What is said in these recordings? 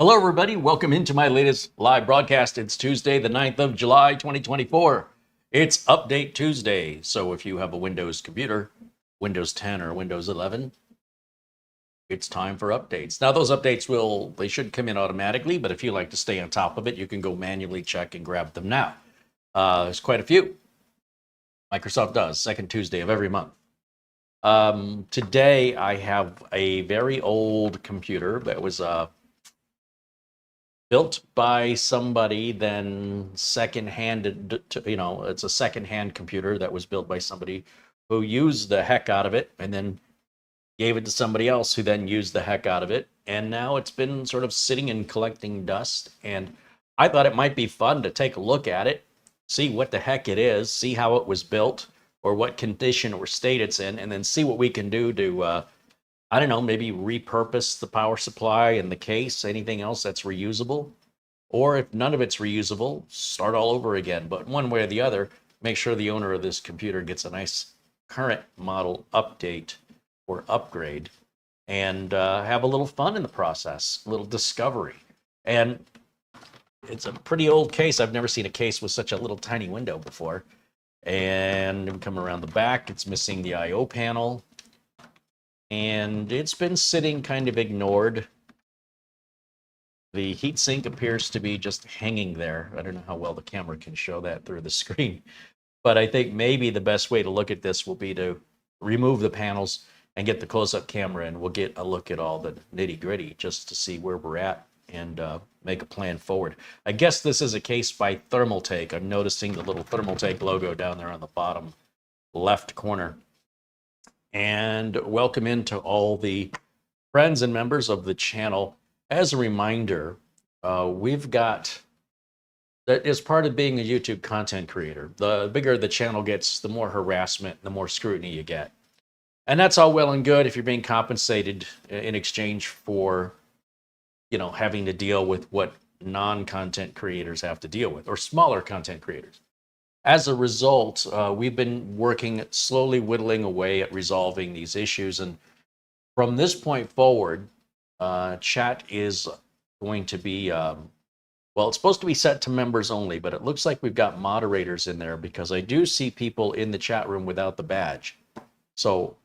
Hello, everybody. Welcome into my latest live broadcast. It's Tuesday, the 9th of July, 2024. It's Update Tuesday. So if you have a Windows computer, Windows 10 or Windows 11, it's time for updates. Now, those updates they should come in automatically, but if you like to stay on top of it, you can go manually check and grab them now. There's quite a few. Microsoft does, second Tuesday of every month. Today, I have a very old computer that was built by somebody, then second-handed, it's a second-hand computer that was built by somebody who used the heck out of it and then gave it to somebody else who then used the heck out of it. And now it's been sort of sitting and collecting dust. And I thought it might be fun to take a look at it, see what the heck it is, see how it was built or what condition or state it's in, and then see what we can do to I don't know, maybe repurpose the power supply and the case, anything else that's reusable. Or if none of it's reusable, start all over again. But one way or the other, make sure the owner of this computer gets a nice current model update or upgrade and have a little fun in the process, a little discovery. And it's a pretty old case. I've never seen a case with such a little tiny window before. And come around the back, it's missing the I/O panel. And it's been sitting kind of ignored. The heatsink appears to be just hanging there. I don't know how well the camera can show that through the screen. But I think maybe the best way to look at this will be to remove the panels and get the close-up camera, and we'll get a look at all the nitty-gritty just to see where we're at and make a plan forward. I guess this is a case by Thermaltake. I'm noticing the little Thermaltake logo down there on the bottom left corner. And welcome into all the friends and members of the channel. As a reminder, we've got, that is part of being a YouTube content creator. The bigger the channel gets, the more harassment, the more scrutiny you get. And that's all well and good if you're being compensated in exchange for, having to deal with what non-content creators have to deal with, or smaller content creators. As a result, we've been working slowly whittling away at resolving these issues. And from this point forward, chat is going to be, it's supposed to be set to members only, but it looks like we've got moderators in there because I do see people in the chat room without the badge. So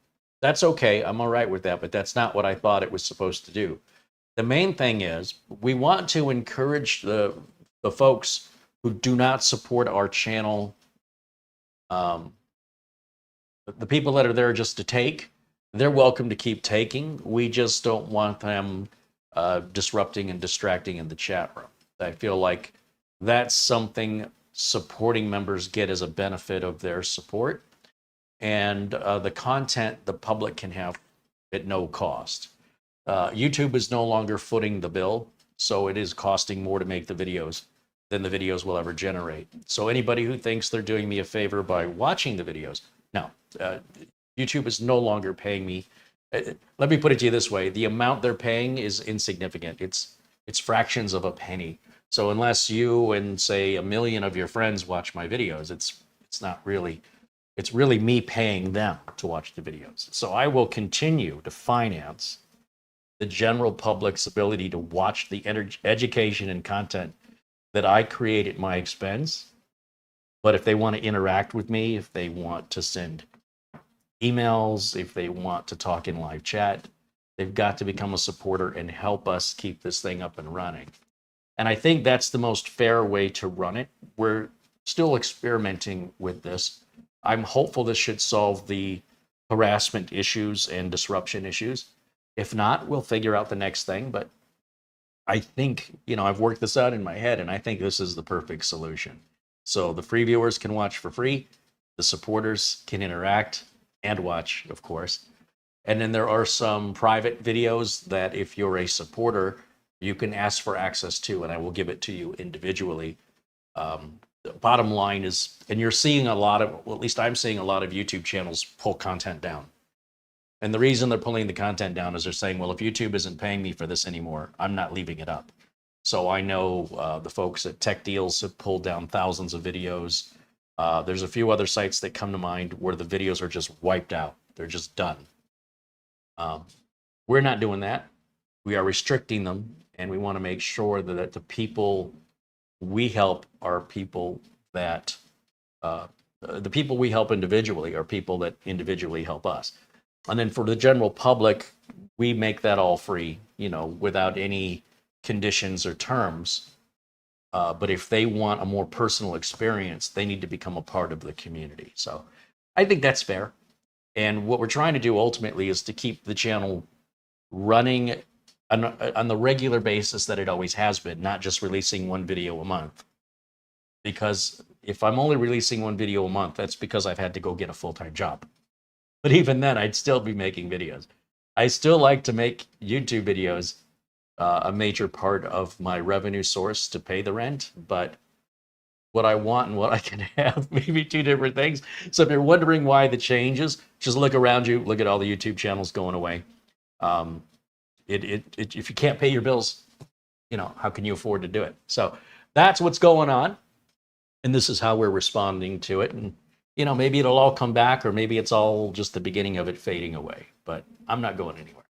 that's okay. I'm all right with that, but that's not what I thought it was supposed to do. The main thing is we want to encourage the folks who do not support our channel, the people that are there just to take, they're welcome to keep taking. We just don't want them disrupting and distracting in the chat room. I feel like that's something supporting members get as a benefit of their support. And the content the public can have at no cost. YouTube is no longer footing the bill, so it is costing more to make the videos than the videos will ever generate. So anybody who thinks they're doing me a favor by watching the videos, no, YouTube is no longer paying me. Let me put it to you this way. The amount they're paying is insignificant. It's fractions of a penny. So unless you and say 1 million of your friends watch my videos, it's not really, it's really me paying them to watch the videos. So I will continue to finance the general public's ability to watch the education and content that I create at my expense. But if they want to interact with me, if they want to send emails, if they want to talk in live chat, they've got to become a supporter and help us keep this thing up and running. And I think that's the most fair way to run it. We're still experimenting with this. I'm hopeful this should solve the harassment issues and disruption issues. If not, we'll figure out the next thing. But I think, I've worked this out in my head, and I think this is the perfect solution. So the free viewers can watch for free. The supporters can interact and watch, of course. And then there are some private videos that if you're a supporter, you can ask for access to, and I will give it to you individually. The bottom line is, and you're seeing a lot of, well, at least I'm seeing a lot of YouTube channels pull content down. And the reason they're pulling the content down is they're saying, well, if YouTube isn't paying me for this anymore, I'm not leaving it up. So I know the folks at Tech Deals have pulled down thousands of videos. There's a few other sites that come to mind where the videos are just wiped out. They're just done. We're not doing that. We are restricting them and we want to make sure that the people we help are people that the people we help individually are people that individually help us. And then for the general public, we make that all free, you know, without any conditions or terms. But if they want a more personal experience, they need to become a part of the community. So I think that's fair. And what we're trying to do ultimately is to keep the channel running on the regular basis that it always has been, not just releasing one video a month. Because if I'm only releasing one video a month, that's because I've had to go get a full-time job. But even then, I'd still be making videos. I still like to make YouTube videos a major part of my revenue source to pay the rent, but what I want and what I can have may be two different things. So if you're wondering why the changes, just look around you, look at all the YouTube channels going away. If you can't pay your bills, you know, how can you afford to do it? So that's what's going on. And this is how we're responding to it. And, you know, maybe it'll all come back, or maybe it's all just the beginning of it fading away. But I'm not going anywhere.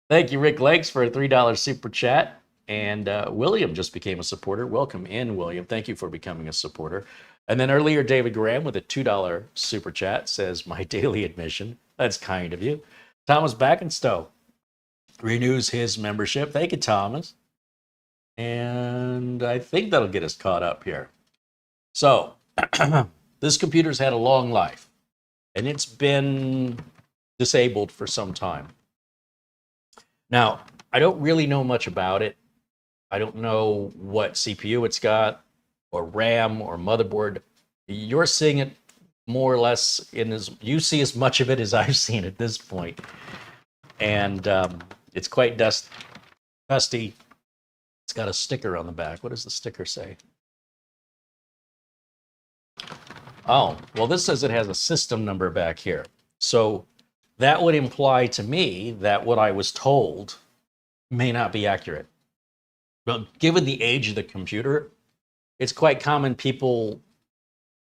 Thank you, Rick Lakes, for a $3 super chat. And William just became a supporter. Welcome in, William. Thank you for becoming a supporter. And then earlier, David Graham with a $2 super chat says, my daily admission. That's kind of you. Thomas Backenstow renews his membership. Thank you, Thomas. And I think that'll get us caught up here. So this computer's had a long life, and it's been disabled for some time. Now, I don't really know much about it. I don't know what CPU it's got, or RAM, or motherboard. You're seeing it more or less you see as much of it as I've seen at this point. And it's quite dusty. It's got a sticker on the back. What does the sticker say? Oh, well, this says it has a system number back here. So that would imply to me that what I was told may not be accurate. But given the age of the computer, it's quite common people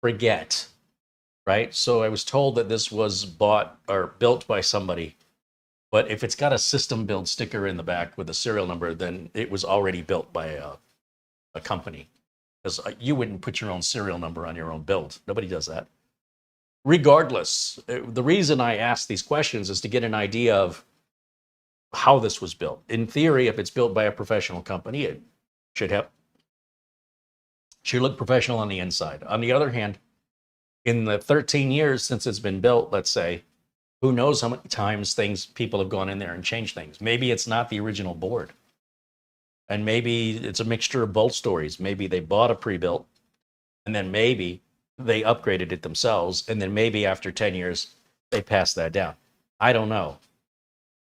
forget, right? So I was told that this was bought or built by somebody. But if it's got a system build sticker in the back with a serial number, then it was already built by a company. Because you wouldn't put your own serial number on your own build. Nobody does that. Regardless, the reason I ask these questions is to get an idea of how this was built. In theory, if it's built by a professional company, it should look professional on the inside. On the other hand, in the 13 years since it's been built, let's say, who knows how many times people have gone in there and changed things. Maybe it's not the original board. And maybe it's a mixture of both stories. Maybe they bought a pre-built, and then maybe they upgraded it themselves, and then maybe after 10 years, they passed that down. I don't know.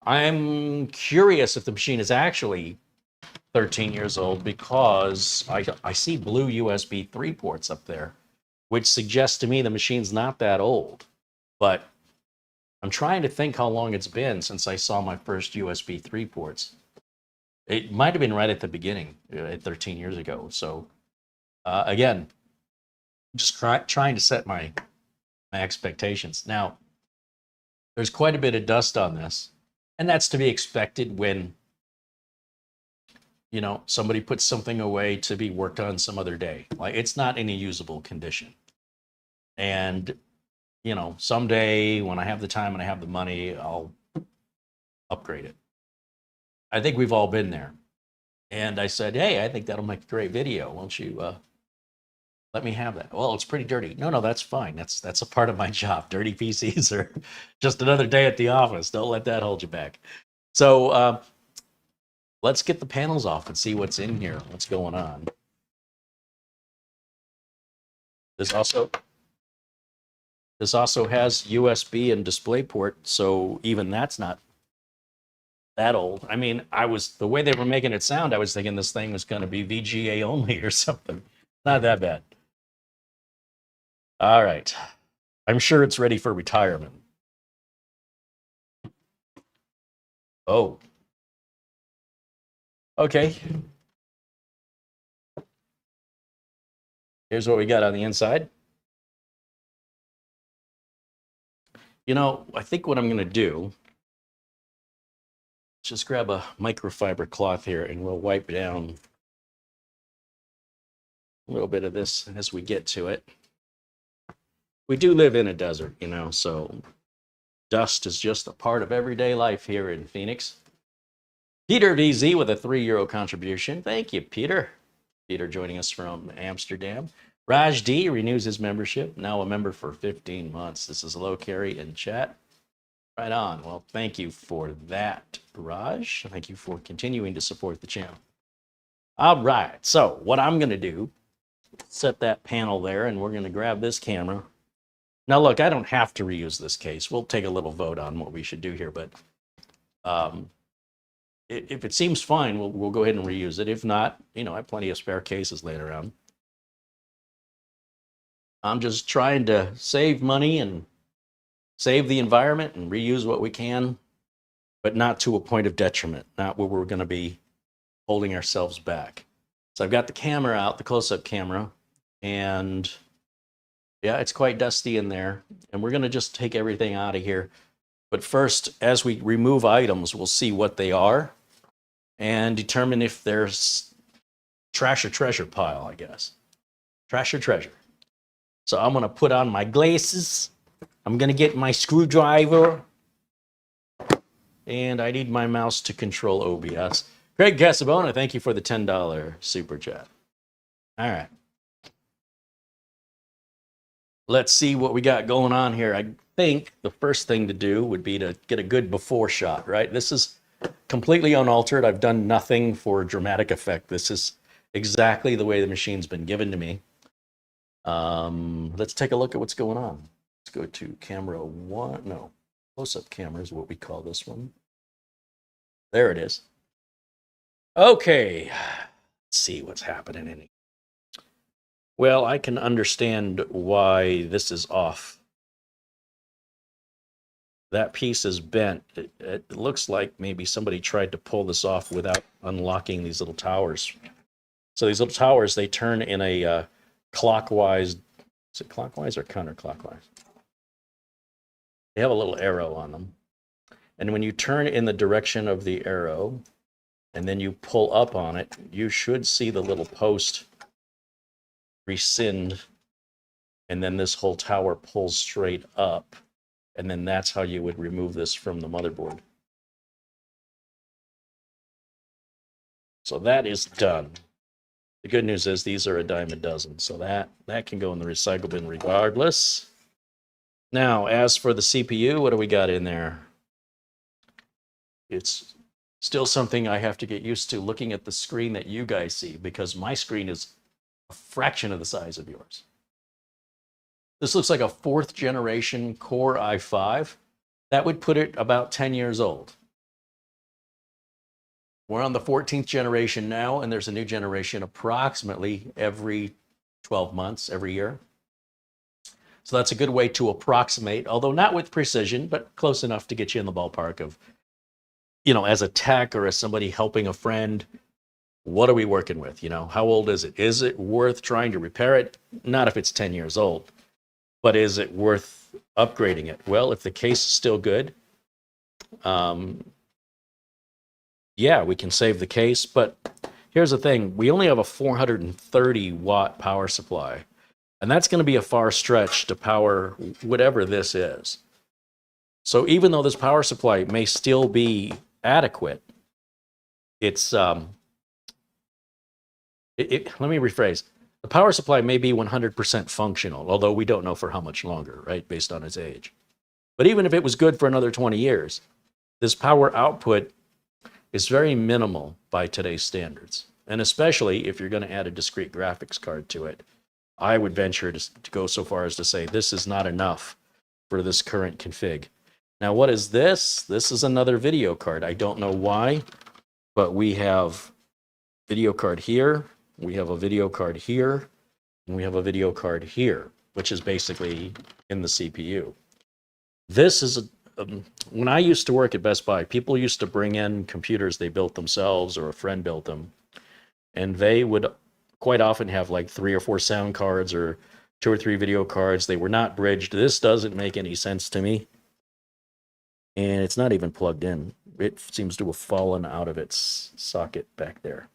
I'm curious if the machine is actually 13 years old, because I see blue USB 3 ports up there, which suggests to me the machine's not that old. But I'm trying to think how long it's been since I saw my first USB 3 ports. It might have been right at the beginning, 13 years ago. So again, just trying to set my expectations. Now, there's quite a bit of dust on this, and that's to be expected when, you know, somebody puts something away to be worked on some other day. Like, it's not in a usable condition. And, you know, someday when I have the time and I have the money, I'll upgrade it. I think we've all been there. And I said, hey, I think that'll make a great video. Won't you let me have that? Well, it's pretty dirty. No, that's fine. That's a part of my job. Dirty PCs are just another day at the office. Don't let that hold you back. So let's get the panels off and see what's in here. What's going on? This also has USB and DisplayPort, so even that's not that old. I mean, the way they were making it sound, I was thinking this thing was going to be VGA only or something. Not that bad. All right. I'm sure it's ready for retirement. Oh. Okay. Here's what we got on the inside. You know, I think what I'm going to do Just grab a microfiber cloth here and we'll wipe down a little bit of this as we get to it. We do live in a desert, you know, so dust is just a part of everyday life here in Phoenix. Peter VZ with a €3 contribution. Thank you, Peter. Peter joining us from Amsterdam. Raj D renews his membership, now a member for 15 months. This is Hello Carey in chat. Right on. Well, thank you for that, Raj. Thank you for continuing to support the channel. All right, so what I'm going to do, set that panel there, and we're going to grab this camera. Now, look, I don't have to reuse this case. We'll take a little vote on what we should do here, but if it seems fine, we'll go ahead and reuse it. If not, you know, I have plenty of spare cases laying around. I'm just trying to save money and save the environment and reuse what we can, but not to a point of detriment, not where we're going to be holding ourselves back. So I've got the camera out, the close-up camera, and yeah, it's quite dusty in there. And we're going to just take everything out of here. But first, as we remove items, we'll see what they are and determine if there's trash or treasure pile, I guess. Trash or treasure. So I'm going to put on my glasses. I'm going to get my screwdriver. And I need my mouse to control OBS. Greg Casabona, thank you for the $10 super chat. All right. Let's see what we got going on here. I think the first thing to do would be to get a good before shot, right? This is completely unaltered. I've done nothing for dramatic effect. This is exactly the way the machine's been given to me. Let's take a look at what's going on. Let's go to camera one. No, close-up camera is what we call this one. There it is. Okay, let's see what's happening in here. Well, I can understand why this is off. That piece is bent. It looks like maybe somebody tried to pull this off without unlocking these little towers. So these little towers, they turn in a clockwise, is it clockwise or counterclockwise? They have a little arrow on them. And when you turn in the direction of the arrow, and then you pull up on it, you should see the little post rescind, and then this whole tower pulls straight up, and then that's how you would remove this from the motherboard. So that is done. The good news is these are a dime a dozen, so that can go in the recycle bin regardless. Now, as for the CPU, what do we got in there? It's still something I have to get used to looking at the screen that you guys see, because my screen is a fraction of the size of yours. This looks like a 4th generation Core i5. That would put it about 10 years old. We're on the 14th generation now, and there's a new generation approximately every 12 months, every year. So that's a good way to approximate, although not with precision, but close enough to get you in the ballpark of, you know, as a tech or as somebody helping a friend, what are we working with? You know, how old is it? Is it worth trying to repair it? Not if it's 10 years old, but is it worth upgrading it? Well, if the case is still good, yeah, we can save the case. But here's the thing. We only have a 430 watt power supply, and that's going to be a far stretch to power whatever this is. So even though this power supply may still be adequate, it's let me rephrase. The power supply may be 100% functional, although we don't know for how much longer, right, based on its age. But even if it was good for another 20 years, this power output is very minimal by today's standards. And especially if you're going to add a discrete graphics card to it, I would venture to go so far as to say this is not enough for this current config. Now, what is this? This is another video card. I don't know why, but we have video card here, we have a video card here, and we have a video card here, which is basically in the CPU. This is when I used to work at Best Buy, people used to bring in computers they built themselves or a friend built them, and they would quite often have like 3 or 4 sound cards or 2 or 3 video cards. They were not bridged. This doesn't make any sense to me. And it's not even plugged in. it seems to have fallen out of its socket back there.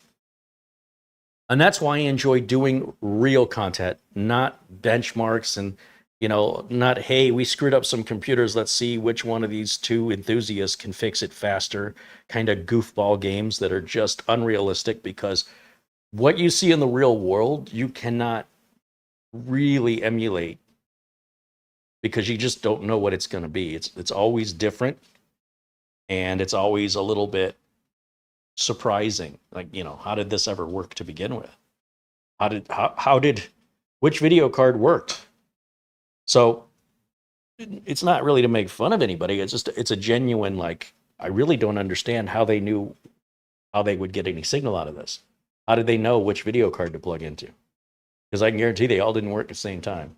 And that's why I enjoy doing real content, not benchmarks and, you know, not, hey, we screwed up some computers. Let's see which one of these two enthusiasts can fix it faster. Kind of goofball games that are just unrealistic, because what you see in the real world, you cannot really emulate, because you just don't know what it's going to be. It's always different, and it's always a little bit surprising. Like, you know, how did this ever work to begin with? Which video card worked? So it's not really to make fun of anybody. It's a genuine, like, I really don't understand how they knew how they would get any signal out of this. How did they know which video card to plug into? Because I can guarantee they all didn't work at the same time.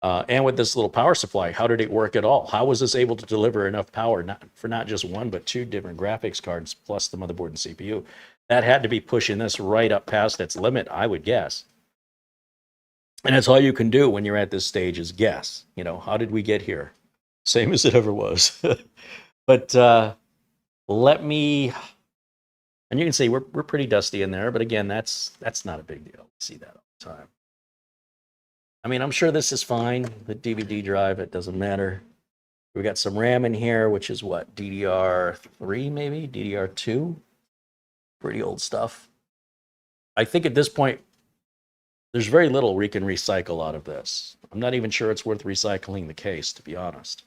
And with this little power supply, how did it work at all? How was this able to deliver enough power, not just one, but two different graphics cards, plus the motherboard and CPU? That had to be pushing this right up past its limit, I would guess. And that's all you can do when you're at this stage, is guess. You know, how did we get here? Same as it ever was. But let me, and you can see we're pretty dusty in there, but again, that's not a big deal. We see that all the time. I mean, I'm sure this is fine. The DVD drive, it doesn't matter. We got some RAM in here, which is what, DDR3 maybe? DDR2? Pretty old stuff. I think at this point, there's very little we can recycle out of this. I'm not even sure it's worth recycling the case, to be honest.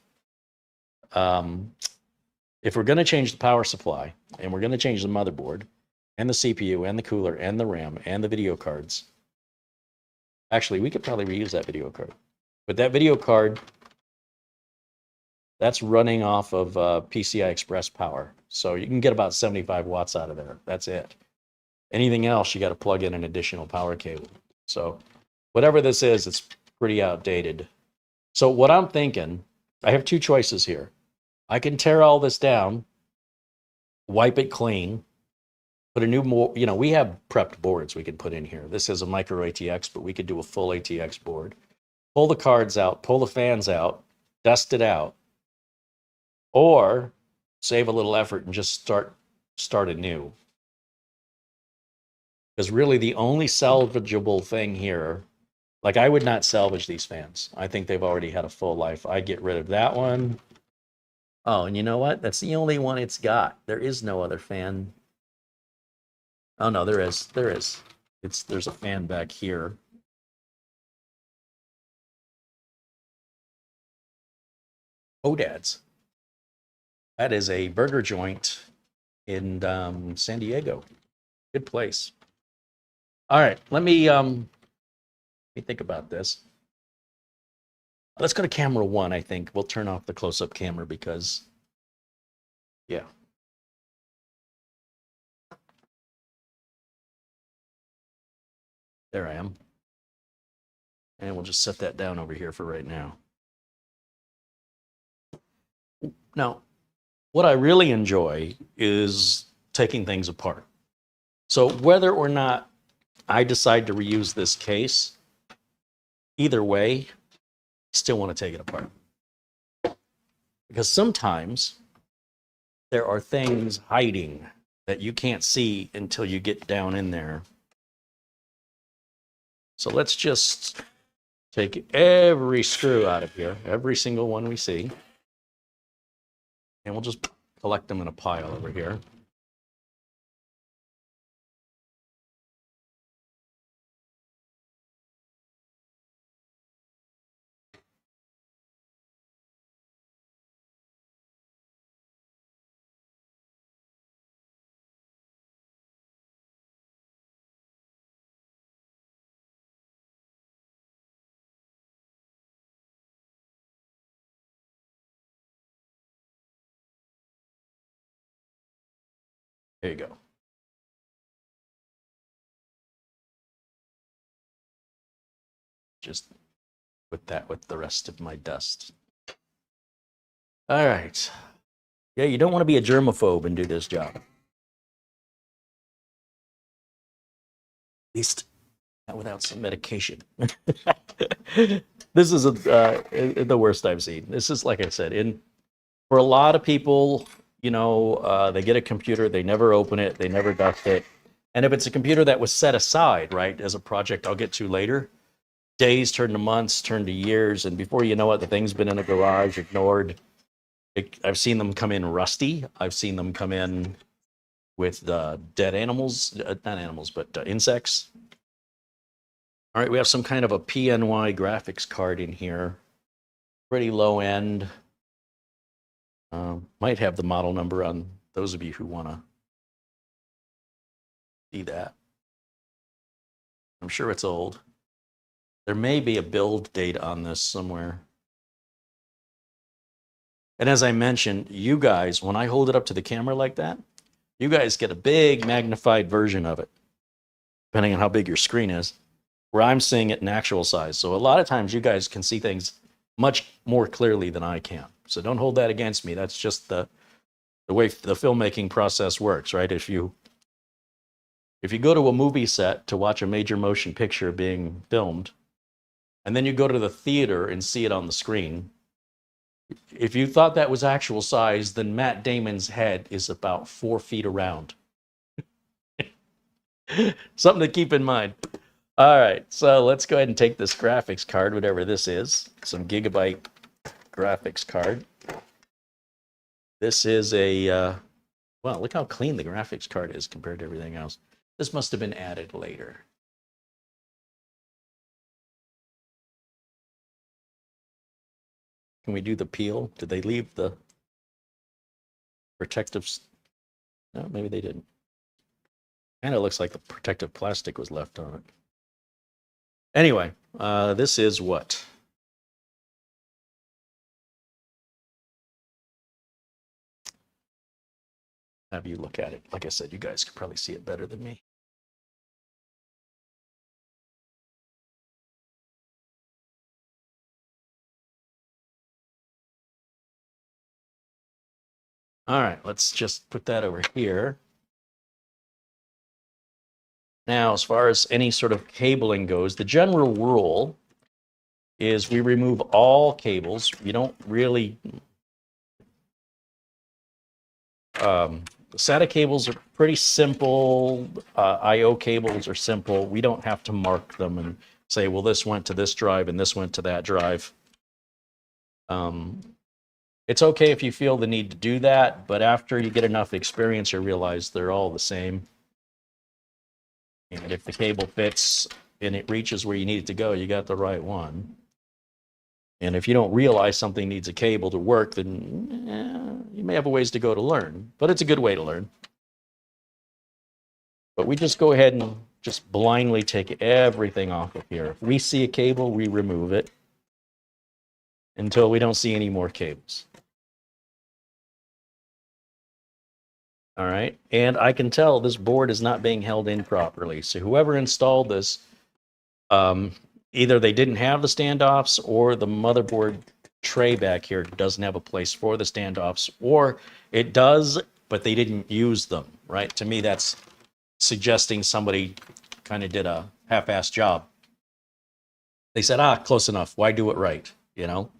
If we're going to change the power supply, and we're going to change the motherboard, and the CPU, and the cooler, and the RAM, and the video cards, actually, we could probably reuse that video card. But that video card, that's running off of PCI Express power. So you can get about 75 watts out of there. That's it. Anything else, you got to plug in an additional power cable. So whatever this is, it's pretty outdated. So what I'm thinking, I have two choices here. I can tear all this down, wipe it clean, put a new, you know, we have prepped boards we can put in here. This is a micro ATX, but we could do a full ATX board. Pull the cards out, pull the fans out, dust it out, or save a little effort and just start anew. Because really the only salvageable thing here, like, I would not salvage these fans. I think they've already had a full life. I'd get rid of that one. Oh, and you know what? That's the only one it's got. There is no other fan. Oh no, there is. There is. There's a fan back here. Odad's. That is a burger joint in San Diego. Good place. All right, let me think about this. Let's go to camera one, I think. We'll turn off the close-up camera because, yeah. There I am. And we'll just set that down over here for right now. Now, what I really enjoy is taking things apart. So whether or not I decide to reuse this case, either way, still want to take it apart. Because sometimes there are things hiding that you can't see until you get down in there. So let's just take every screw out of here, every single one we see. And we'll just collect them in a pile over here. There you go. Just put that with the rest of my dust. All right. Yeah, you don't want to be a germaphobe and do this job. At least not without some medication. This is the worst I've seen. This is, like I said, for a lot of people, they get a computer, they never open it, they never dust it. And if it's a computer that was set aside, right, as a project I'll get to later, days turn to months, turn to years, and before you know it, the thing's been in a garage, ignored. I've seen them come in rusty. I've seen them come in with dead animals, not animals, but insects. All right, we have some kind of a PNY graphics card in here. Pretty low end. Might have the model number on those of you who want to see that. I'm sure it's old. There may be a build date on this somewhere. And as I mentioned, you guys, when I hold it up to the camera like that, you guys get a big magnified version of it, depending on how big your screen is, where I'm seeing it in actual size. So a lot of times you guys can see things much more clearly than I can. So don't hold that against me. That's just the way the filmmaking process works, right? If you go to a movie set to watch a major motion picture being filmed, and then you go to the theater and see it on the screen, if you thought that was actual size, then Matt Damon's head is about 4 feet around. Something to keep in mind. All right, so let's go ahead and take this graphics card, whatever this is, some gigabyte graphics card. This is a, well, look how clean the graphics card is compared to everything else. This must have been added later. Can we do the peel? Did they leave the protective? No, maybe they didn't. And it looks like the protective plastic was left on it. Anyway, this is what? Have you look at it. Like I said, you guys can probably see it better than me. All right, let's just put that over here. Now, as far as any sort of cabling goes, the general rule is we remove all cables. You don't really... SATA cables are pretty simple. I/O cables are simple. We don't have to mark them and say, well, this went to this drive and this went to that drive. It's okay if you feel the need to do that, but after you get enough experience, you realize they're all the same. And if the cable fits and it reaches where you need it to go, you got the right one. And if you don't realize something needs a cable to work, then you may have a ways to go to learn, but it's a good way to learn. But we just go ahead and just blindly take everything off of here. If we see a cable, we remove it until we don't see any more cables. All right, and I can tell this board is not being held in properly. So whoever installed this, either they didn't have the standoffs or the motherboard tray back here doesn't have a place for the standoffs, or it does, but they didn't use them, right? To me, that's suggesting somebody kind of did a half-assed job. They said, close enough. Why do it right? You know?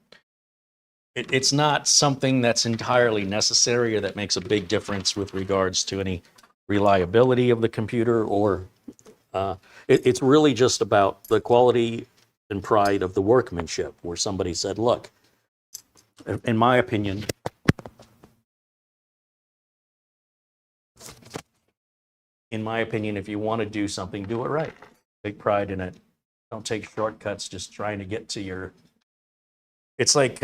It's not something that's entirely necessary or that makes a big difference with regards to any reliability of the computer, or it's really just about the quality and pride of the workmanship, where somebody said, look, in my opinion, if you want to do something, do it right. Take pride in it. Don't take shortcuts just trying to get to your... It's like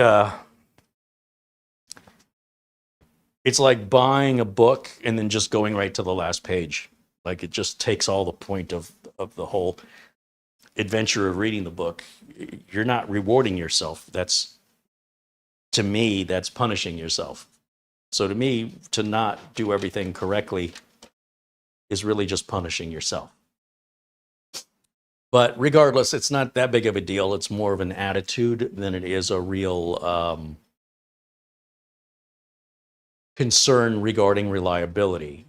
buying a book and then just going right to the last page. Like, it just takes all the point of the whole adventure of reading the book. You're not rewarding yourself. To me, that's punishing yourself. So to me, to not do everything correctly is really just punishing yourself. But regardless, it's not that big of a deal. It's more of an attitude than it is a real concern regarding reliability.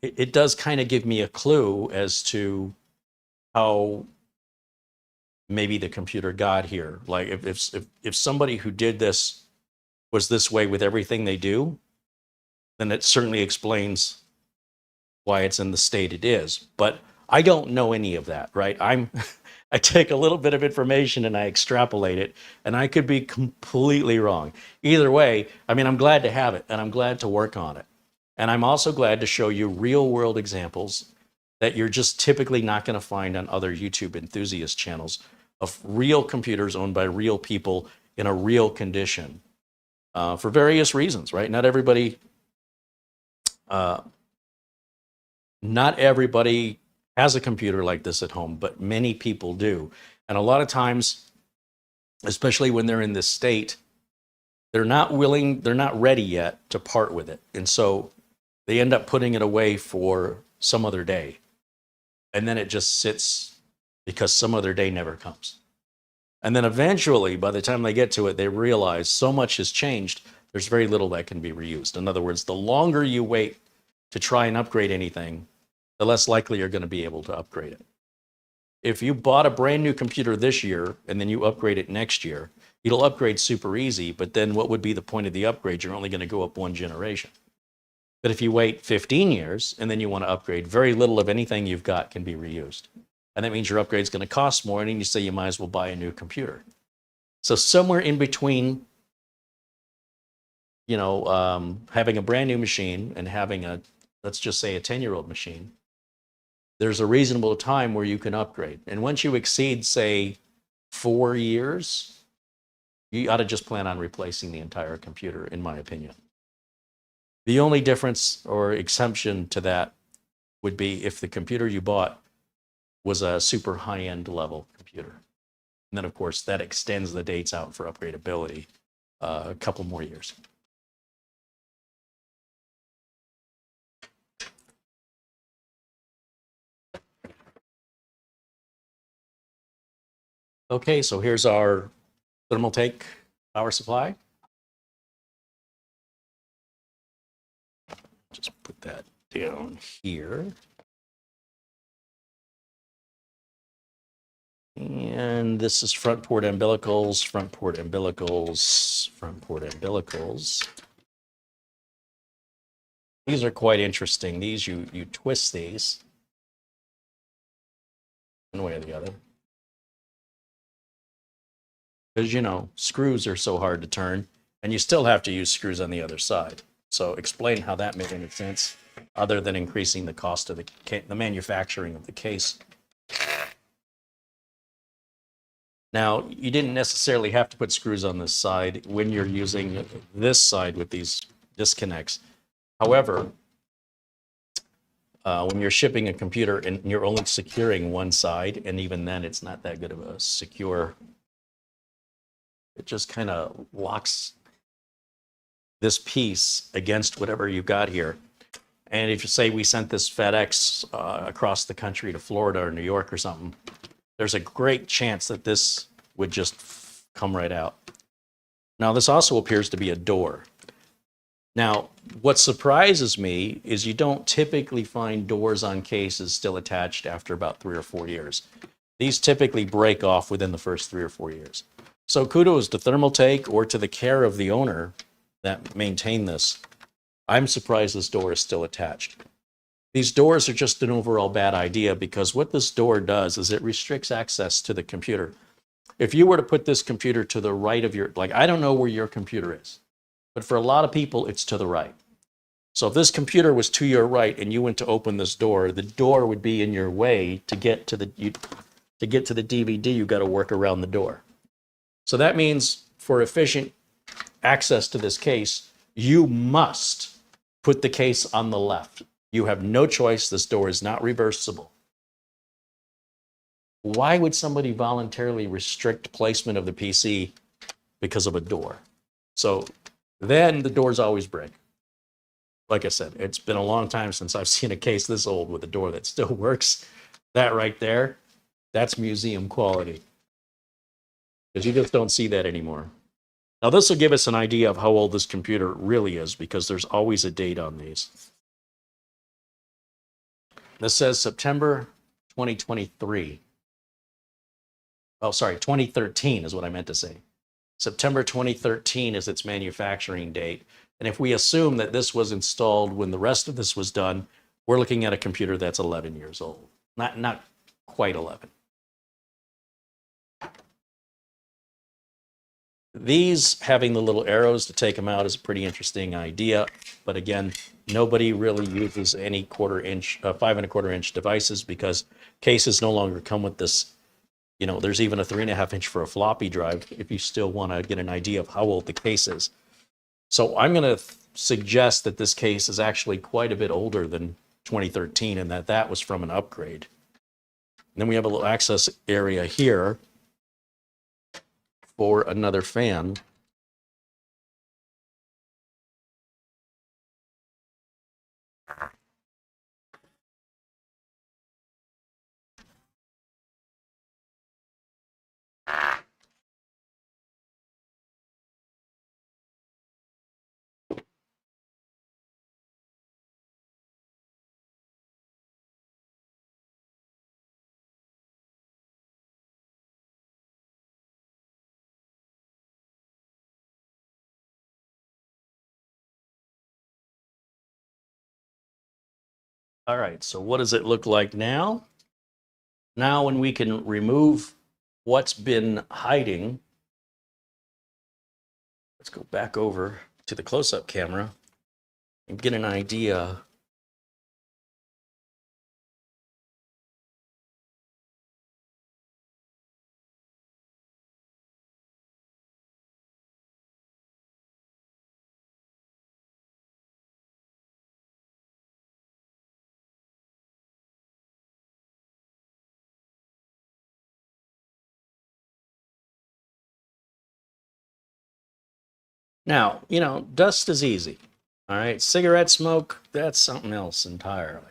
It does kind of give me a clue as to how maybe the computer got here. Like if somebody who did this was this way with everything they do, then it certainly explains why it's in the state it is. But I don't know any of that, right? I take a little bit of information and I extrapolate it, and I could be completely wrong. Either way, I mean, I'm glad to have it, and I'm glad to work on it. And I'm also glad to show you real world examples that you're just typically not going to find on other YouTube enthusiast channels of real computers owned by real people in a real condition, for various reasons, right? Not everybody has a computer like this at home, but many people do. And a lot of times, especially when they're in this state, they're not ready yet to part with it. And so they end up putting it away for some other day. And then it just sits because some other day never comes. And then eventually, by the time they get to it, they realize so much has changed, there's very little that can be reused. In other words, the longer you wait to try and upgrade anything, the less likely you're going to be able to upgrade it. If you bought a brand new computer this year and then you upgrade it next year, it'll upgrade super easy, but then what would be the point of the upgrade? You're only going to go up one generation. But if you wait 15 years and then you want to upgrade, very little of anything you've got can be reused. And that means your upgrade is going to cost more, and then you say you might as well buy a new computer. So somewhere in between, having a brand new machine and having let's just say a 10-year-old machine, there's a reasonable time where you can upgrade. And once you exceed, say, 4 years, you ought to just plan on replacing the entire computer, in my opinion. The only difference or exemption to that would be if the computer you bought was a super high-end level computer. And then, of course, that extends the dates out for upgradability a couple more years. Okay, so here's our Thermaltake power supply. Just put that down here. And this is front port umbilicals, front port umbilicals, front port umbilicals. These are quite interesting. These, you twist these one way or the other. Because, screws are so hard to turn, and you still have to use screws on the other side. So explain how that made any sense, other than increasing the cost of the manufacturing of the case. Now, you didn't necessarily have to put screws on this side when you're using this side with these disconnects. However, when you're shipping a computer and you're only securing one side, and even then it's not that good of a secure, it just kind of locks this piece against whatever you've got here. And if you say we sent this FedEx across the country to Florida or New York or something, there's a great chance that this would just come right out. Now, this also appears to be a door. Now, what surprises me is you don't typically find doors on cases still attached after about 3 or 4 years. These typically break off within the first 3 or 4 years. So kudos to Thermaltake or to the care of the owner that maintained this. I'm surprised this door is still attached. These doors are just an overall bad idea, because what this door does is it restricts access to the computer. If you were to put this computer to the right of I don't know where your computer is, but for a lot of people, it's to the right. So if this computer was to your right and you went to open this door, the door would be in your way. To get to the DVD, you got to work around the door. So that means for efficient access to this case, you must put the case on the left. You have no choice. This door is not reversible. Why would somebody voluntarily restrict placement of the PC because of a door? So then the doors always break. Like I said, it's been a long time since I've seen a case this old with a door that still works. That right there, that's museum quality. Because you just don't see that anymore. Now, this will give us an idea of how old this computer really is, because there's always a date on these. This says September 2023. Oh, sorry, 2013 is what I meant to say. September 2013 is its manufacturing date. And if we assume that this was installed when the rest of this was done, we're looking at a computer that's 11 years old. Not quite 11. These, having the little arrows to take them out, is a pretty interesting idea. But again, nobody really uses any 5¼ inch devices because cases no longer come with this. You know, there's even a 3½ inch for a floppy drive if you still want to get an idea of how old the case is. So I'm going to suggest that this case is actually quite a bit older than 2013 and that was from an upgrade. And then we have a little access area here for another fan. All right, so what does it look like now? Now when we can remove what's been hiding, let's go back over to the close-up camera and get an idea. Now, you know, dust is easy. All right, cigarette smoke, that's something else entirely.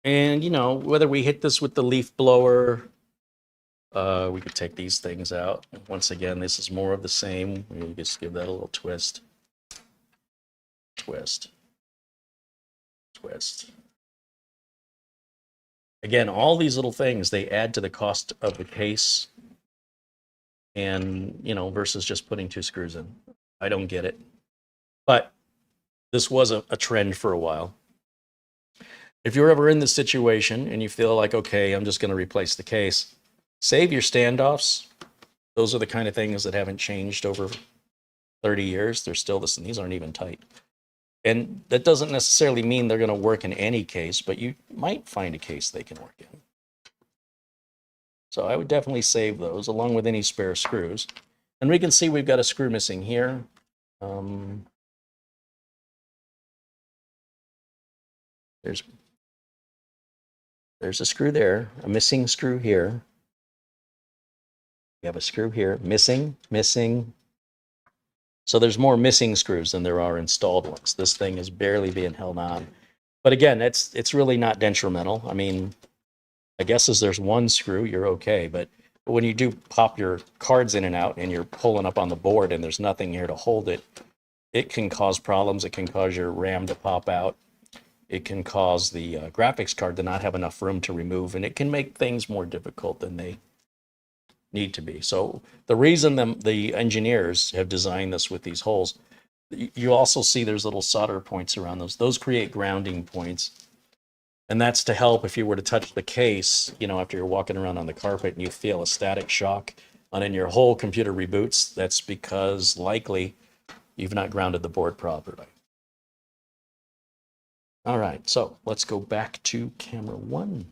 And, you know, whether we hit this with the leaf blower, we could take these things out. Once again, this is more of the same. We just give that a little twist. Twist. Twist. Again, all these little things, they add to the cost of the case. And, you know, versus just putting 2 screws in. I don't get it. But this was a trend for a while. If you're ever in this situation and you feel like, okay, I'm just going to replace the case, save your standoffs. Those are the kind of things that haven't changed over 30 years. They're still this, and these aren't even tight. And that doesn't necessarily mean they're going to work in any case, but you might find a case they can work in. So I would definitely save those along with any spare screws. And we can see we've got a screw missing here. There's a screw there, a missing screw here. We have a screw here, missing. So there's more missing screws than there are installed ones. This thing is barely being held on. But again, it's really not detrimental. I mean, I guess as there's one screw, you're okay. But when you do pop your cards in and out and you're pulling up on the board and there's nothing here to hold it, it can cause problems. It can cause your RAM to pop out. It can cause the graphics card to not have enough room to remove, and it can make things more difficult than they need to be. So the reason the engineers have designed this with these holes, you also see there's little solder points around those. Those create grounding points. And that's to help if you were to touch the case, you know, after you're walking around on the carpet and you feel a static shock, and then your whole computer reboots, that's because likely you've not grounded the board properly. All right, so let's go back to camera 1.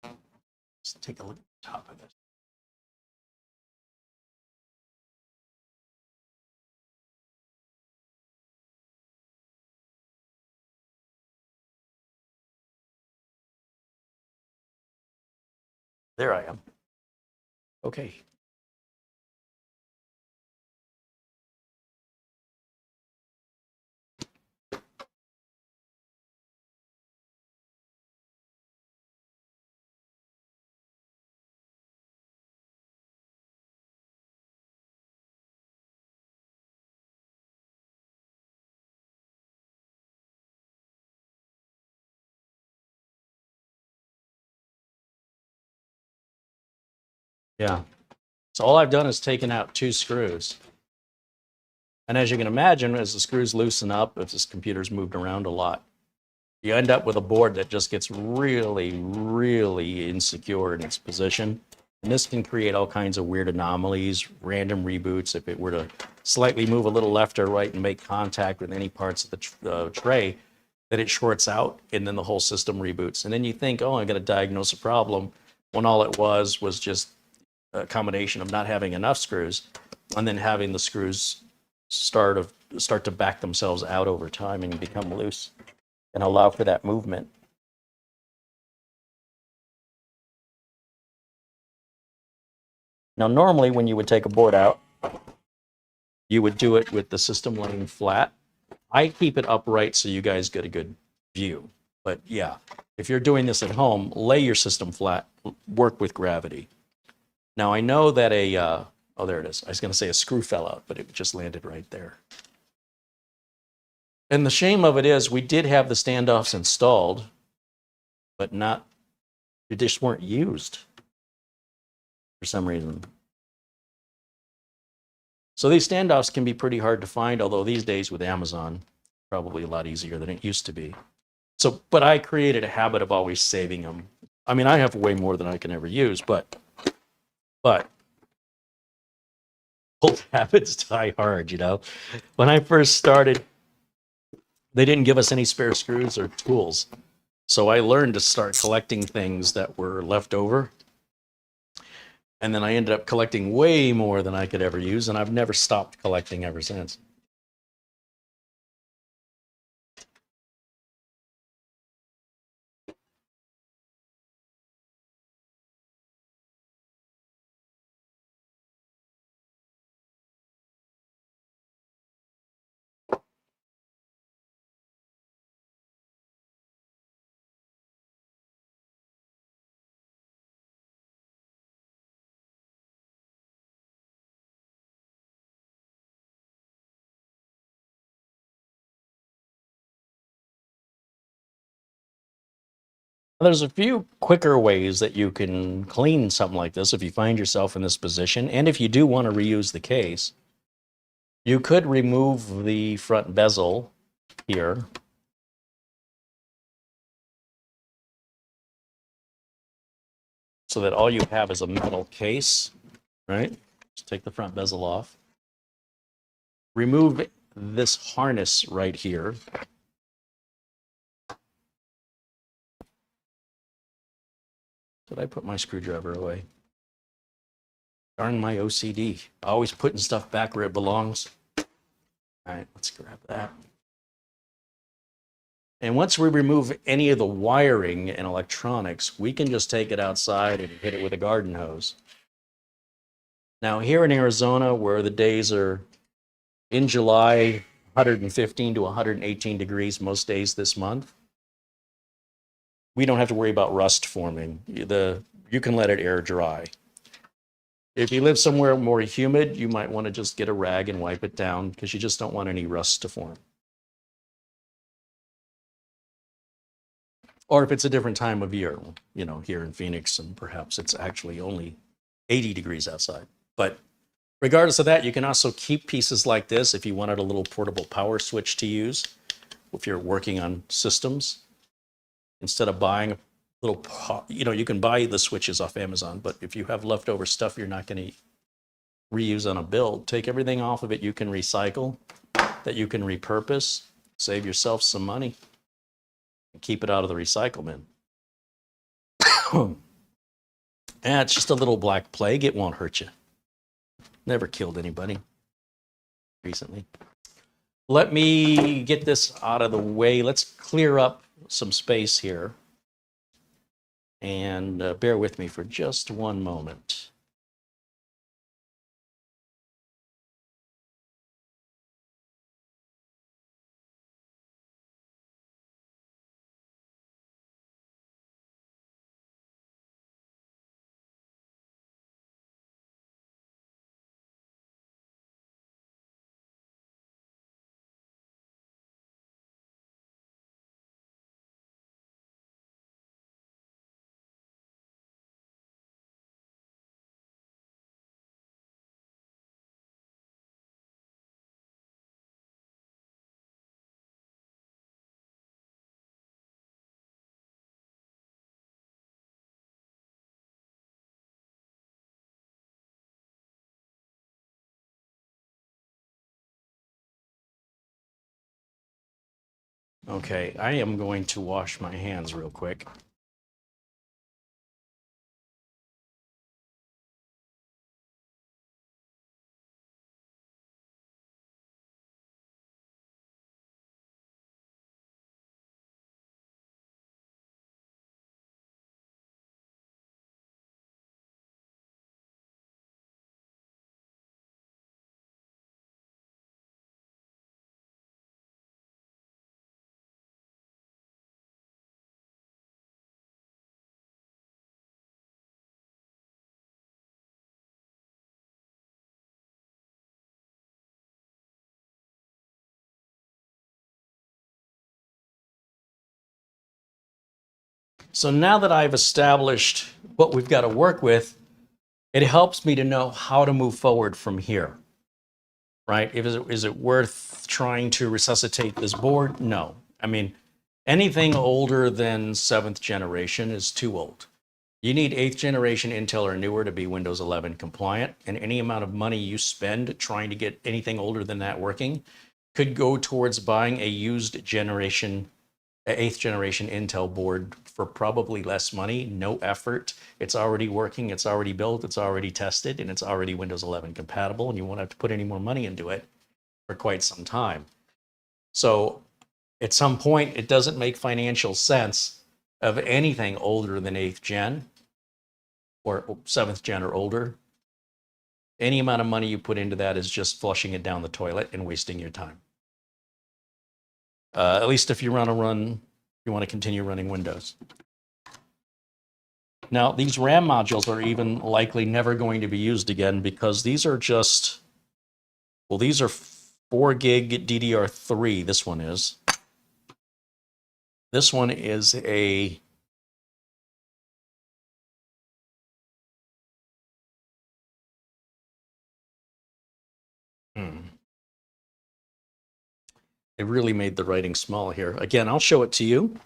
Let's take a look at the top of this. There I am. Okay. Yeah. So all I've done is taken out 2 screws. And as you can imagine, as the screws loosen up, if this computer's moved around a lot, you end up with a board that just gets really, really insecure in its position. And this can create all kinds of weird anomalies, random reboots. If it were to slightly move a little left or right and make contact with any parts of the tray, then it shorts out and then the whole system reboots. And then you think, oh, I'm going to diagnose a problem, when all it was just a combination of not having enough screws and then having the screws start to back themselves out over time and become loose and allow for that movement. Now, normally when you would take a board out, you would do it with the system laying flat. I keep it upright so you guys get a good view. But yeah, if you're doing this at home, lay your system flat, work with gravity. Now, I know that oh, there it is. I was going to say a screw fell out, but it just landed right there. And the shame of it is we did have the standoffs installed, but they just weren't used for some reason. So these standoffs can be pretty hard to find, although these days with Amazon, probably a lot easier than it used to be. So, but I created a habit of always saving them. I mean, I have way more than I can ever use, but old habits die hard, you know? When I first started, they didn't give us any spare screws or tools. So I learned to start collecting things that were left over. And then I ended up collecting way more than I could ever use, and I've never stopped collecting ever since. There's a few quicker ways that you can clean something like this if you find yourself in this position, and if you do want to reuse the case. You could remove the front bezel here. So that all you have is a metal case, right? Just take the front bezel off. Remove this harness right here. Did I put my screwdriver away? Darn my OCD. Always putting stuff back where it belongs. All right, let's grab that. And once we remove any of the wiring and electronics, we can just take it outside and hit it with a garden hose. Now, here in Arizona, where the days are in July, 115 to 118 degrees most days this month, we don't have to worry about rust forming. You can let it air dry. If you live somewhere more humid, you might want to just get a rag and wipe it down because you just don't want any rust to form. Or if it's a different time of year, you know, here in Phoenix, and perhaps it's actually only 80 degrees outside. But regardless of that, you can also keep pieces like this if you wanted a little portable power switch to use, if you're working on systems. Instead of buying a little, you know, you can buy the switches off Amazon, but if you have leftover stuff you're not going to reuse on a build, take everything off of it you can recycle, that you can repurpose, save yourself some money, and keep it out of the recycle bin. And it's just a little black plague. It won't hurt you. Never killed anybody recently. Let me get this out of the way. Let's clear up some space here. And bear with me for just one moment. Okay, I am going to wash my hands real quick. So now that I've established what we've got to work with, it helps me to know how to move forward from here, right? Is it worth trying to resuscitate this board? No. I mean, anything older than 7th generation is too old. You need 8th generation Intel or newer to be Windows 11 compliant, and any amount of money you spend trying to get anything older than that working could go towards buying a used generation 8th generation Intel board for probably less money, no effort. It's already working, it's already built, it's already tested, and it's already Windows 11 compatible, and you won't have to put any more money into it for quite some time. So at some point, it doesn't make financial sense of anything older than 8th gen or 7th gen or older. Any amount of money you put into that is just flushing it down the toilet and wasting your time. At least if you want to continue running Windows. Now, these RAM modules are even likely never going to be used again because these are just, well, these are 4 gig DDR3. This one is. This one is a It really made the writing small here. Again, I'll show it to you.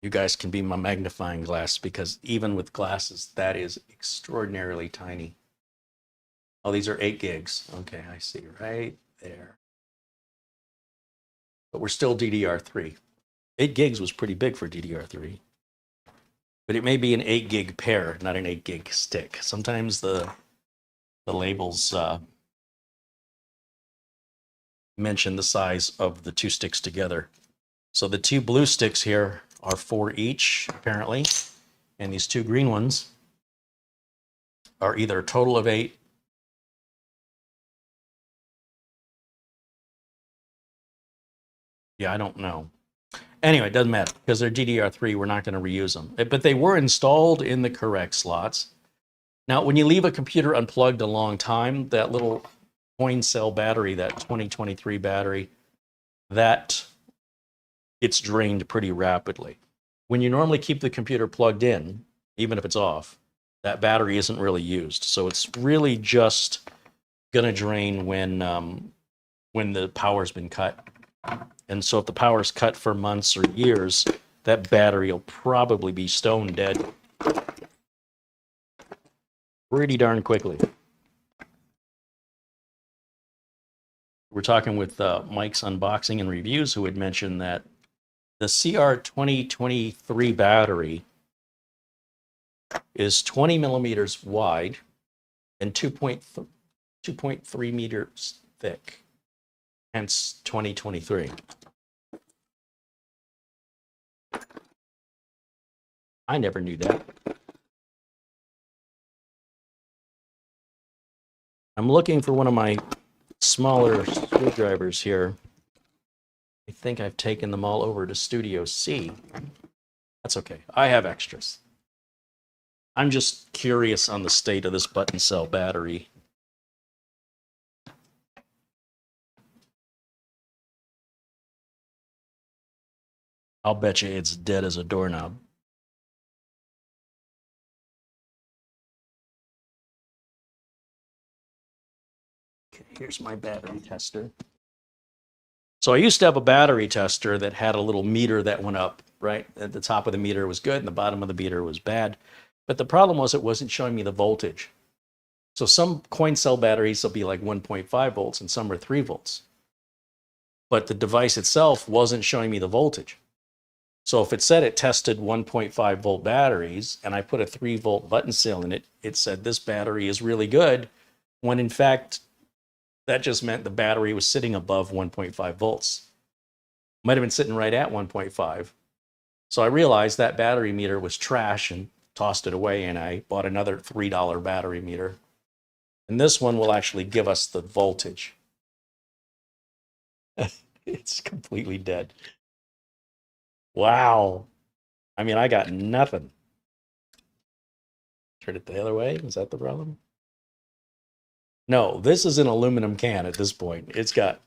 You guys can be my magnifying glass because even with glasses, that is extraordinarily tiny. Oh, these are 8 gigs. Okay, I see right there. But we're still DDR3. 8 gigs was pretty big for DDR3. But it may be an 8 gig pair, not an 8 gig stick. Sometimes the labels mention the size of the 2 sticks together. So the 2 blue sticks here are 4 each, apparently. And these 2 green ones are either a total of 8 Yeah, I don't know. Anyway, it doesn't matter because they're DDR3. We're not going to reuse them. But they were installed in the correct slots. Now, when you leave a computer unplugged a long time, that little coin cell battery, that 2023 battery, that gets drained pretty rapidly. When you normally keep the computer plugged in, even if it's off, that battery isn't really used. So it's really just going to drain when the power's been cut. And so if the power's cut for months or years, that battery will probably be stone dead pretty darn quickly. We're talking with Mike's Unboxing and Reviews, who had mentioned that the CR2023 battery is 20 millimeters wide and 2.3 meters thick, hence 2023. I never knew that. I'm looking for one of my smaller screwdrivers here. I think I've taken them all over to Studio C. That's okay. I have extras. I'm just curious on the state of this button cell battery. I'll bet you it's dead as a doorknob. Okay, here's my battery tester. So I used to have a battery tester that had a little meter that went up, right? At the top of the meter was good and the bottom of the meter was bad. But the problem was it wasn't showing me the voltage. So some coin cell batteries will be like 1.5 volts and some are 3 volts. but the device itself wasn't showing me the voltage. So if it said it tested 1.5 volt batteries and I put a 3 volt button cell in it, it said this battery is really good, when in fact, that just meant the battery was sitting above 1.5 volts. Might have been sitting right at 1.5. So I realized that battery meter was trash and tossed it away, and I bought another $3 battery meter. And this one will actually give us the voltage. It's completely dead. Wow. I mean, I got nothing. Turn it the other way. Is that the problem? No, this is an aluminum can at this point. It's got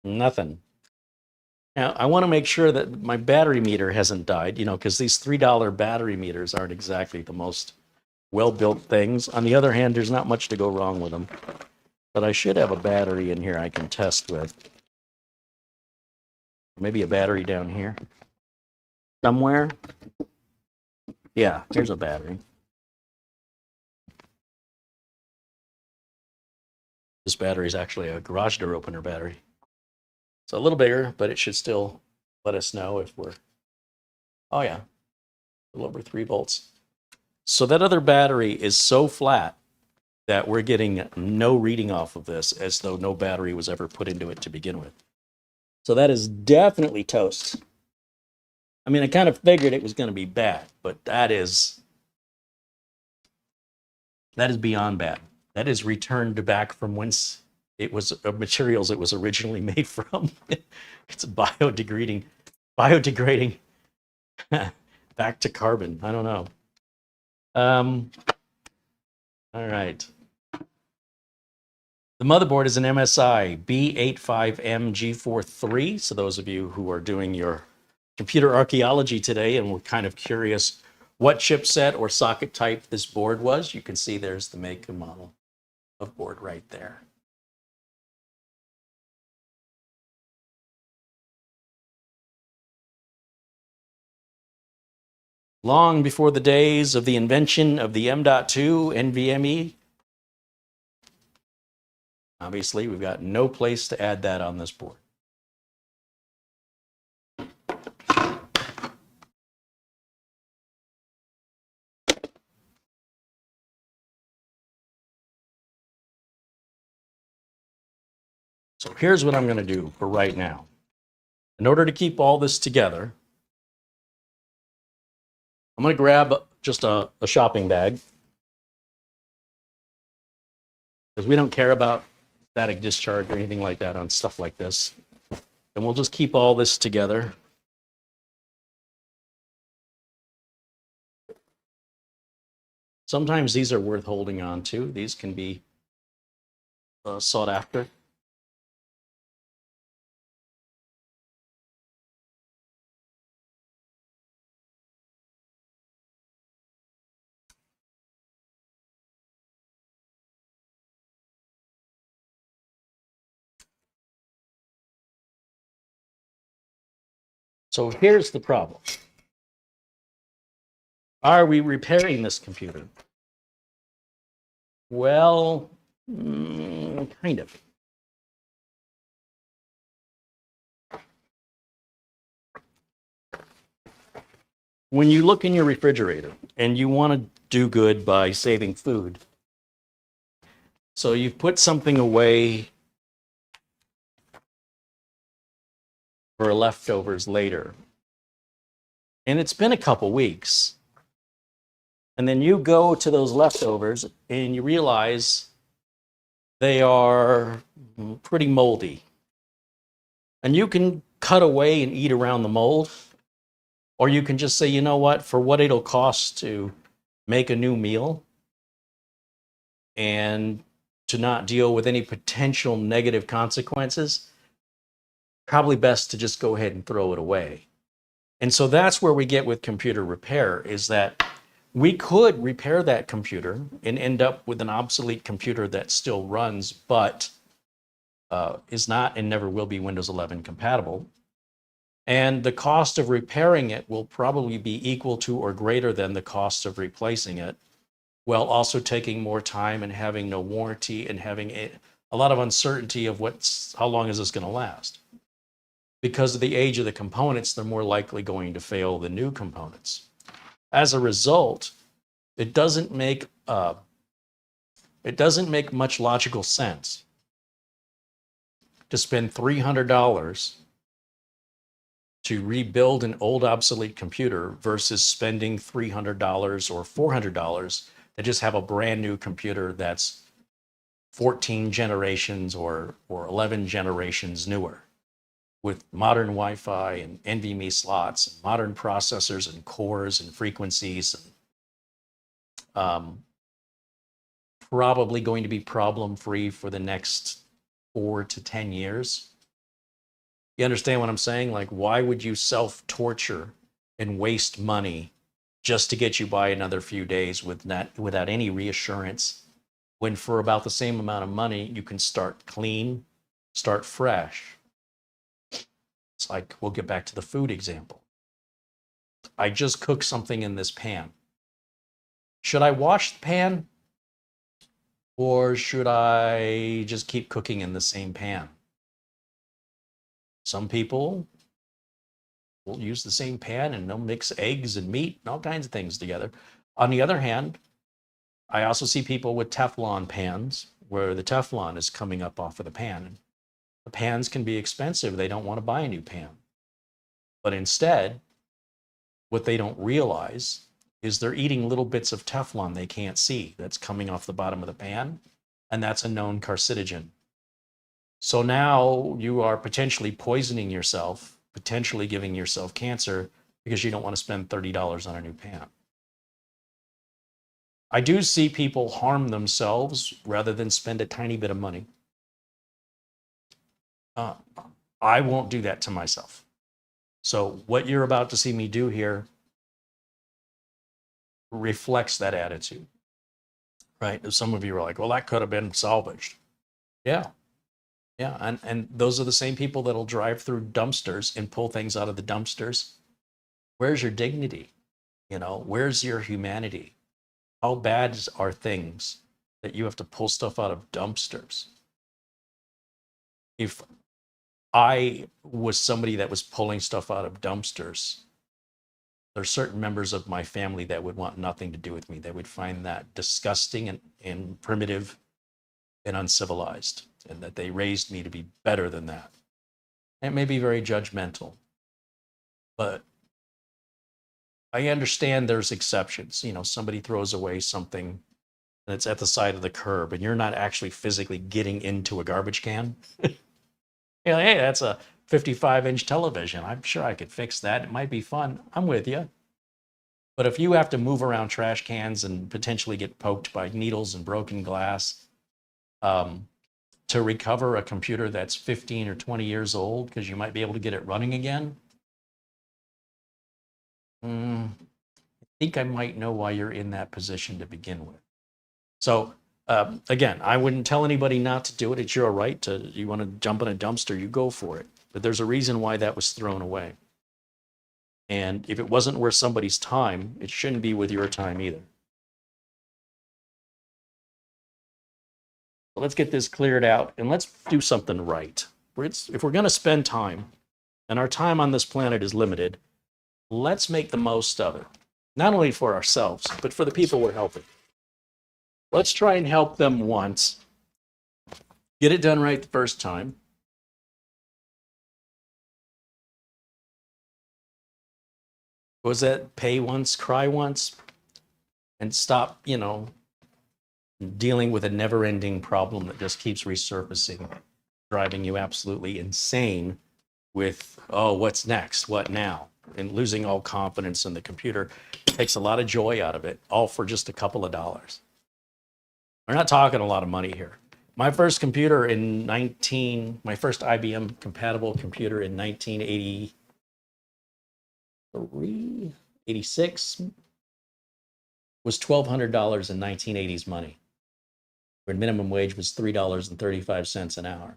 nothing. Now, I want to make sure that my battery meter hasn't died, you know, because these $3 battery meters aren't exactly the most well-built things. On the other hand, there's not much to go wrong with them. But I should have a battery in here I can test with. Maybe a battery down here somewhere. Yeah, here's a battery. This battery is actually a garage door opener battery. It's a little bigger, but it should still let us know if we're, oh yeah, a little over 3 volts. So that other battery is so flat that we're getting no reading off of this, as though no battery was ever put into it to begin with. So that is definitely toast. I mean, I kind of figured it was going to be bad, but that is beyond bad. That is returned back from whence it was, materials it was originally made from. It's biodegrading back to carbon. I don't know. All right. The motherboard is an MSI B85M-G43. So those of you who are doing your computer archaeology today and were kind of curious what chipset or socket type this board was, you can see there's the make and model of board right there. Long before the days of the invention of the M.2 NVMe, obviously we've got no place to add that on this board. So here's what I'm going to do for right now. In order to keep all this together, I'm going to grab just a shopping bag, because we don't care about static discharge or anything like that on stuff like this. And we'll just keep all this together. Sometimes these are worth holding on to. These can be sought after. So here's the problem. Are we repairing this computer? Well, kind of. When you look in your refrigerator and you want to do good by saving food, so you've put something away for leftovers later, and it's been a couple weeks, and then you go to those leftovers and you realize they are pretty moldy, and you can cut away and eat around the mold, or you can just say, you know what, for what it'll cost to make a new meal and to not deal with any potential negative consequences, probably best to just go ahead and throw it away. And so that's where we get with computer repair, is that we could repair that computer and end up with an obsolete computer that still runs, but is not and never will be Windows 11 compatible. And the cost of repairing it will probably be equal to or greater than the cost of replacing it, while also taking more time and having no warranty and having a lot of uncertainty of how long is this going to last. Because of the age of the components, they're more likely going to fail than new components. As a result, it doesn't make much logical sense to spend $300 to rebuild an old obsolete computer versus spending $300 or $400 to just have a brand new computer that's 14 generations or 11 generations newer, with modern Wi-Fi and NVMe slots, and modern processors and cores and frequencies, and probably going to be problem-free for the next 4 to 10 years. You understand what I'm saying? Like, why would you self-torture and waste money just to get you by another few days without any reassurance, when for about the same amount of money, you can start clean, start fresh? It's like, we'll get back to the food example. I just cooked something in this pan. Should I wash the pan? Or should I just keep cooking in the same pan? Some people will use the same pan and they'll mix eggs and meat and all kinds of things together. On the other hand, I also see people with Teflon pans where the Teflon is coming up off of the pan. The pans can be expensive. They don't want to buy a new pan. But instead, what they don't realize is they're eating little bits of Teflon they can't see that's coming off the bottom of the pan, and that's a known carcinogen. So now you are potentially poisoning yourself, potentially giving yourself cancer because you don't want to spend $30 on a new pan. I do see people harm themselves rather than spend a tiny bit of money. I won't do that to myself. So what you're about to see me do here reflects that attitude, right? Some of you are like, well, that could have been salvaged. Yeah. And those are the same people that'll drive through dumpsters and pull things out of the dumpsters. Where's your dignity? Where's your humanity? How bad are things that you have to pull stuff out of dumpsters? If I was somebody that was pulling stuff out of dumpsters, there are certain members of my family that would want nothing to do with me. They would find that disgusting and primitive and uncivilized, and that they raised me to be better than that. It may be very judgmental, but I understand there's exceptions. Somebody throws away something and it's at the side of the curb and you're not actually physically getting into a garbage can. Hey, that's a 55-inch television. I'm sure I could fix that. It might be fun. I'm with you. But if you have to move around trash cans and potentially get poked by needles and broken glass to recover a computer that's 15 or 20 years old because you might be able to get it running again, I think I might know why you're in that position to begin with. So again, I wouldn't tell anybody not to do it. It's your right to, you want to jump in a dumpster, you go for it. But there's a reason why that was thrown away. And if it wasn't worth somebody's time, it shouldn't be with your time either. So let's get this cleared out and let's do something right. If we're going to spend time, and our time on this planet is limited, let's make the most of it. Not only for ourselves, but for the people we're helping. Let's try and help them once. Get it done right the first time. What was that? Pay once, cry once, and stop, dealing with a never-ending problem that just keeps resurfacing, driving you absolutely insane with, oh, what's next? What now? And losing all confidence in the computer. Takes a lot of joy out of it, all for just a couple of dollars. We're not talking a lot of money here. My first computer my first IBM compatible computer in 86 was $1,200 in 1980s money, when minimum wage was $3.35 an hour.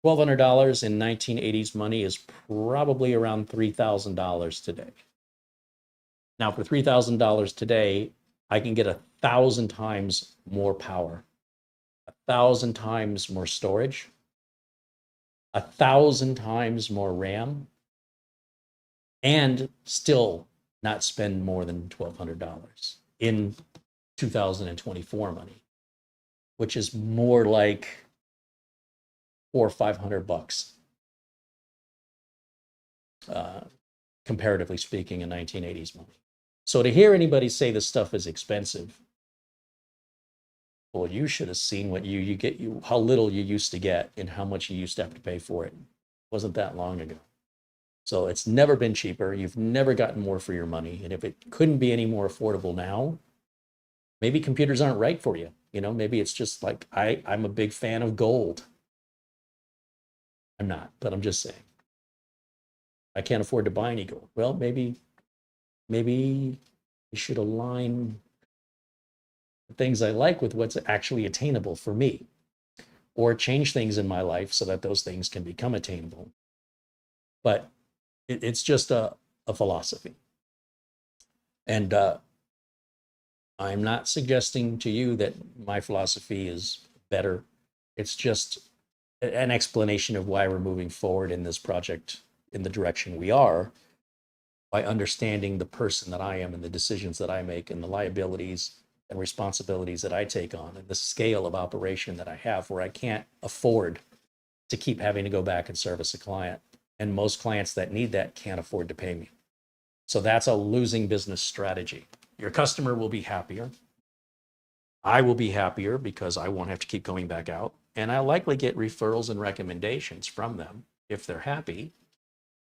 $1,200 in 1980s money is probably around $3,000 today. Now, for $3,000 today, I can get 1,000 times more power, 1,000 times more storage, 1,000 times more RAM, and still not spend more than $1,200 in 2024 money, which is more like $400 or $500, comparatively speaking, in 1980s money. So to hear anybody say this stuff is expensive, well, you should have seen what you get, how little you used to get and how much you used to have to pay for it. It wasn't that long ago. So it's never been cheaper. You've never gotten more for your money. And if it couldn't be any more affordable now, maybe computers aren't right for you. You know, maybe it's just like, I'm a big fan of gold. I'm not, but I'm just saying. I can't afford to buy any gold. Well, maybe you should align the things I like with what's actually attainable for me, or change things in my life so that those things can become attainable. But it's just a philosophy. And I'm not suggesting to you that my philosophy is better. It's just an explanation of why we're moving forward in this project in the direction we are, by understanding the person that I am and the decisions that I make and the liabilities and responsibilities that I take on and the scale of operation that I have, where I can't afford to keep having to go back and service a client. And most clients that need that can't afford to pay me. So that's a losing business strategy. Your customer will be happier. I will be happier because I won't have to keep going back out. And I'll likely get referrals and recommendations from them if they're happy,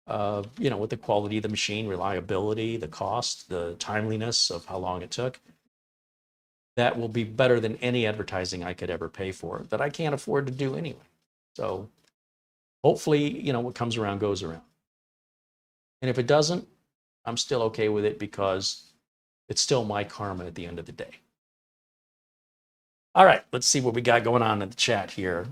you know, with the quality of the machine, reliability, the cost, the timeliness of how long it took. That will be better than any advertising I could ever pay for, that I can't afford to do anyway. So hopefully, you know, what comes around goes around. And if it doesn't, I'm still okay with it because it's still my karma at the end of the day. All right, let's see what we got going on in the chat here.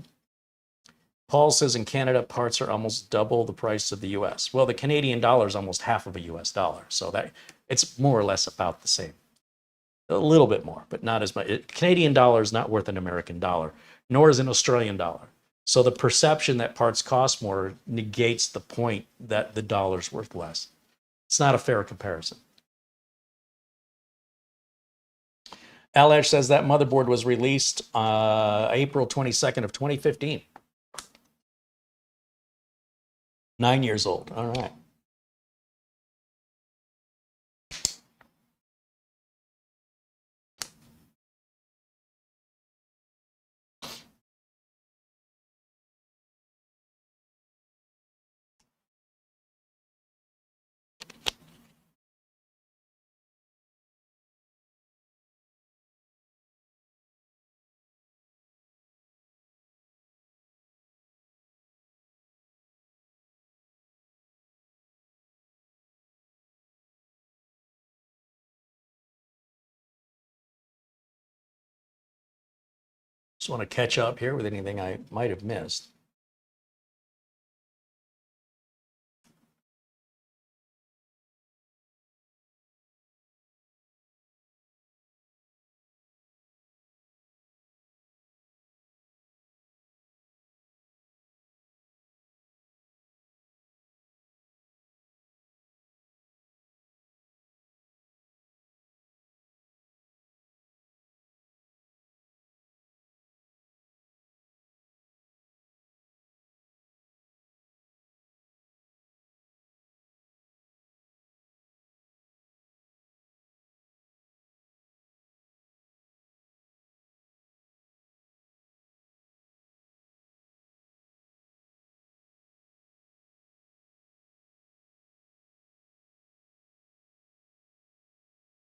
Paul says in Canada, parts are almost double the price of the US. Well, the Canadian dollar is almost half of a US dollar. So that it's more or less about the same. A little bit more, but not as much. Canadian dollar is not worth an American dollar, nor is an Australian dollar. So the perception that parts cost more negates the point that the dollar's worth less. It's not a fair comparison. Alash says that motherboard was released April 22nd of 2015. 9 years old. All right. Just want to catch up here with anything I might have missed.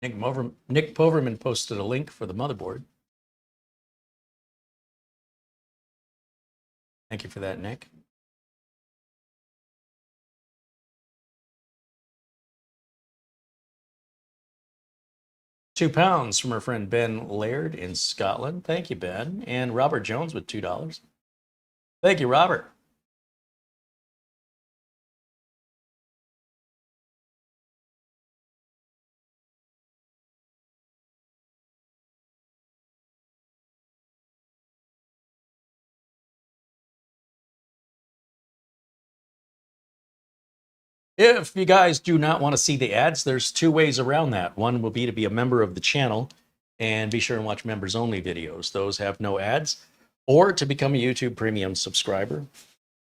Nick Poverman posted a link for the motherboard. Thank you for that, Nick. £2 from our friend Ben Laird in Scotland. Thank you, Ben. And Robert Jones with $2. Thank you, Robert. If you guys do not want to see the ads, there's two ways around that. One will be to be a member of the channel and be sure and watch members only videos. Those have no ads. Or to become a YouTube premium subscriber,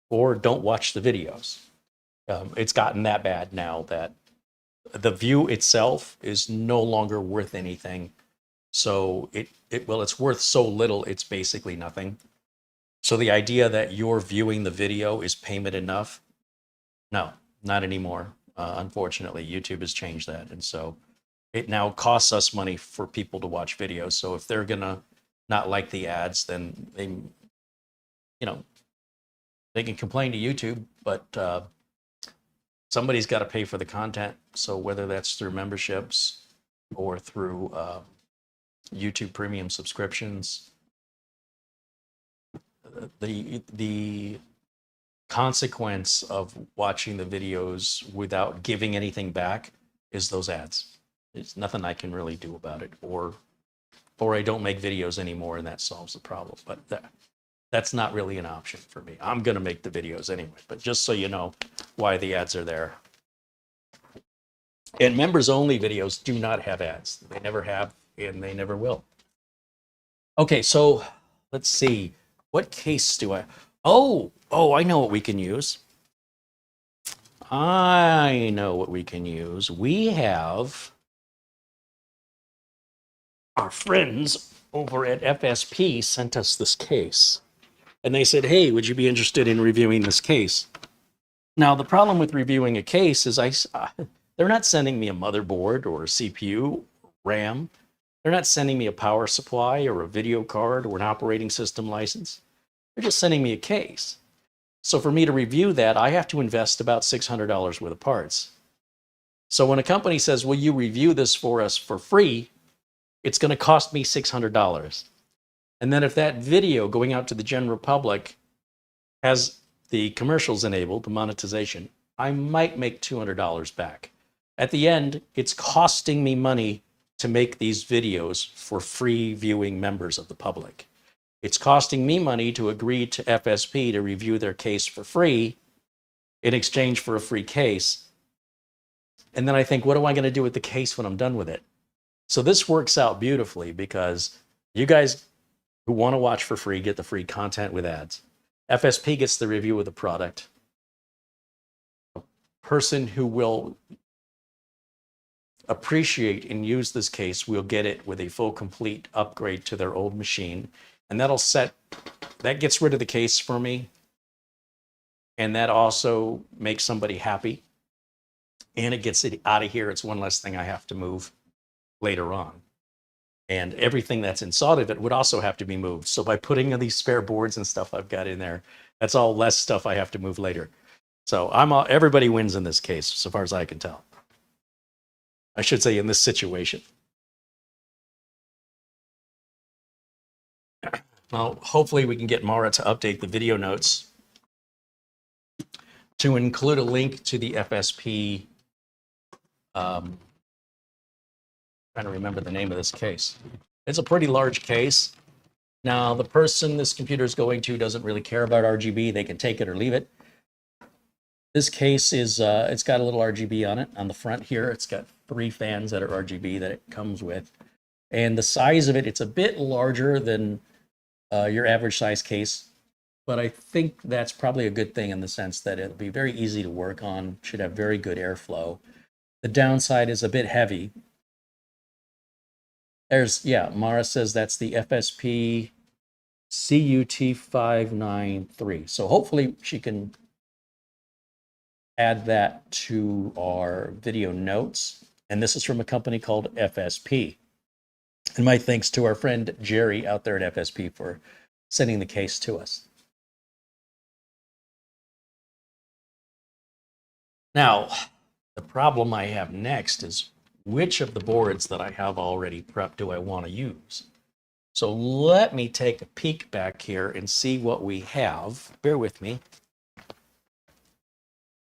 or don't watch the videos. It's gotten that bad now that the view itself is no longer worth anything. So it's worth so little, it's basically nothing. So the idea that you're viewing the video is payment enough, no, not anymore. Unfortunately, YouTube has changed that. And so it now costs us money for people to watch videos. So if they're gonna not like the ads, then they, they can complain to YouTube, but somebody's got to pay for the content. So whether that's through memberships or through YouTube premium subscriptions, the consequence of watching the videos without giving anything back is those ads. There's nothing I can really do about it, or I don't make videos anymore, and that solves the problem. But that's not really an option for me. I'm going to make the videos anyway, but just so you know why the ads are there. And members only videos do not have ads. They never have, and they never will. Okay, so let's see. What case do I... Oh, I know what we can use. I know what we can use. We have our friends over at FSP sent us this case. And they said, hey, would you be interested in reviewing this case? Now, the problem with reviewing a case is they're not sending me a motherboard or a CPU, RAM. They're not sending me a power supply or a video card or an operating system license. They're just sending me a case. So for me to review that, I have to invest about $600 worth of parts. So when a company says, will you review this for us for free, it's going to cost me $600. And then if that video going out to the general public has the commercials enabled, the monetization, I might make $200 back. At the end, it's costing me money to make these videos for free viewing members of the public. It's costing me money to agree to FSP to review their case for free in exchange for a free case. And then I think, what am I going to do with the case when I'm done with it? So this works out beautifully because you guys who want to watch for free get the free content with ads. FSP gets the review of the product. A person who will appreciate and use this case will get it with a full complete upgrade to their old machine. And that gets rid of the case for me. And that also makes somebody happy. And it gets it out of here. It's one less thing I have to move later on. And everything that's inside of it would also have to be moved. So by putting these spare boards and stuff I've got in there, that's all less stuff I have to move later. So everybody wins in this case, so far as I can tell. I should say in this situation. Well, hopefully we can get Mara to update the video notes to include a link to the FSP. Trying to remember the name of this case. It's a pretty large case. Now, the person this computer is going to doesn't really care about RGB. They can take it or leave it. This case is, it's got a little RGB on it on the front here. It's got 3 fans that are RGB that it comes with. And the size of it, it's a bit larger than your average size case. But I think that's probably a good thing in the sense that it'll be very easy to work on, should have very good airflow. The downside is a bit heavy. Mara says that's the FSP CUT593. So hopefully she can add that to our video notes. And this is from a company called FSP. And my thanks to our friend Jerry out there at FSP for sending the case to us. Now, the problem I have next is which of the boards that I have already prepped do I want to use? So let me take a peek back here and see what we have. Bear with me.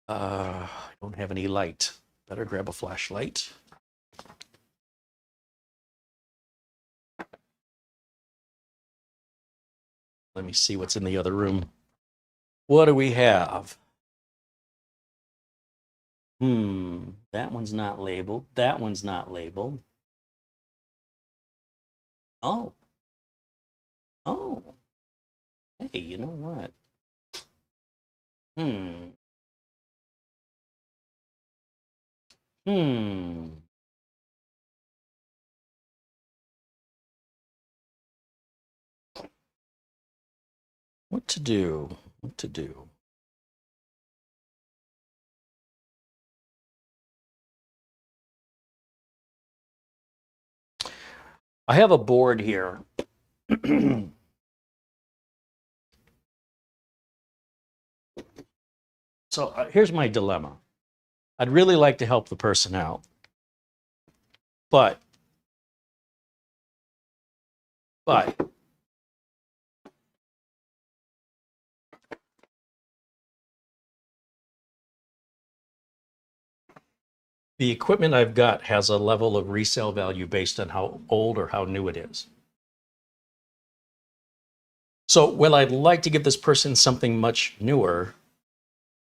I don't have any light. Better grab a flashlight. Let me see what's in the other room. What do we have? That one's not labeled. That one's not labeled. Oh, oh. Hey, you know what? Hmm. Hmm. What to do? What to do? I have a board here. So here's my dilemma. I'd really like to help the person out, but the equipment I've got has a level of resale value based on how old or how new it is. So while I'd like to give this person something much newer,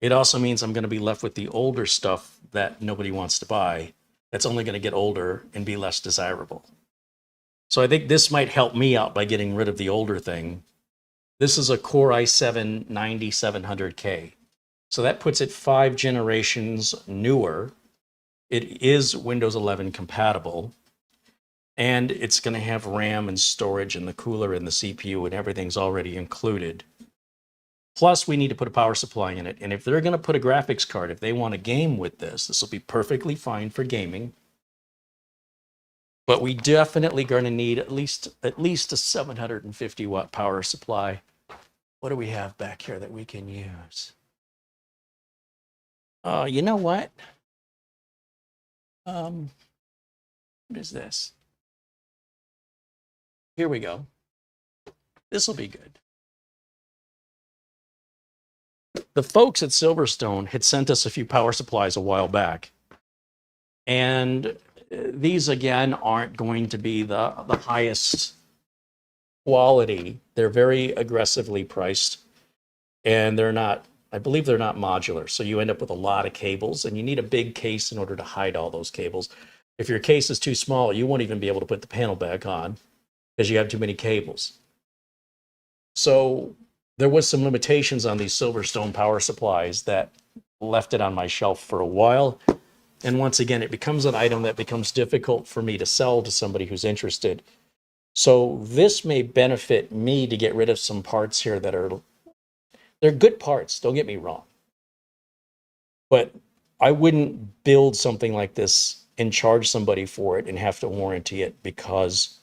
it also means I'm going to be left with the older stuff that nobody wants to buy. That's only going to get older and be less desirable. So I think this might help me out by getting rid of the older thing. This is a Core i7 9700K. So that puts it 5 generations newer. It is Windows 11 compatible. And it's going to have RAM and storage and the cooler and the CPU and everything's already included. Plus, we need to put a power supply in it. And if they're going to put a graphics card, if they want to game with this, this will be perfectly fine for gaming. But we definitely going to need at least a 750 watt power supply. What do we have back here that we can use? You know what? What is this? Here we go. This will be good. The folks at Silverstone had sent us a few power supplies a while back. And these, again, aren't going to be the highest quality. They're very aggressively priced. And they're not, I believe they're not modular. So you end up with a lot of cables. And you need a big case in order to hide all those cables. If your case is too small, you won't even be able to put the panel back on because you have too many cables. So there was some limitations on these Silverstone power supplies that left it on my shelf for a while. And once again, it becomes an item that becomes difficult for me to sell to somebody who's interested. So this may benefit me to get rid of some parts here that they're good parts, don't get me wrong. But I wouldn't build something like this and charge somebody for it and have to warranty it because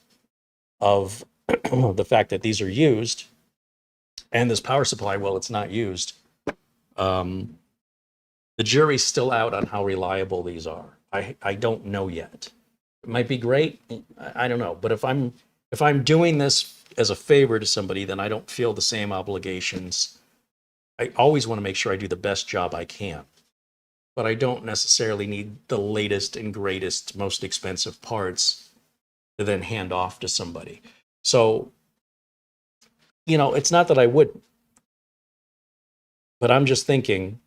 of the fact that these are used. And this power supply, well, it's not used. The jury's still out on how reliable these are. I don't know yet. It might be great. I don't know. But if I'm doing this as a favor to somebody, then I don't feel the same obligations. I always want to make sure I do the best job I can. But I don't necessarily need the latest and greatest, most expensive parts to then hand off to somebody. So, you know, it's not that I wouldn't. But I'm just thinking,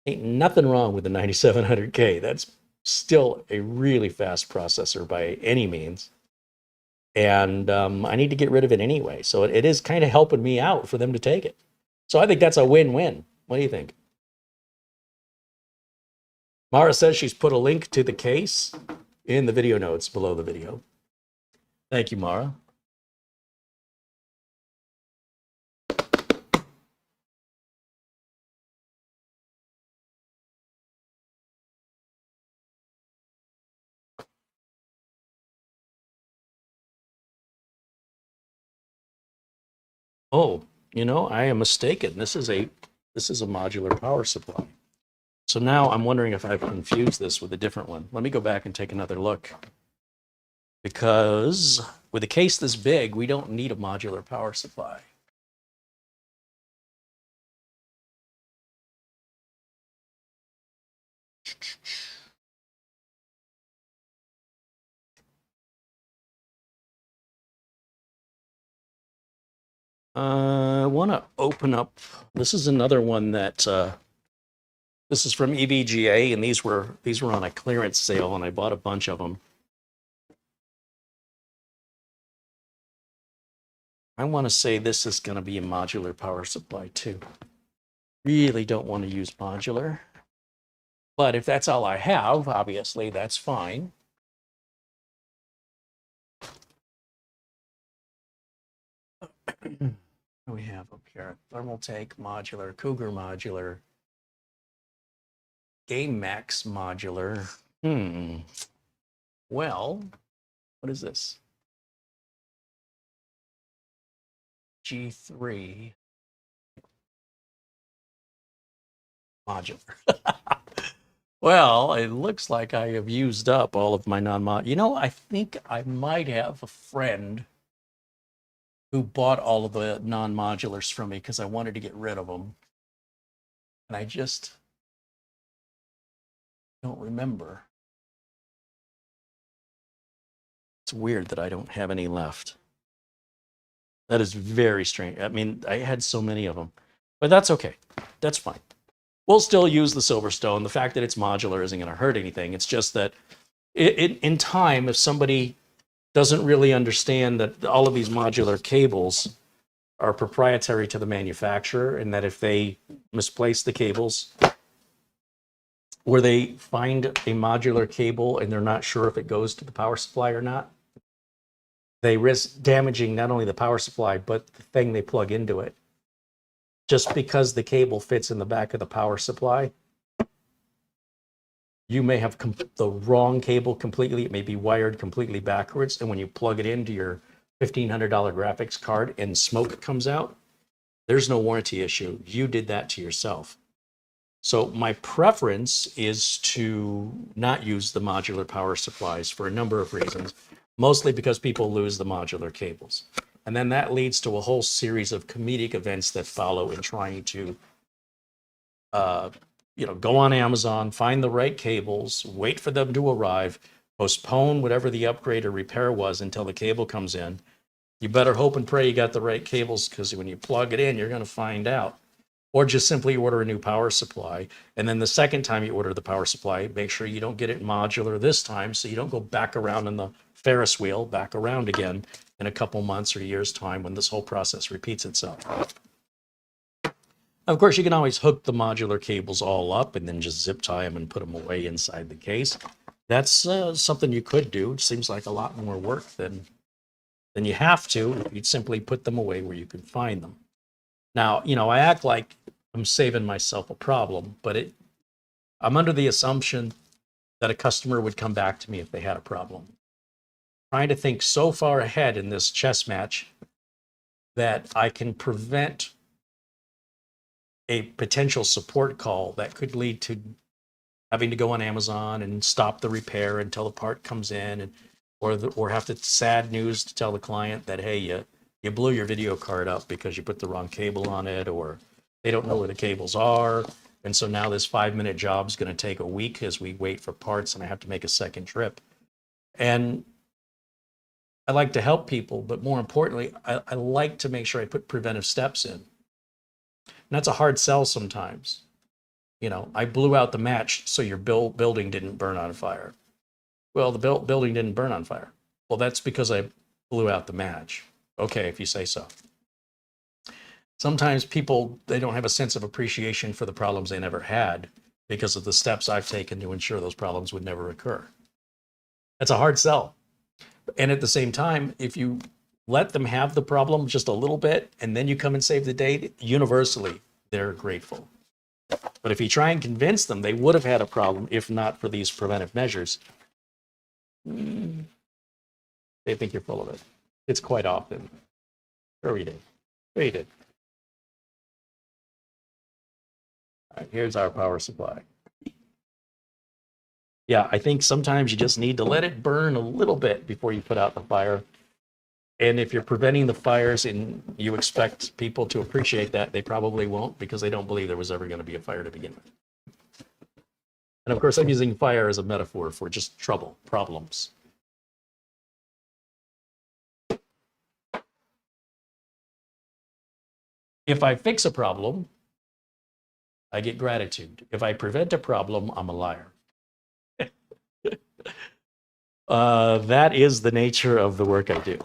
ain't nothing wrong with the 9700K. That's still a really fast processor by any means. And I need to get rid of it anyway. So it is kind of helping me out for them to take it. So I think that's a win-win. What do you think? Mara says she's put a link to the case in the video notes below the video. Thank you, Mara. Oh, you know, I am mistaken. This is a modular power supply. So now I'm wondering if I've confused this with a different one. Let me go back and take another look. Because with a case this big, we don't need a modular power supply. I want to open up. This is another one that This is from EVGA, and these were on a clearance sale, and I bought a bunch of them. I want to say this is going to be a modular power supply too. Really don't want to use modular. But if that's all I have, obviously that's fine. What do we have up here? Thermal Tank modular, Cougar modular, Game Max modular. Well, what is this? G3 modular. Well, it looks like I have used up all of my non-mod. You know, I think I might have a friend who bought all of the non-modulars from me because I wanted to get rid of them. And I just don't remember. It's weird that I don't have any left. That is very strange. I mean, I had so many of them, but that's okay. That's fine. We'll still use the Silverstone. The fact that it's modular isn't going to hurt anything. It's just that in time, if somebody doesn't really understand that all of these modular cables are proprietary to the manufacturer, and that if they misplace the cables, or they find a modular cable and they're not sure if it goes to the power supply or not, they risk damaging not only the power supply, but the thing they plug into it. Just because the cable fits in the back of the power supply, you may have the wrong cable completely. It may be wired completely backwards. And when you plug it into your $1,500 graphics card and smoke comes out, there's no warranty issue. You did that to yourself. So my preference is to not use the modular power supplies for a number of reasons, mostly because people lose the modular cables. And then that leads to a whole series of comedic events that follow in trying to, go on Amazon, find the right cables, wait for them to arrive, postpone whatever the upgrade or repair was until the cable comes in. You better hope and pray you got the right cables, because when you plug it in, you're going to find out. Or just simply order a new power supply. And then the second time you order the power supply, make sure you don't get it modular this time, so you don't go back around in the Ferris wheel, back around again in a couple months or years' time when this whole process repeats itself. Of course, you can always hook the modular cables all up and then just zip tie them and put them away inside the case. That's something you could do. It seems like a lot more work than you have to. You'd simply put them away where you can find them. Now, I act like I'm saving myself a problem, but I'm under the assumption that a customer would come back to me if they had a problem. Trying to think so far ahead in this chess match that I can prevent a potential support call that could lead to having to go on Amazon and stop the repair until the part comes in, or have the sad news to tell the client that, hey, you blew your video card up because you put the wrong cable on it, or they don't know where the cables are. And so now this 5-minute job is going to take a week as we wait for parts and I have to make a second trip. And I like to help people, but more importantly, I like to make sure I put preventive steps in. And that's a hard sell sometimes. I blew out the match so your building didn't burn on fire. Well, the building didn't burn on fire. Well, that's because I blew out the match. Okay, if you say so. Sometimes people, they don't have a sense of appreciation for the problems they never had because of the steps I've taken to ensure those problems would never occur. That's a hard sell. And at the same time, if you let them have the problem just a little bit and then you come and save the day, universally, they're grateful. But if you try and convince them they would have had a problem if not for these preventive measures, they think you're full of it. It's quite often. Sure we did. Sure you did. All right, here's our power supply. Yeah, I think sometimes you just need to let it burn a little bit before you put out the fire. And if you're preventing the fires and you expect people to appreciate that, they probably won't, because they don't believe there was ever going to be a fire to begin with. And of course, I'm using fire as a metaphor for just trouble, problems. If I fix a problem, I get gratitude. If I prevent a problem, I'm a liar. That is the nature of the work I do.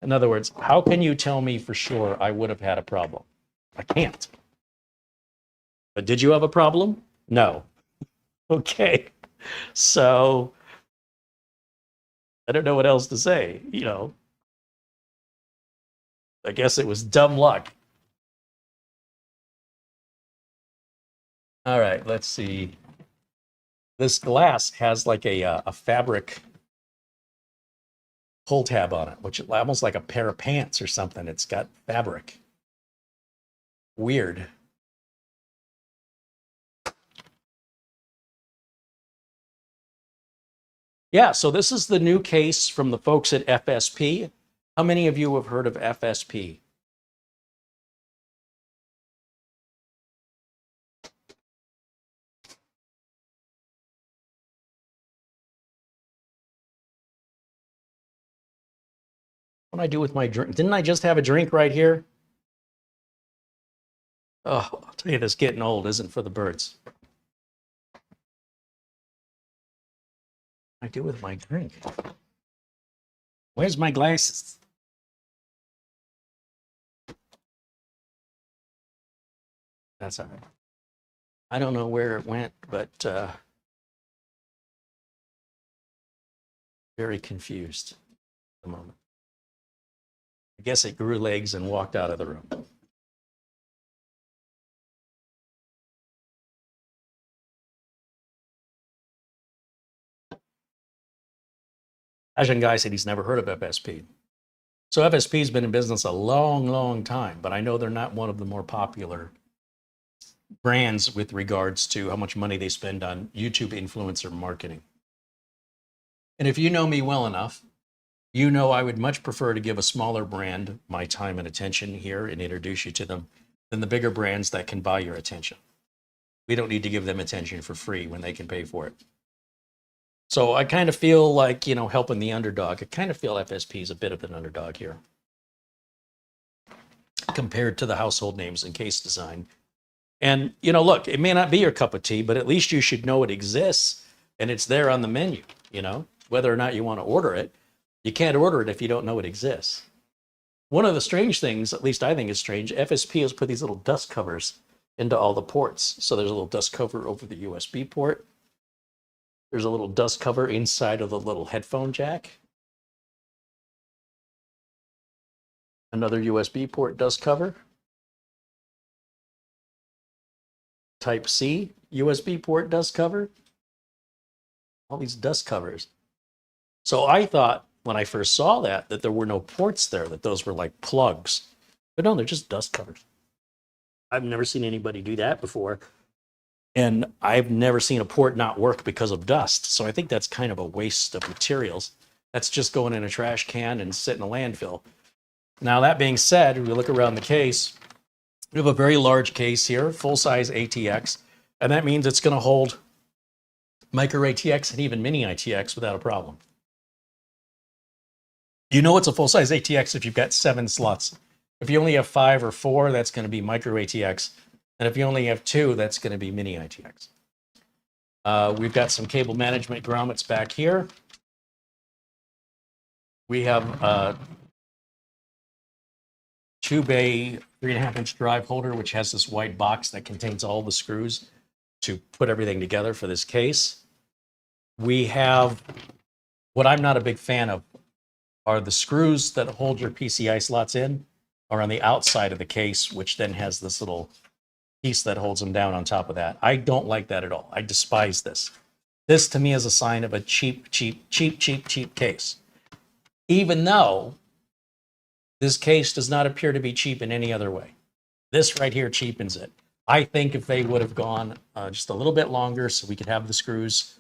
In other words, how can you tell me for sure I would have had a problem? I can't. But did you have a problem? No. Okay. So I don't know what else to say. I guess it was dumb luck. All right, let's see. This glass has like a fabric pull tab on it, which is almost like a pair of pants or something. It's got fabric. Weird. Yeah, so this is the new case from the folks at FSP. How many of you have heard of FSP? What do I do with my drink? Didn't I just have a drink right here? Oh, I'll tell you, this getting old isn't for the birds. What do I do with my drink? Where's my glasses? That's all right. I don't know where it went, but very confused at the moment. I guess it grew legs and walked out of the room. Ajahn Guy said he's never heard of FSP. So FSP's been in business a long, long time, but I know they're not one of the more popular brands with regards to how much money they spend on YouTube influencer marketing. And if you know me well enough, you know I would much prefer to give a smaller brand my time and attention here and introduce you to them than the bigger brands that can buy your attention. We don't need to give them attention for free when they can pay for it. So I kind of feel like, helping the underdog. I kind of feel FSP is a bit of an underdog here compared to the household names in case design. And, look, it may not be your cup of tea, but at least you should know it exists and it's there on the menu, whether or not you want to order it. You can't order it if you don't know it exists. One of the strange things, at least I think is strange, FSP has put these little dust covers into all the ports. So there's a little dust cover over the USB port. There's a little dust cover inside of the little headphone jack. Another USB port dust cover. Type-C USB port dust cover. All these dust covers. So I thought when I first saw that there were no ports there, that those were like plugs. But no, they're just dust covers. I've never seen anybody do that before. And I've never seen a port not work because of dust. So I think that's kind of a waste of materials. That's just going in a trash can and sit in a landfill. Now, that being said, we look around the case. We have a very large case here, full-size ATX. And that means it's going to hold micro ATX and even mini ATX without a problem. You know it's a full-size ATX if you've got 7 slots. If you only have 5 or 4, that's going to be micro ATX. And if you only have 2, that's going to be mini ATX. We've got some cable management grommets back here. We have a 2-bay 3.5-inch drive holder, which has this white box that contains all the screws to put everything together for this case. We have, what I'm not a big fan of, are the screws that hold your PCI slots in are on the outside of the case, which then has this little piece that holds them down on top of that. I don't like that at all. I despise this. This to me is a sign of a cheap case. Even though this case does not appear to be cheap in any other way. This right here cheapens it. I think if they would have gone just a little bit longer so we could have the screws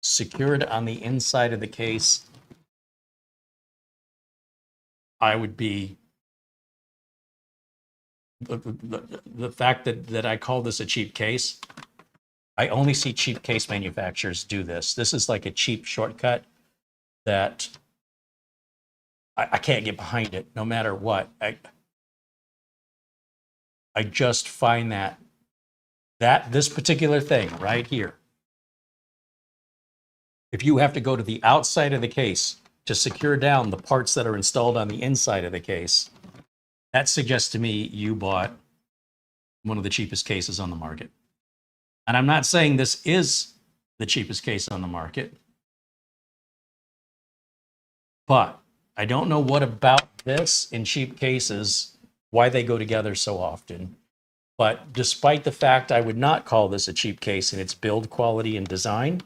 secured on the inside of the case, I would be, the fact that I call this a cheap case, I only see cheap case manufacturers do this. This is like a cheap shortcut that I can't get behind it no matter what. I just find that this particular thing right here, if you have to go to the outside of the case to secure down the parts that are installed on the inside of the case, that suggests to me you bought one of the cheapest cases on the market. And I'm not saying this is the cheapest case on the market, but I don't know what about this in cheap cases, why they go together so often. But despite the fact I would not call this a cheap case in its build quality and design,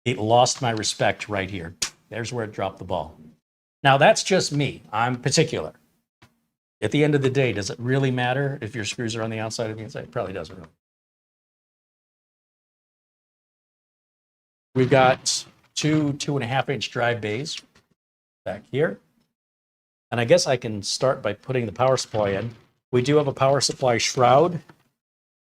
it lost my respect right here. There's where it dropped the ball. Now, that's just me. I'm particular. At the end of the day, does it really matter if your screws are on the outside or the inside? It probably doesn't really. We've got two 2.5-inch drive bays back here. And I guess I can start by putting the power supply in. We do have a power supply shroud.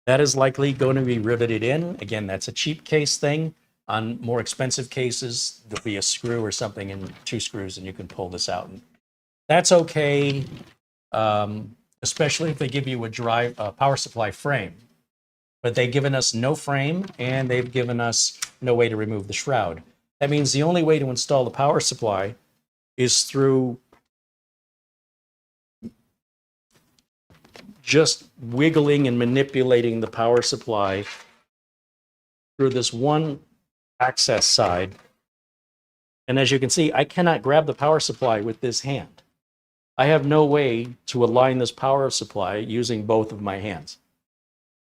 That is likely going to be riveted in. Again, that's a cheap case thing. On more expensive cases, there'll be a screw or something and 2 screws, and you can pull this out. And that's okay, especially if they give you a power supply frame. But they've given us no frame, and they've given us no way to remove the shroud. That means the only way to install the power supply is through just wiggling and manipulating the power supply through this one access side. And as you can see, I cannot grab the power supply with this hand. I have no way to align this power supply using both of my hands.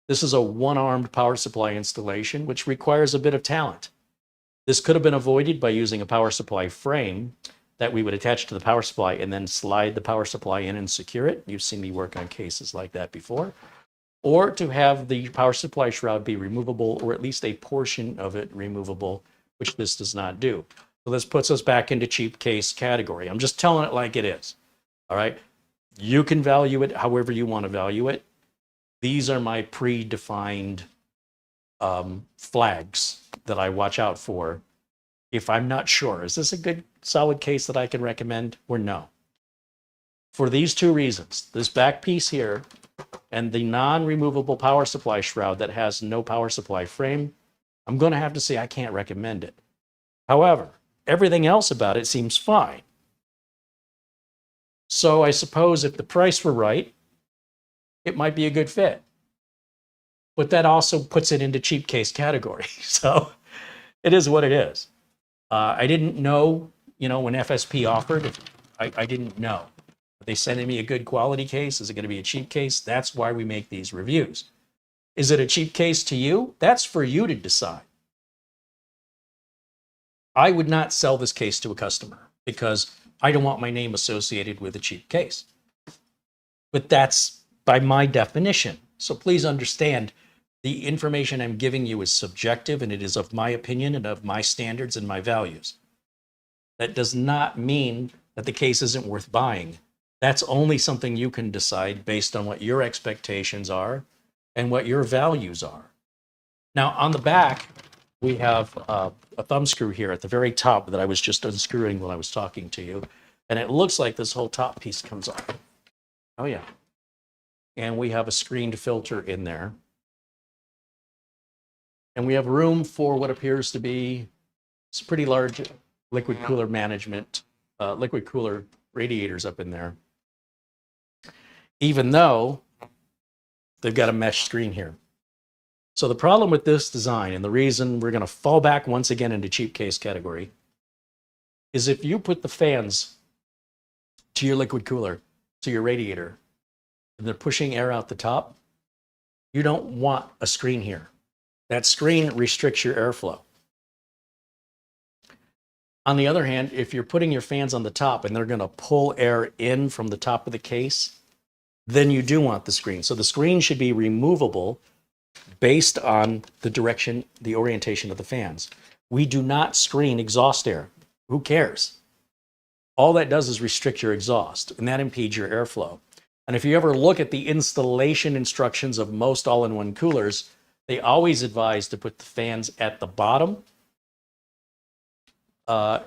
This is a one-armed power supply installation, which requires a bit of talent. This could have been avoided by using a power supply frame that we would attach to the power supply and then slide the power supply in and secure it. You've seen me work on cases like that before. Or to have the power supply shroud be removable, or at least a portion of it removable, which this does not do. So this puts us back into cheap case category. I'm just telling it like it is. All right. You can value it however you want to value it. These are my predefined flags that I watch out for if I'm not sure. Is this a good, solid case that I can recommend or no? For these 2 reasons, this back piece here and the non-removable power supply shroud that has no power supply frame, I'm going to have to say I can't recommend it. However, everything else about it seems fine. So I suppose if the price were right, it might be a good fit. But that also puts it into cheap case category. So it is what it is. I didn't know, when FSP offered, I didn't know. Are they sending me a good quality case? Is it going to be a cheap case? That's why we make these reviews. Is it a cheap case to you? That's for you to decide. I would not sell this case to a customer because I don't want my name associated with a cheap case. But that's by my definition. So please understand, the information I'm giving you is subjective, and it is of my opinion and of my standards and my values. That does not mean that the case isn't worth buying. That's only something you can decide based on what your expectations are and what your values are. Now, on the back, we have a thumb screw here at the very top that I was just unscrewing when I was talking to you. And it looks like this whole top piece comes off. Oh, yeah. And we have a screened filter in there. And we have room for what appears to be some pretty large liquid cooler management, liquid cooler radiators up in there. Even though they've got a mesh screen here. So the problem with this design, and the reason we're going to fall back once again into cheap case category, is if you put the fans to your liquid cooler, to your radiator, and they're pushing air out the top, you don't want a screen here. That screen restricts your airflow. On the other hand, if you're putting your fans on the top and they're going to pull air in from the top of the case, then you do want the screen. So the screen should be removable based on the direction, the orientation of the fans. We do not screen exhaust air. Who cares? All that does is restrict your exhaust, and that impedes your airflow. And if you ever look at the installation instructions of most all-in-one coolers, they always advise to put the fans at the bottom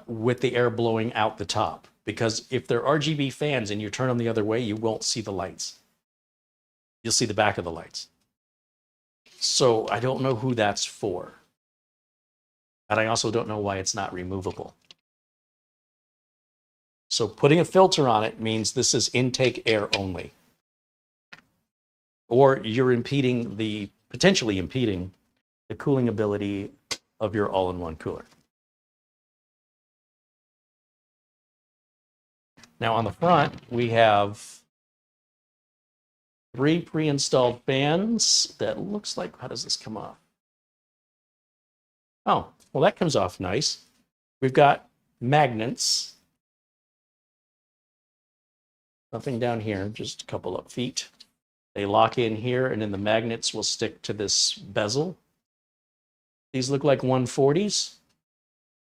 with the air blowing out the top. Because if they're RGB fans and you turn them the other way, you won't see the lights. you'll see the back of the lights. So I don't know who that's for. And I also don't know why it's not removable. So putting a filter on it means this is intake air only. Or you're potentially impeding the cooling ability of your all-in-one cooler. Now on the front, we have 3 pre-installed fans that looks like, how does this come off? Oh, well, that comes off nice. We've got magnets. Nothing down here, just a couple of feet. They lock in here, and then the magnets will stick to this bezel. These look like 140s,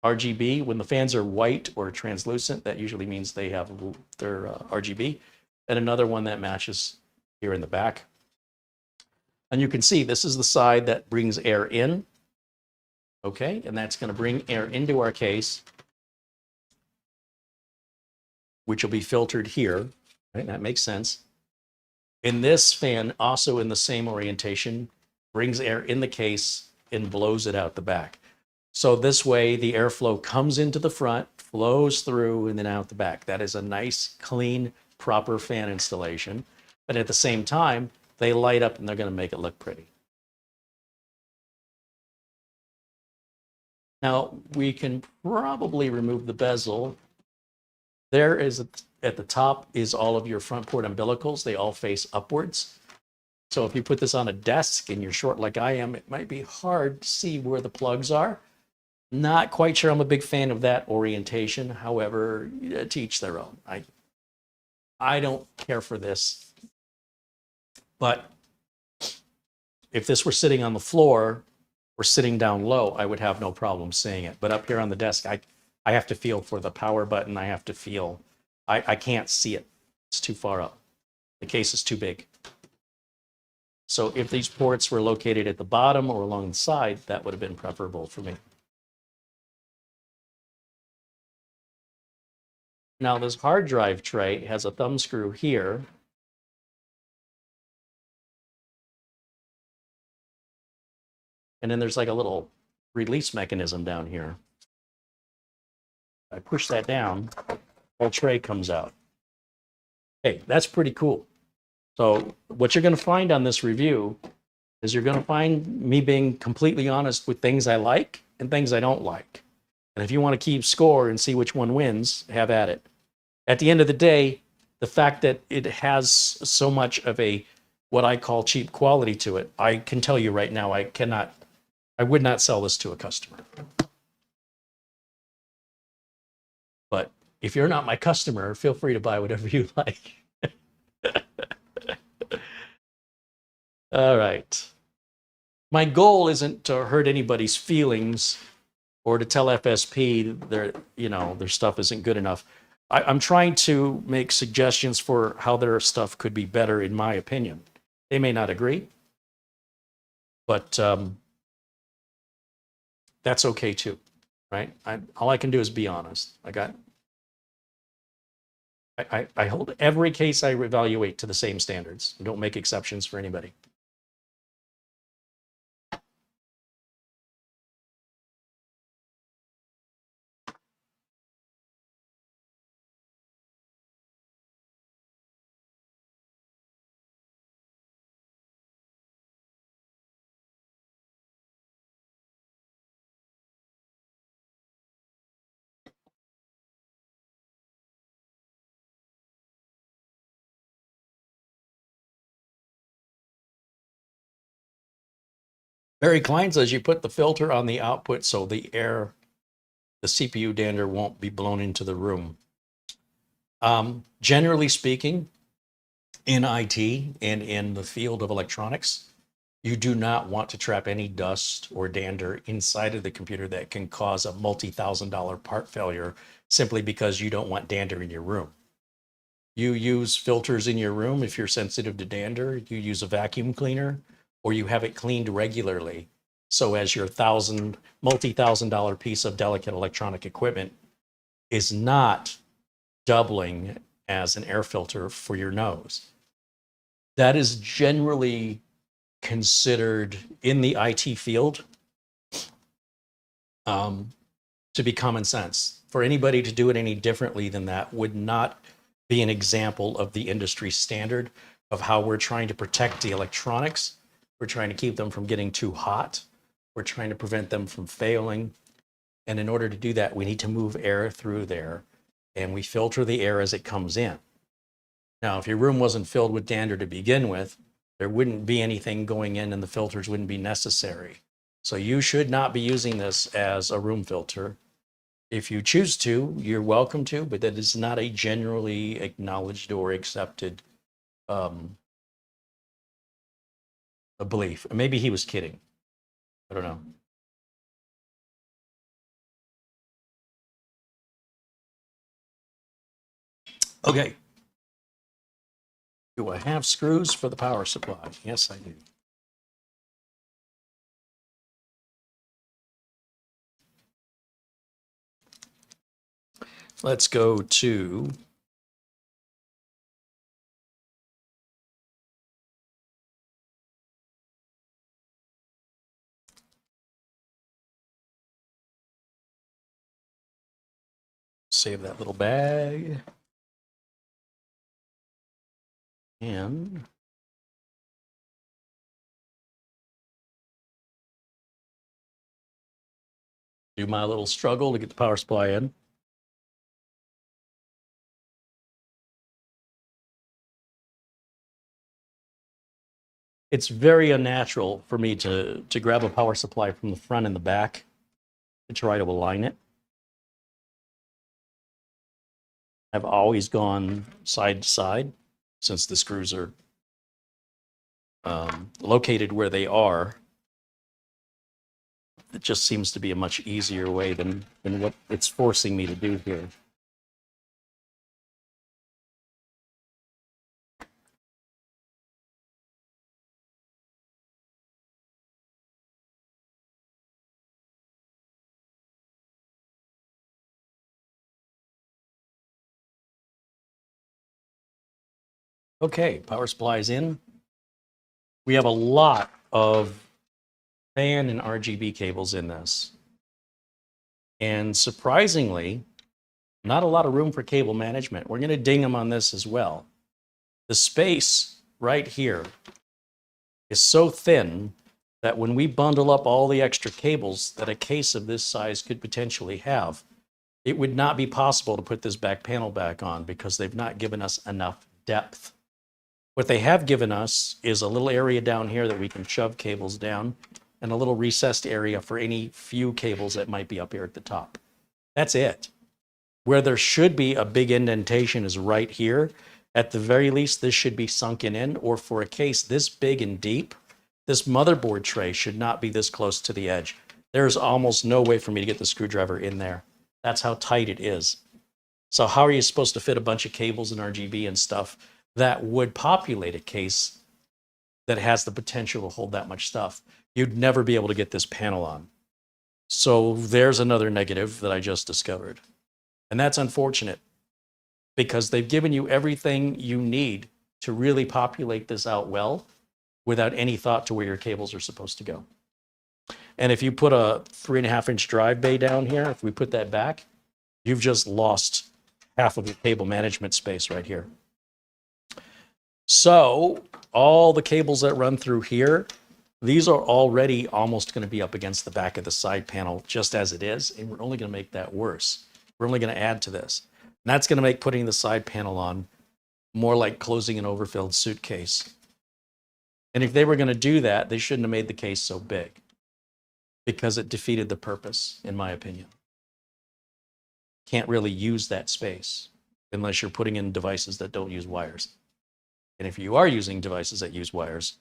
RGB. When the fans are white or translucent, that usually means they have their RGB. And another one that matches here in the back. And you can see this is the side that brings air in. Okay, and that's going to bring air into our case, which will be filtered here. Right, that makes sense. And this fan, also in the same orientation, brings air in the case and blows it out the back. So this way, the airflow comes into the front, flows through, and then out the back. That is a nice, clean, proper fan installation. But at the same time, they light up and they're going to make it look pretty. Now, we can probably remove the bezel. There is, at the top is all of your front port umbilicals. They all face upwards. So if you put this on a desk and you're short like I am, it might be hard to see where the plugs are. Not quite sure I'm a big fan of that orientation. However, to each their own. I don't care for this. But if this were sitting on the floor or sitting down low, I would have no problem seeing it. But up here on the desk, I have to feel for the power button. I have to feel, I can't see it. It's too far up. The case is too big. So if these ports were located at the bottom or along the side, that would have been preferable for me. Now this hard drive tray has a thumb screw here. And then there's like a little release mechanism down here. I push that down, the whole tray comes out. Hey, that's pretty cool. So what you're going to find on this review is you're going to find me being completely honest with things I like and things I don't like. And if you want to keep score and see which one wins, have at it. At the end of the day, the fact that it has so much of a, what I call cheap quality to it, I can tell you right now, I would not sell this to a customer. But if you're not my customer, feel free to buy whatever you like. All right. My goal isn't to hurt anybody's feelings or to tell FSP their stuff isn't good enough. I'm trying to make suggestions for how their stuff could be better, in my opinion. They may not agree, but that's okay too, right? All I can do is be honest. I hold every case I evaluate to the same standards. I don't make exceptions for anybody. Barry Klein says you put the filter on the output so the CPU dander won't be blown into the room. Generally speaking, in IT and in the field of electronics, you do not want to trap any dust or dander inside of the computer that can cause a multi-$1,000 part failure simply because you don't want dander in your room. You use filters in your room if you're sensitive to dander. You use a vacuum cleaner, or you have it cleaned regularly. So as your multi-$1,000 piece of delicate electronic equipment is not doubling as an air filter for your nose. That is generally considered in the IT field to be common sense. For anybody to do it any differently than that would not be an example of the industry standard of how we're trying to protect the electronics. We're trying to keep them from getting too hot. We're trying to prevent them from failing. And in order to do that, we need to move air through there, and we filter the air as it comes in. Now, if your room wasn't filled with dander to begin with, there wouldn't be anything going in and the filters wouldn't be necessary. So you should not be using this as a room filter. If you choose to, you're welcome to, but that is not a generally acknowledged or accepted a belief. Maybe he was kidding. I don't know. Okay. Do I have screws for the power supply? Yes, I do. Let's go to save that little bag. And do my little struggle to get the power supply in. It's very unnatural for me to grab a power supply from the front and the back to try to align it. I've always gone side to side since the screws are located where they are. It just seems to be a much easier way than what it's forcing me to do here. Okay, power supply's in. We have a lot of fan and RGB cables in this. And surprisingly, not a lot of room for cable management. We're going to ding them on this as well. The space right here is so thin that when we bundle up all the extra cables that a case of this size could potentially have, it would not be possible to put this back panel back on because they've not given us enough depth. What they have given us is a little area down here that we can shove cables down and a little recessed area for any few cables that might be up here at the top. That's it. Where there should be a big indentation is right here. At the very least, this should be sunken in, or for a case this big and deep, this motherboard tray should not be this close to the edge. There's almost no way for me to get the screwdriver in there. That's how tight it is. So how are you supposed to fit a bunch of cables and RGB and stuff that would populate a case that has the potential to hold that much stuff? You'd never be able to get this panel on. So there's another negative that I just discovered. And that's unfortunate because they've given you everything you need to really populate this out well without any thought to where your cables are supposed to go. And if you put a 3.5-inch drive bay down here, if we put that back, you've just lost half of your cable management space right here. So all the cables that run through here, these are already almost going to be up against the back of the side panel just as it is, and we're only going to make that worse. We're only going to add to this. And that's going to make putting the side panel on more like closing an overfilled suitcase. And if they were going to do that, they shouldn't have made the case so big because it defeated the purpose, in my opinion. Can't really use that space unless you're putting in devices that don't use wires. And if you are using devices that use wires,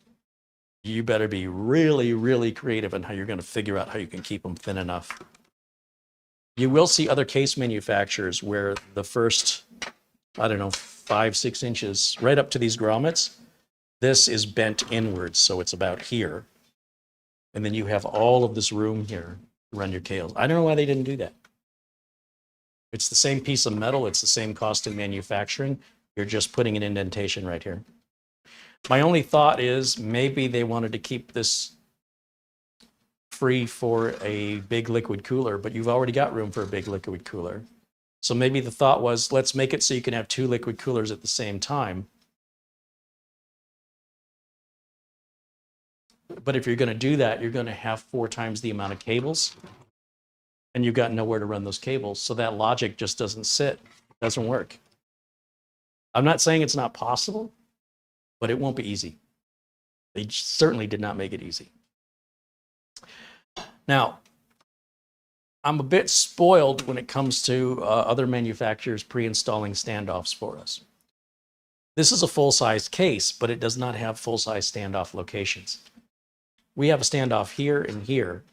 you better be really, really creative in how you're going to figure out how you can keep them thin enough. You will see other case manufacturers where the first, 5-6 inches, right up to these grommets, this is bent inwards, so it's about here. And then you have all of this room here to run your cables. I don't know why they didn't do that. It's the same piece of metal. It's the same cost in manufacturing. You're just putting an indentation right here. My only thought is maybe they wanted to keep this free for a big liquid cooler, but you've already got room for a big liquid cooler. So maybe the thought was, let's make it so you can have two liquid coolers at the same time. But if you're going to do that, you're going to have 4 times the amount of cables, and you've got nowhere to run those cables. So that logic just doesn't sit, doesn't work. I'm not saying it's not possible, but it won't be easy. They certainly did not make it easy. Now, I'm a bit spoiled when it comes to other manufacturers pre-installing standoffs for us. This is a full-size case, but it does not have full-size standoff locations. We have a standoff here and here,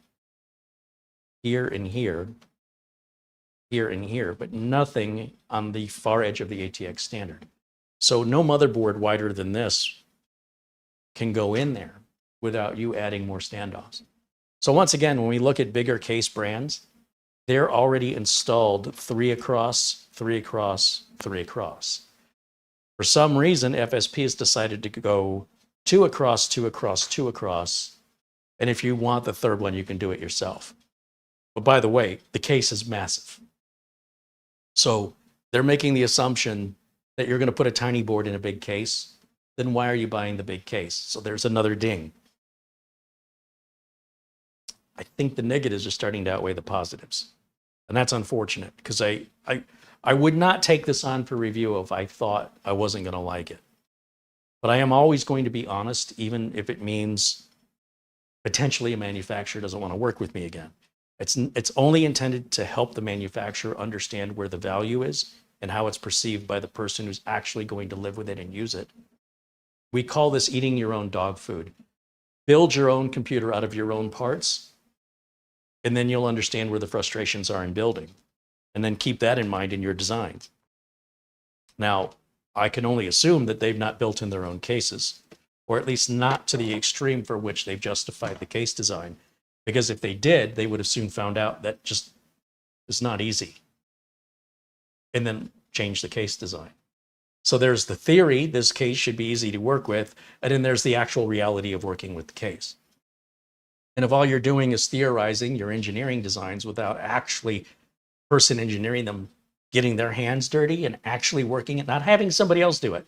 here and here, here and here, but nothing on the far edge of the ATX standard. So no motherboard wider than this can go in there without you adding more standoffs. So once again, when we look at bigger case brands, they're already installed 3 across, 3 across, 3 across. For some reason, FSP has decided to go 2 across, 2 across, 2 across. And if you want the third one, you can do it yourself. But by the way, the case is massive. So they're making the assumption that you're going to put a tiny board in a big case. Then why are you buying the big case? So there's another ding. I think the negatives are starting to outweigh the positives. And that's unfortunate because I would not take this on for review if I thought I wasn't going to like it. But I am always going to be honest, even if it means potentially a manufacturer doesn't want to work with me again. It's only intended to help the manufacturer understand where the value is and how it's perceived by the person who's actually going to live with it and use it. We call this eating your own dog food. Build your own computer out of your own parts, and then you'll understand where the frustrations are in building. And then keep that in mind in your designs. Now, I can only assume that they've not built in their own cases, or at least not to the extreme for which they've justified the case design. Because if they did, they would have soon found out that just is not easy. And then change the case design. So there's the theory, this case should be easy to work with, and then there's the actual reality of working with the case. And if all you're doing is theorizing your engineering designs without actually person engineering them, getting their hands dirty and actually working it, not having somebody else do it,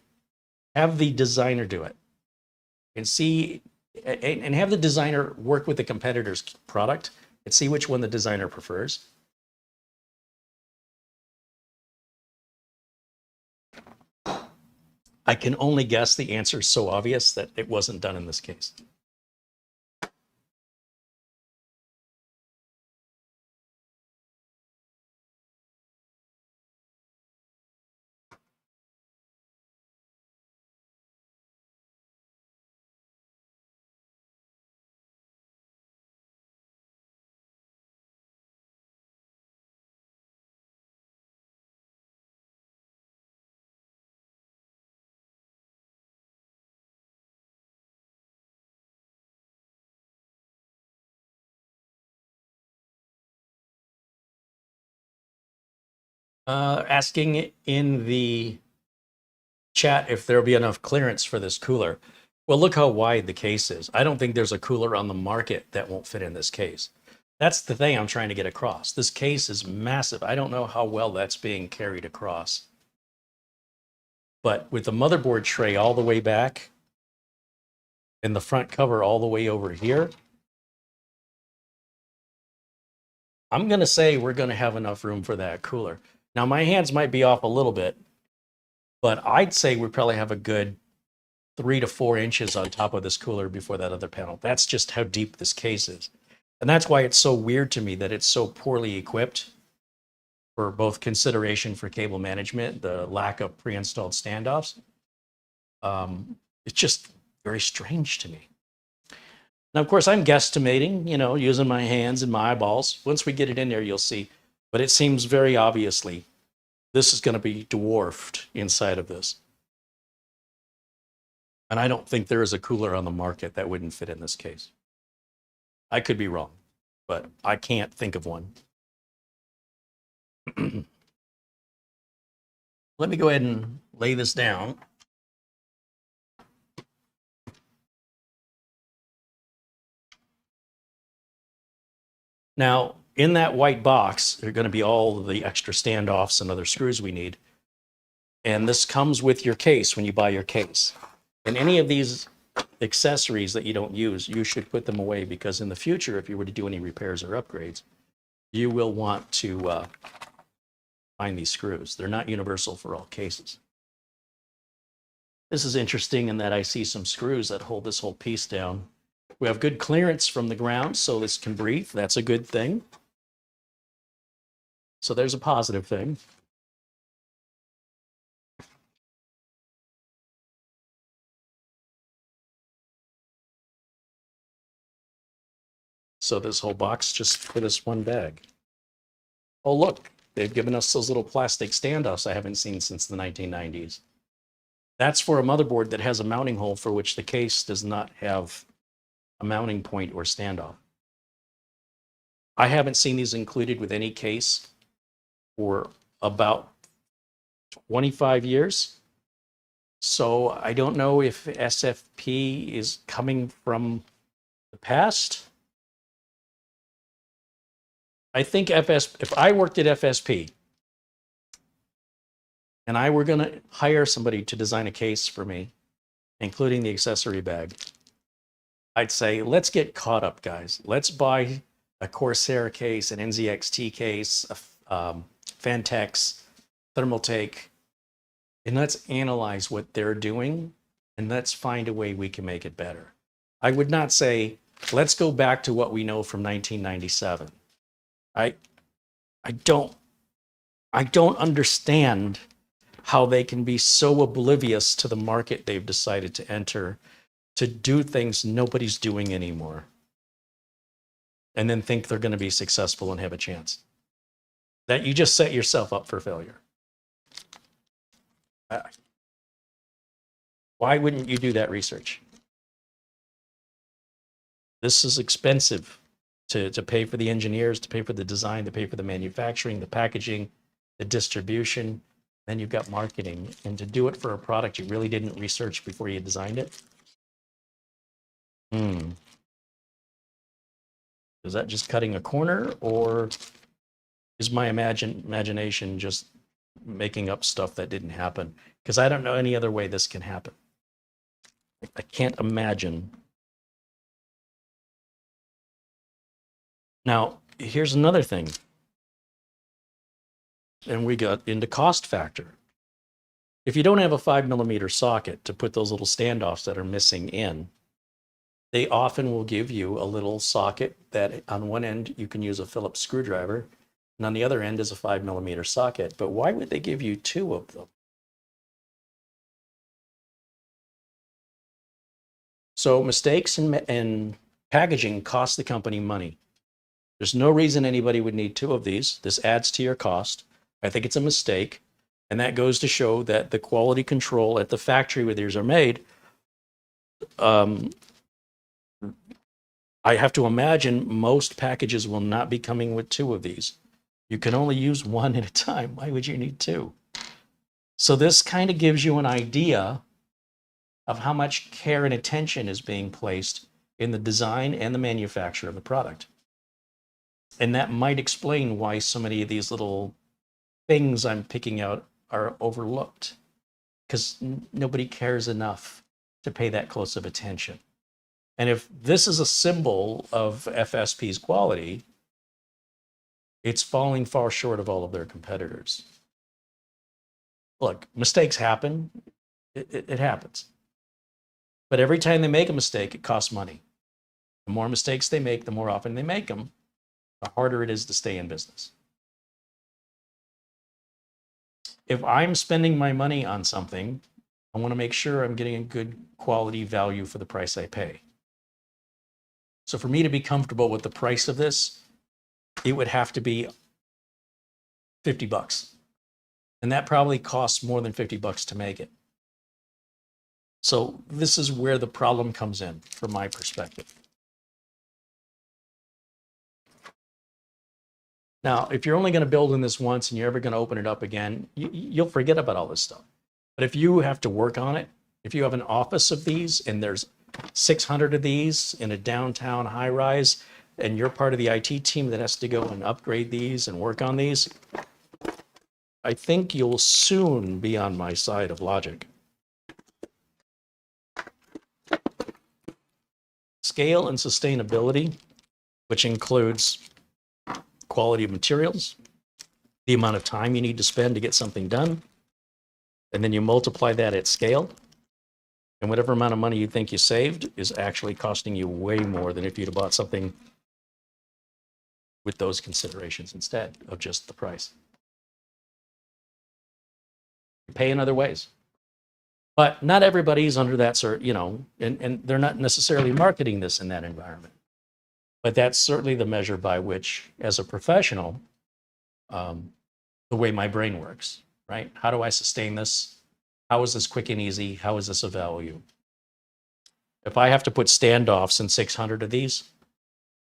have the designer do it, and see, and have the designer work with the competitor's product and see which one the designer prefers. I can only guess the answer is so obvious that it wasn't done in this case. Asking in the chat if there'll be enough clearance for this cooler. Well, look how wide the case is. I don't think there's a cooler on the market that won't fit in this case. That's the thing I'm trying to get across. This case is massive. I don't know how well that's being carried across. But with the motherboard tray all the way back and the front cover all the way over here, I'm going to say we're going to have enough room for that cooler. Now, my hands might be off a little bit, but I'd say we probably have a good 3 to 4 inches on top of this cooler before that other panel. That's just how deep this case is. And that's why it's so weird to me that it's so poorly equipped for both consideration for cable management, the lack of pre-installed standoffs. It's just very strange to me. Now, of course, I'm guesstimating, using my hands and my eyeballs. Once we get it in there, you'll see. But it seems very obviously this is going to be dwarfed inside of this. And I don't think there is a cooler on the market that wouldn't fit in this case. I could be wrong, but I can't think of one. Let me go ahead and lay this down. Now, in that white box, are going to be all the extra standoffs and other screws we need. And this comes with your case when you buy your case. And any of these accessories that you don't use, you should put them away, because in the future, if you were to do any repairs or upgrades, you will want to find these screws. They're not universal for all cases. This is interesting in that I see some screws that hold this whole piece down. We have good clearance from the ground, so this can breathe. That's a good thing. So there's a positive thing. So this whole box just for this one bag. Oh, look, they've given us those little plastic standoffs I haven't seen since the 1990s. That's for a motherboard that has a mounting hole for which the case does not have a mounting point or standoff. I haven't seen these included with any case for about 25 years. So I don't know if SFP is coming from the past. I think if I worked at FSP and I were going to hire somebody to design a case for me, including the accessory bag, I'd say, let's get caught up, guys. Let's buy a Corsair case, an NZXT case, a Fantex, Thermaltake, and let's analyze what they're doing, and let's find a way we can make it better. I would not say, let's go back to what we know from 1997. I don't understand how they can be so oblivious to the market they've decided to enter, to do things nobody's doing anymore, and then think they're going to be successful and have a chance. That you just set yourself up for failure. Why wouldn't you do that research? This is expensive to pay for the engineers, to pay for the design, to pay for the manufacturing, the packaging, the distribution. Then you've got marketing. And to do it for a product you really didn't research before you designed it. Is that just cutting a corner, or is my imagination just making up stuff that didn't happen? Because I don't know any other way this can happen. I can't imagine. Now, here's another thing. And we got into cost factor. If you don't have a 5mm socket to put those little standoffs that are missing in, they often will give you a little socket that on one end you can use a Phillips screwdriver, and on the other end is a 5mm socket. But why would they give you two of them? So mistakes in packaging cost the company money. There's no reason anybody would need two of these. This adds to your cost. I think it's a mistake. And that goes to show that the quality control at the factory where these are made, I have to imagine most packages will not be coming with two of these. You can only use one at a time. Why would you need two? So this kind of gives you an idea of how much care and attention is being placed in the design and the manufacture of the product. And that might explain why so many of these little things I'm picking out are overlooked, because nobody cares enough to pay that close of attention. And if this is a symbol of FSP's quality, it's falling far short of all of their competitors. Look, mistakes happen. It happens. But every time they make a mistake, it costs money. The more mistakes they make, the more often they make them, the harder it is to stay in business. If I'm spending my money on something, I want to make sure I'm getting a good quality value for the price I pay. So for me to be comfortable with the price of this, it would have to be $50. And that probably costs more than $50 to make it. So this is where the problem comes in from my perspective. Now, if you're only going to build in this once and you're ever going to open it up again, you'll forget about all this stuff. But if you have to work on it, if you have an office of these and there's 600 of these in a downtown high rise, and you're part of the IT team that has to go and upgrade these and work on these, I think you'll soon be on my side of logic. Scale and sustainability, which includes quality of materials, the amount of time you need to spend to get something done, and then you multiply that at scale, and whatever amount of money you think you saved is actually costing you way more than if you'd have bought something with those considerations instead of just the price. You pay in other ways. But not everybody's under that sort, you know, and they're not necessarily marketing this in that environment. But that's certainly the measure by which, as a professional, the way my brain works, right? How do I sustain this? How is this quick and easy? How is this of value? If I have to put standoffs in 600 of these,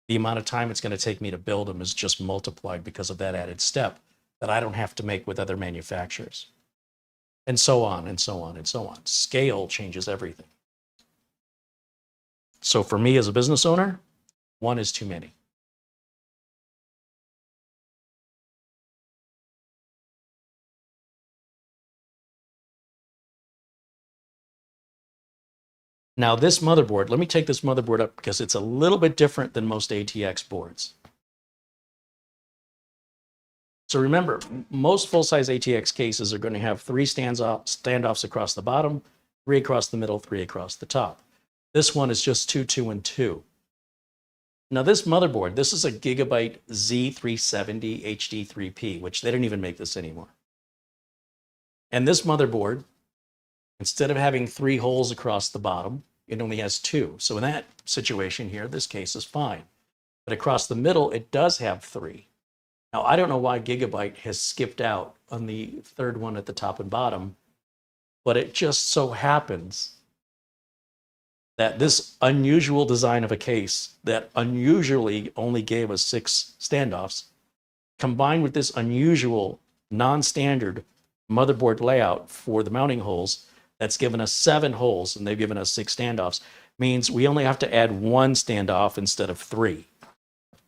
the amount of time it's going to take me to build them is just multiplied because of that added step that I don't have to make with other manufacturers. And so on and so on and so on. Scale changes everything. So for me as a business owner, one is too many. Now this motherboard, let me take this motherboard up because it's a little bit different than most ATX boards. So remember, most full-size ATX cases are going to have 3 standoffs across the bottom, 3 across the middle, 3 across the top. This one is just 2, 2, and 2. Now this motherboard, this is a Gigabyte Z370 HD3P, which they didn't even make this anymore. And this motherboard, instead of having 3 holes across the bottom, it only has 2. So in that situation here, this case is fine. But across the middle, it does have 3. Now, I don't know why Gigabyte has skipped out on the third one at the top and bottom, but it just so happens that this unusual design of a case that unusually only gave us 6 standoffs, combined with this unusual non-standard motherboard layout for the mounting holes that's given us 7 holes and they've given us 6 standoffs, means we only have to add 1 standoff instead of 3.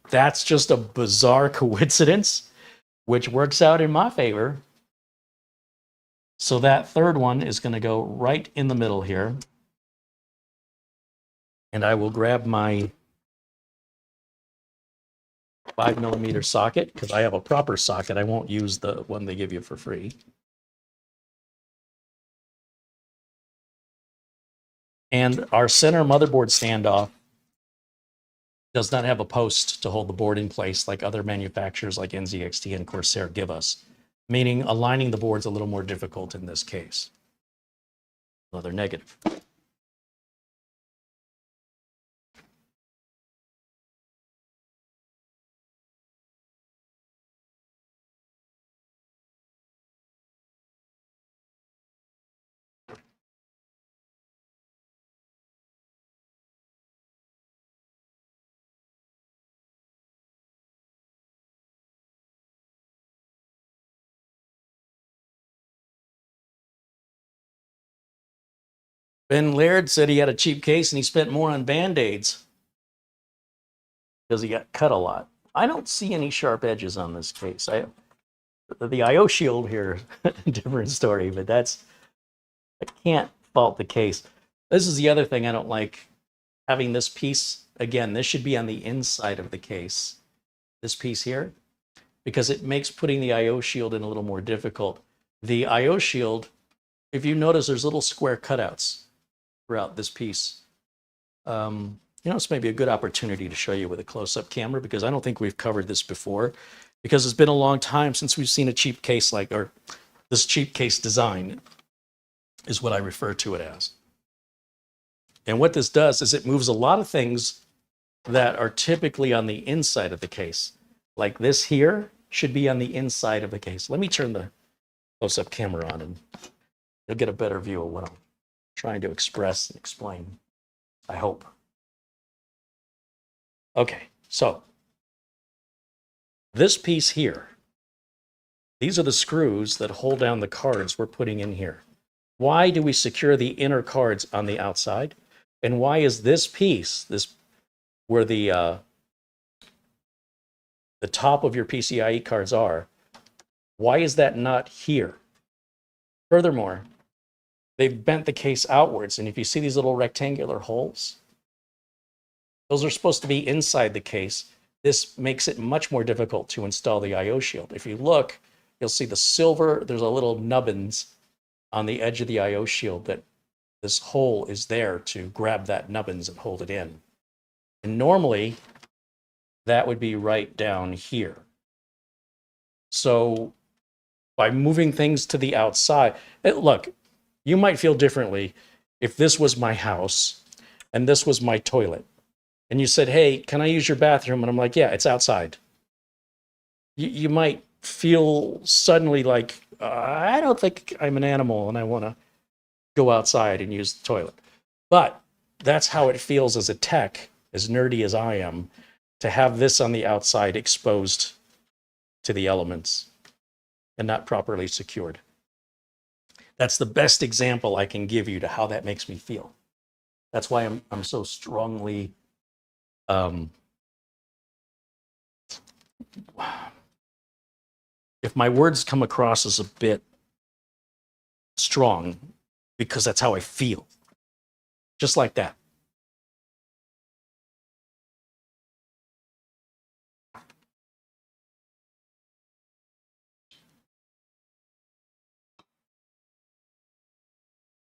That's just a bizarre coincidence, which works out in my favor. So that third one is going to go right in the middle here. And I will grab my 5mm socket because I have a proper socket. I won't use the one they give you for free. And our center motherboard standoff does not have a post to hold the board in place like other manufacturers like NZXT and Corsair give us, meaning aligning the board's a little more difficult in this case. Another negative. Ben Laird said he had a cheap case and he spent more on Band-Aids because he got cut a lot. I don't see any sharp edges on this case. The IO shield here, different story, but I can't fault the case. This is the other thing I don't like, having this piece. Again, this should be on the inside of the case, this piece here, because it makes putting the IO shield in a little more difficult. The IO shield, if you notice, there's little square cutouts throughout this piece. You know, it's maybe a good opportunity to show you with a close-up camera because I don't think we've covered this before, because it's been a long time since we've seen a cheap case like, or this cheap case design is what I refer to it as. And what this does is it moves a lot of things that are typically on the inside of the case. Like this here should be on the inside of the case. Let me turn the close-up camera on and you'll get a better view of what I'm trying to express and explain, I hope. Okay, so this piece here, these are the screws that hold down the cards we're putting in here. Why do we secure the inner cards on the outside? And why is this piece, where the the top of your PCIe cards are, why is that not here? Furthermore, they've bent the case outwards, and if you see these little rectangular holes, those are supposed to be inside the case. This makes it much more difficult to install the I/O shield. If you look, you'll see the silver, there's a little nubbins on the edge of the I/O shield that this hole is there to grab that nubbins and hold it in. And normally, that would be right down here. So by moving things to the outside, look, you might feel differently if this was my house and this was my toilet. And you said, hey, can I use your bathroom? And I'm like, yeah, it's outside. You might feel suddenly like, I don't think I'm an animal and I want to go outside and use the toilet. But that's how it feels as a tech, as nerdy as I am, to have this on the outside exposed to the elements and not properly secured. That's the best example I can give you to how that makes me feel. That's why I'm so strongly if my words come across as a bit strong, because that's how I feel. Just like that.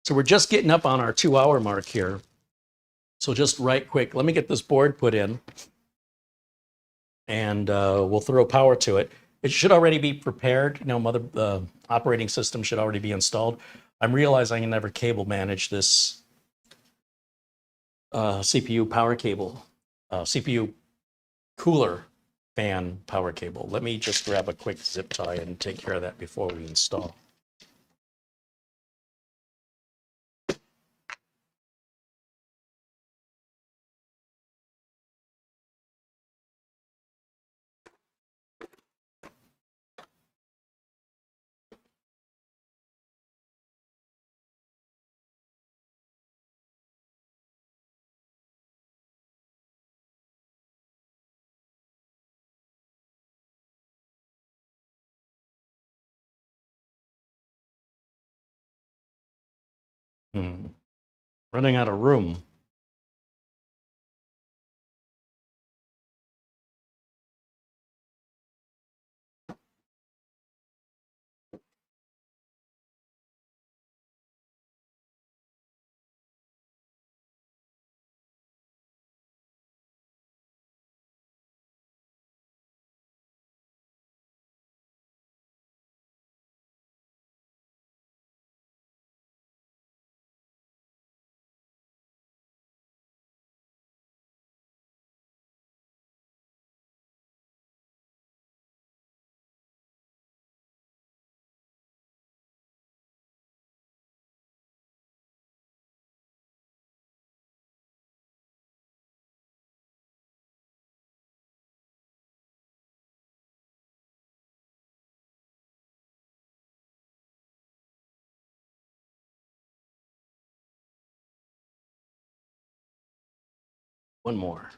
So we're just getting up on our 2-hour mark here. So just right quick, let me get this board put in and we'll throw power to it. It should already be prepared. You know, operating system should already be installed. I'm realizing I never cable manage this CPU power cable, CPU cooler fan power cable. Let me just grab a quick zip tie and take care of that before we install. Running out of room. One more.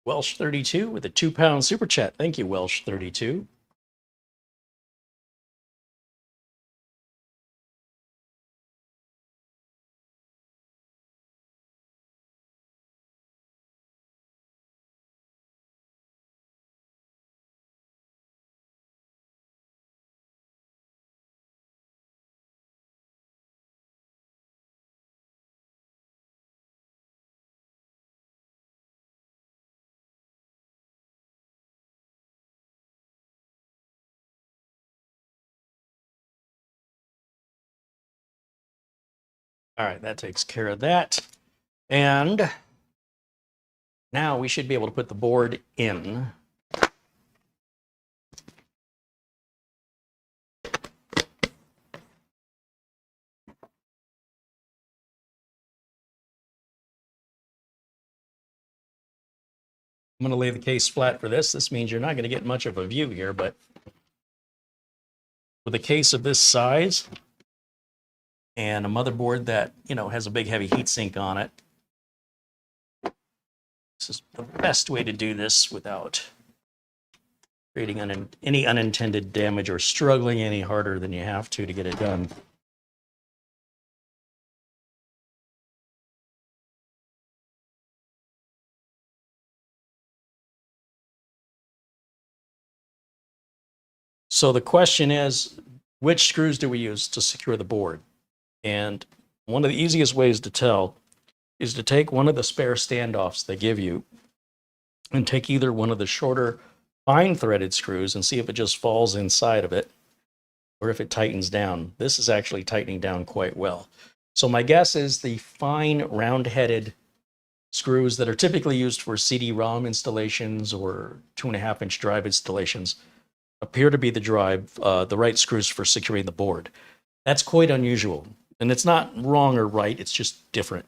Welsh32 with a £2 super chat. Thank you, Welsh32. All right, that takes care of that. And now we should be able to put the board in. I'm going to lay the case flat for this. This means you're not going to get much of a view here, but with a case of this size and a motherboard that, you know, has a big heavy heatsink on it. This is the best way to do this without creating any unintended damage or struggling any harder than you have to get it done. So the question is, which screws do we use to secure the board? And one of the easiest ways to tell is to take one of the spare standoffs they give you and take either one of the shorter fine threaded screws and see if it just falls inside of it or if it tightens down. This is actually tightening down quite well. So my guess is the fine round-headed screws that are typically used for CD-ROM installations or 2.5-inch drive installations appear to be the right screws for securing the board. That's quite unusual. And it's not wrong or right, it's just different.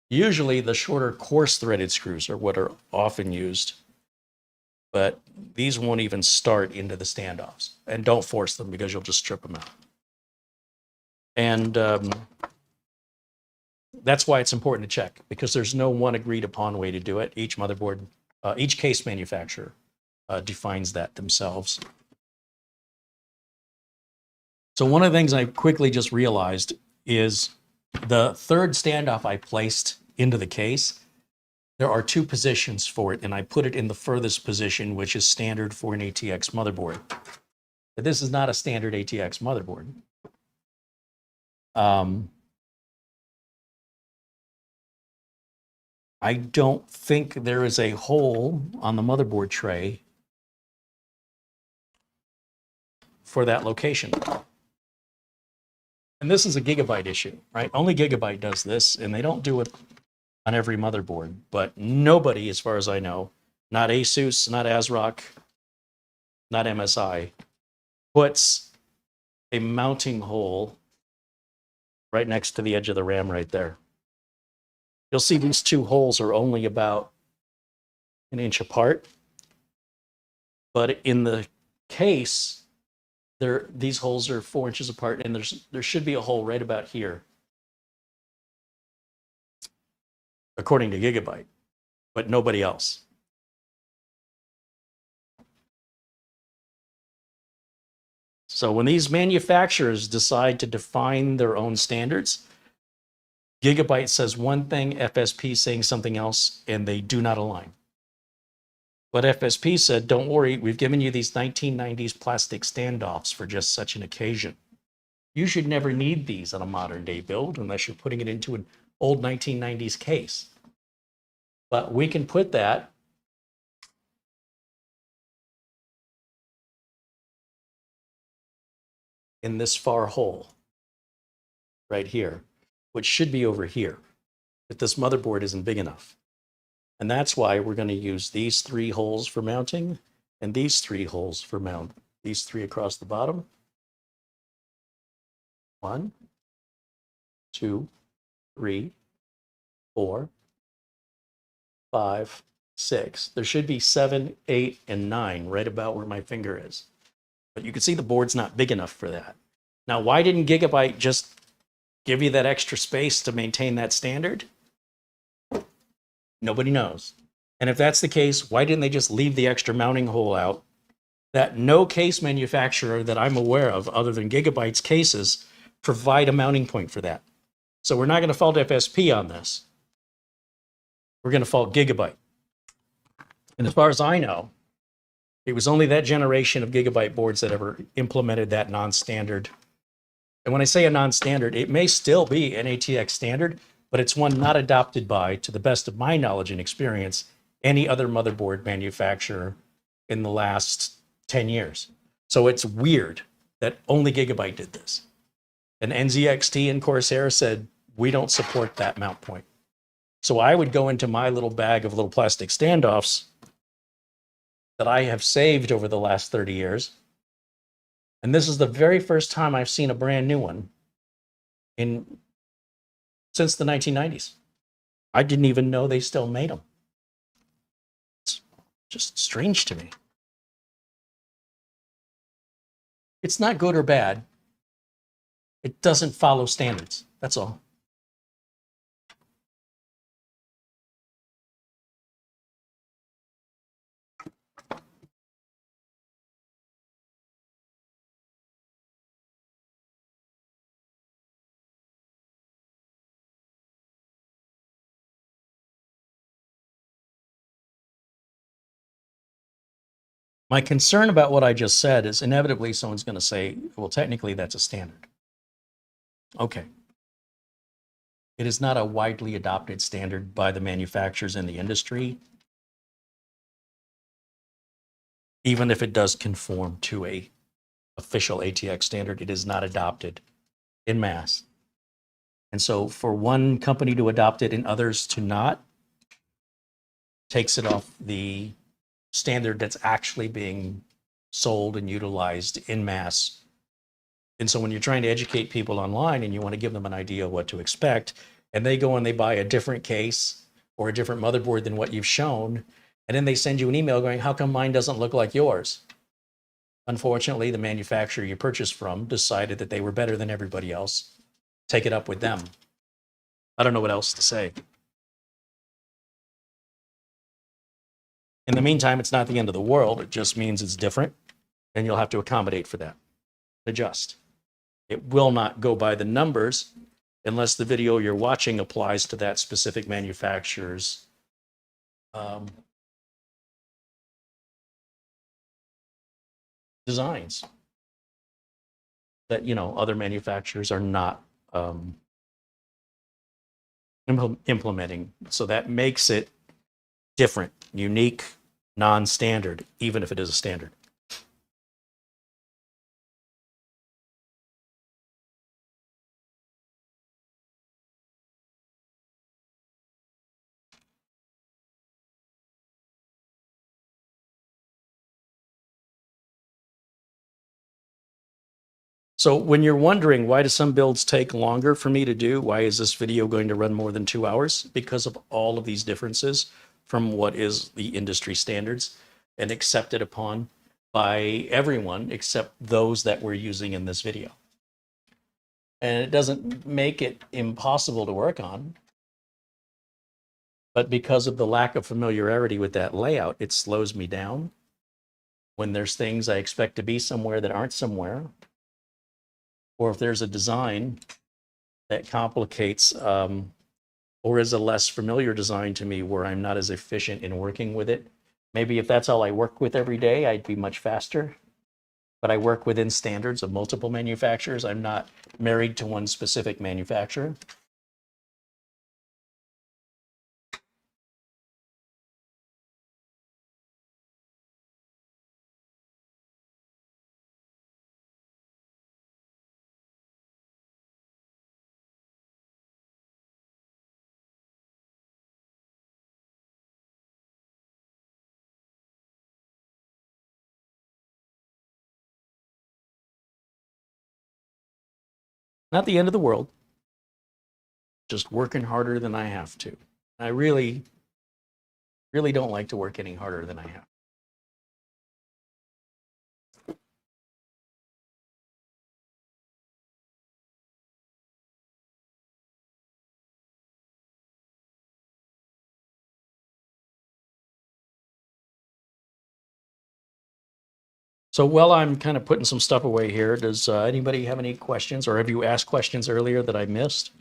Usually the shorter coarse threaded screws are what are often used, but these won't even start into the standoffs. And don't force them because you'll just strip them out. And that's why it's important to check, because there's no one agreed upon way to do it. Each motherboard, each case manufacturer defines that themselves. So one of the things I quickly just realized is the third standoff I placed into the case, there are two positions for it, and I put it in the furthest position, which is standard for an ATX motherboard. But this is not a standard ATX motherboard. I don't think there is a hole on the motherboard tray for that location. And this is a Gigabyte issue, right? Only Gigabyte does this, and they don't do it on every motherboard. But nobody, as far as I know, not Asus, not ASRock, not MSI, puts a mounting hole right next to the edge of the RAM right there. You'll see these two holes are only about 1 inch apart. But in the case, these holes are 4 inches apart, and there should be a hole right about here, according to Gigabyte, but nobody else. So when these manufacturers decide to define their own standards, Gigabyte says one thing, FSP saying something else, and they do not align. But FSP said, don't worry, we've given you these 1990s plastic standoffs for just such an occasion. You should never need these on a modern day build unless you're putting it into an old 1990s case. But we can put that in this far hole right here, which should be over here, but this motherboard isn't big enough. And that's why we're going to use these 3 holes for mounting and these 3 holes for mount. These 3 across the bottom. 1, 2, 3, 4, 5, 6. There should be 7, 8, and 9 right about where my finger is. But you can see the board's not big enough for that. Now, why didn't Gigabyte just give you that extra space to maintain that standard? Nobody knows. And if that's the case, why didn't they just leave the extra mounting hole out that no case manufacturer that I'm aware of, other than Gigabyte's cases, provide a mounting point for that? So we're not going to fault FSP on this. We're going to fault Gigabyte. And as far as I know, it was only that generation of Gigabyte boards that ever implemented that non-standard. And when I say a non-standard, it may still be an ATX standard, but it's one not adopted by, to the best of my knowledge and experience, any other motherboard manufacturer in the last 10 years. So it's weird that only Gigabyte did this. And NZXT and Corsair said, we don't support that mount point. So I would go into my little bag of little plastic standoffs that I have saved over the last 30 years. And this is the very first time I've seen a brand new one since the 1990s. I didn't even know they still made them. It's just strange to me. It's not good or bad. It doesn't follow standards. That's all. My concern about what I just said is inevitably someone's going to say, well, technically that's a standard. Okay. It is not a widely adopted standard by the manufacturers in the industry, even if it does conform to a official ATX standard. It is not adopted in mass. And so for one company to adopt it and others to not, takes it off the standard that's actually being sold and utilized in mass. And so when you're trying to educate people online and you want to give them an idea of what to expect, and they go and they buy a different case or a different motherboard than what you've shown, and then they send you an email going, how come mine doesn't look like yours? Unfortunately, the manufacturer you purchased from decided that they were better than everybody else. Take it up with them. I don't know what else to say. In the meantime, it's not the end of the world. It just means it's different, and you'll have to accommodate for that. Adjust. It will not go by the numbers unless the video you're watching applies to that specific manufacturer's designs that, you know, other manufacturers are not implementing. So that makes it different, unique, non-standard, even if it is a standard. So when you're wondering, why do some builds take longer for me to do? Why is this video going to run more than 2 hours? Because of all of these differences from what is the industry standards and accepted upon by everyone except those that we're using in this video. And it doesn't make it impossible to work on, but because of the lack of familiarity with that layout, it slows me down. When there's things I expect to be somewhere that aren't somewhere, or if there's a design that complicates or is a less familiar design to me where I'm not as efficient in working with it. Maybe if that's all I work with every day, I'd be much faster. But I work within standards of multiple manufacturers. I'm not married to one specific manufacturer. Not the end of the world, just working harder than I have to. I really don't like to work any harder than I have. So while I'm kind of putting some stuff away here, does anybody have any questions, or have you asked questions earlier that I missed?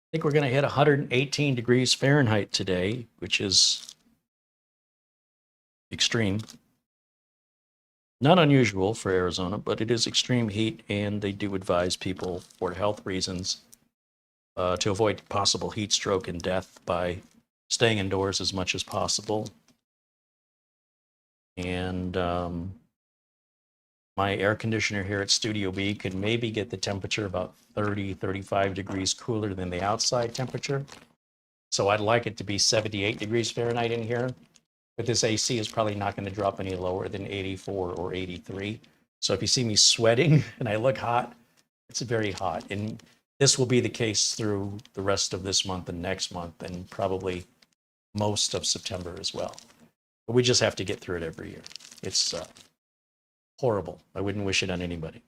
I think we're going to hit 118 degrees Fahrenheit today, which is extreme. Not unusual for Arizona, but it is extreme heat, and they do advise people for health reasons to avoid possible heat stroke and death by staying indoors as much as possible. And My air conditioner here at Studio B can maybe get the temperature about 30, 35 degrees cooler than the outside temperature. So I'd like it to be 78 degrees Fahrenheit in here, but this AC is probably not going to drop any lower than 84 or 83. So if you see me sweating and I look hot, it's very hot. And this will be the case through the rest of this month and next month and probably most of September as well. But we just have to get through it every year. It's horrible. I wouldn't wish it on anybody.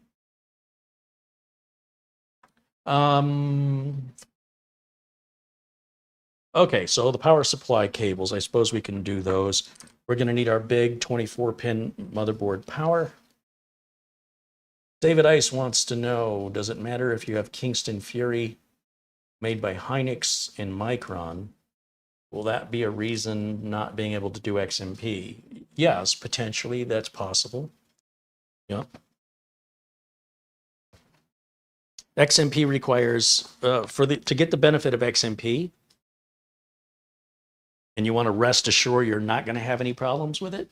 Okay, so the power supply cables, I suppose we can do those. We're going to need our big 24-pin motherboard power. David Ice wants to know, does it matter if you have Kingston Fury made by Hynix and Micron? Will that be a reason not being able to do XMP? Yes, potentially that's possible. Yeah. XMP requires, to get the benefit of XMP, and you want to rest assured you're not going to have any problems with it,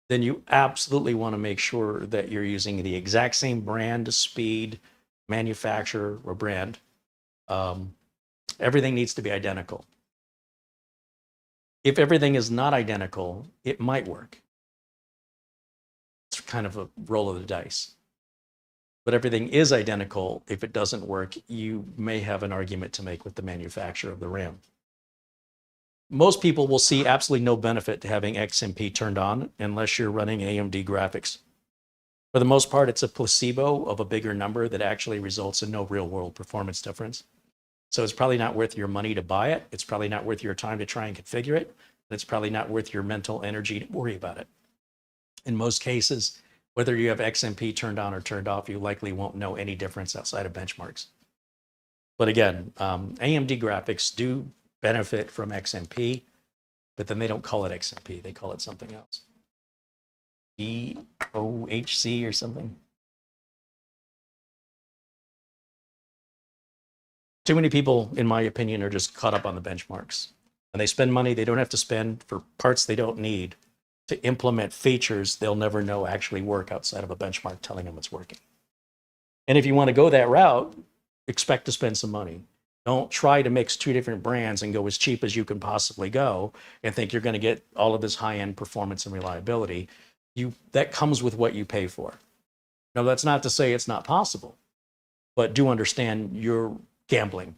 then you absolutely want to make sure that you're using the exact same brand, speed, manufacturer, or brand. Everything needs to be identical. If everything is not identical, it might work. It's kind of a roll of the dice. But everything is identical. If it doesn't work, you may have an argument to make with the manufacturer of the RAM. Most people will see absolutely no benefit to having XMP turned on unless you're running AMD graphics. For the most part, it's a placebo of a bigger number that actually results in no real world performance difference. So it's probably not worth your money to buy it. It's probably not worth your time to try and configure it. And it's probably not worth your mental energy to worry about it. In most cases, whether you have XMP turned on or turned off, you likely won't know any difference outside of benchmarks. But again, AMD graphics do benefit from XMP, but then they don't call it XMP. They call it something else. EOHC or something. Too many people, in my opinion, are just caught up on the benchmarks. And they spend money they don't have to spend for parts they don't need to implement features they'll never know actually work outside of a benchmark telling them it's working. And if you want to go that route, expect to spend some money. Don't try to mix two different brands and go as cheap as you can possibly go and think you're going to get all of this high-end performance and reliability. That comes with what you pay for. Now, that's not to say it's not possible, but do understand you're gambling.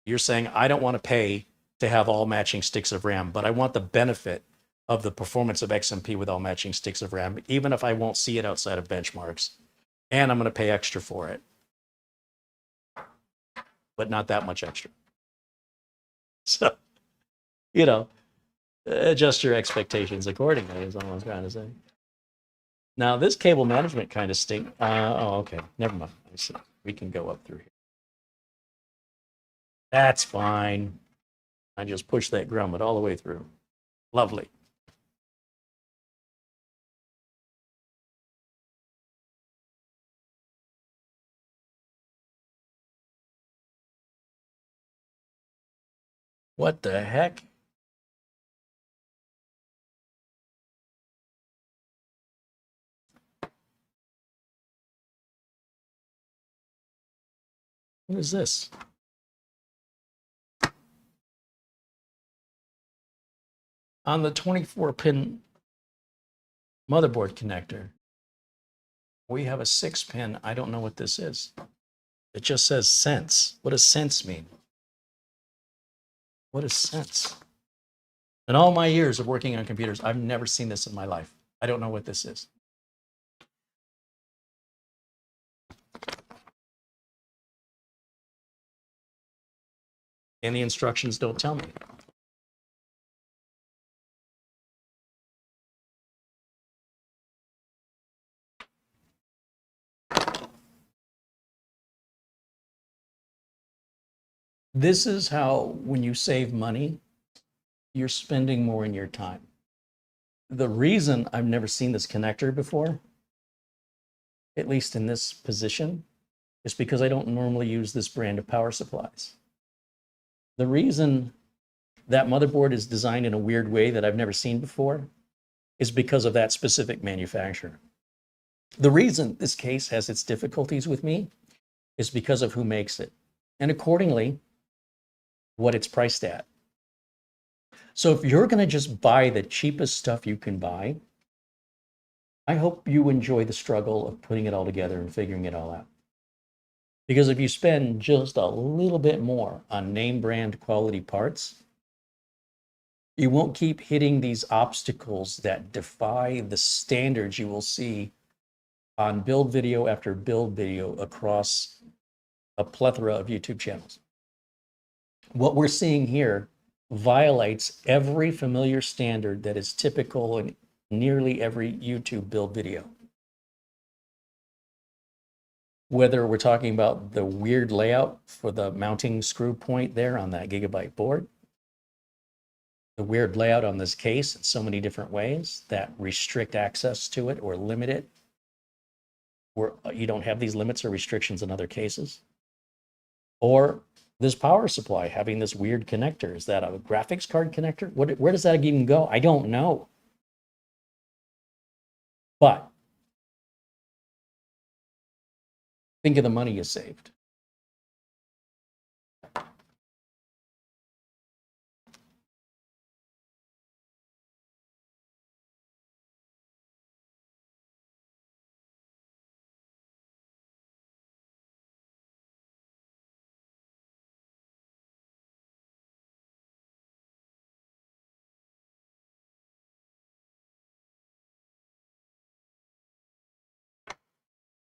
You're saying, I don't want to pay to have all matching sticks of RAM, but I want the benefit of the performance of XMP with all matching sticks of RAM, even if I won't see it outside of benchmarks, and I'm going to pay extra for it. But not that much extra. So, adjust your expectations accordingly is all I'm trying to say. Now, this cable management kind of stinks. Oh, okay. Never mind. I see. We can go up through here. That's fine. I just pushed that grommet all the way through. Lovely. What the heck? What is this? On the 24-pin motherboard connector, we have a 6-pin. I don't know what this is. It just says sense. What does sense mean? What is sense? In all my years of working on computers, I've never seen this in my life. I don't know what this is. And the instructions don't tell me. This is how, when you save money, you're spending more in your time. The reason I've never seen this connector before, at least in this position, is because I don't normally use this brand of power supplies. The reason that motherboard is designed in a weird way that I've never seen before is because of that specific manufacturer. The reason this case has its difficulties with me is because of who makes it, and accordingly, what it's priced at. So if you're going to just buy the cheapest stuff you can buy, I hope you enjoy the struggle of putting it all together and figuring it all out. Because if you spend just a little bit more on name brand quality parts, you won't keep hitting these obstacles that defy the standards you will see on build video after build video across a plethora of YouTube channels. What we're seeing here violates every familiar standard that is typical in nearly every YouTube build video. Whether we're talking about the weird layout for the mounting screw point there on that Gigabyte board, the weird layout on this case in so many different ways that restrict access to it or limit it, where you don't have these limits or restrictions in other cases, or this power supply having this weird connector. Is that a graphics card connector? Where does that even go? I don't know. But think of the money you saved.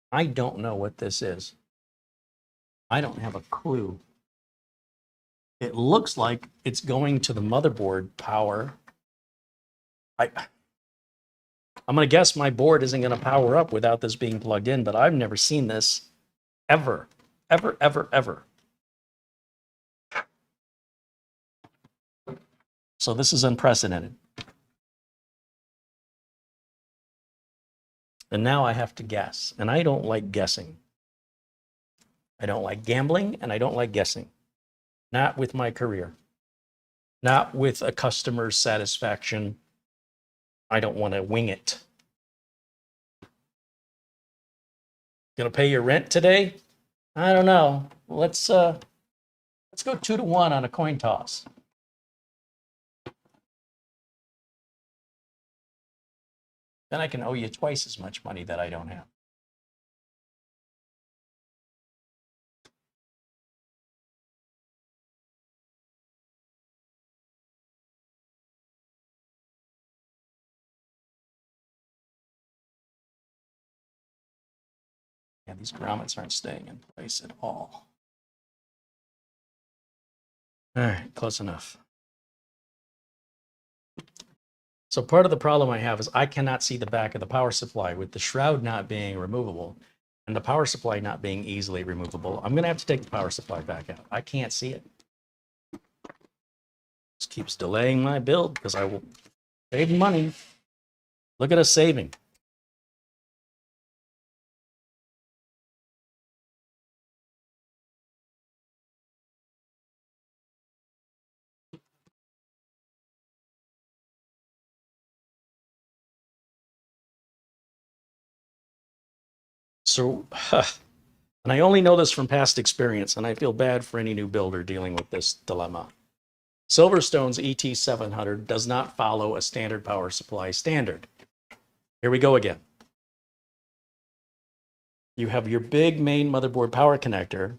I don't know what this is. I don't have a clue. It looks like it's going to the motherboard power. I'm going to guess my board isn't going to power up without this being plugged in, but I've never seen this ever, ever, ever, ever. So this is unprecedented. And now I have to guess, and I don't like guessing. I don't like gambling, and I don't like guessing. Not with my career. Not with a customer's satisfaction. I don't want to wing it. Gonna pay your rent today? I don't know. Let's go 2-1 on a coin toss. Then I can owe you twice as much money that I don't have. Yeah, these grommets aren't staying in place at all. All right, close enough. So part of the problem I have is I cannot see the back of the power supply with the shroud not being removable and the power supply not being easily removable. I'm going to have to take the power supply back out. I can't see it. This keeps delaying my build because I will save money. Look at us saving. So, and I only know this from past experience, and I feel bad for any new builder dealing with this dilemma. Silverstone's ET700 does not follow a standard power supply standard. Here we go again. You have your big main motherboard power connector,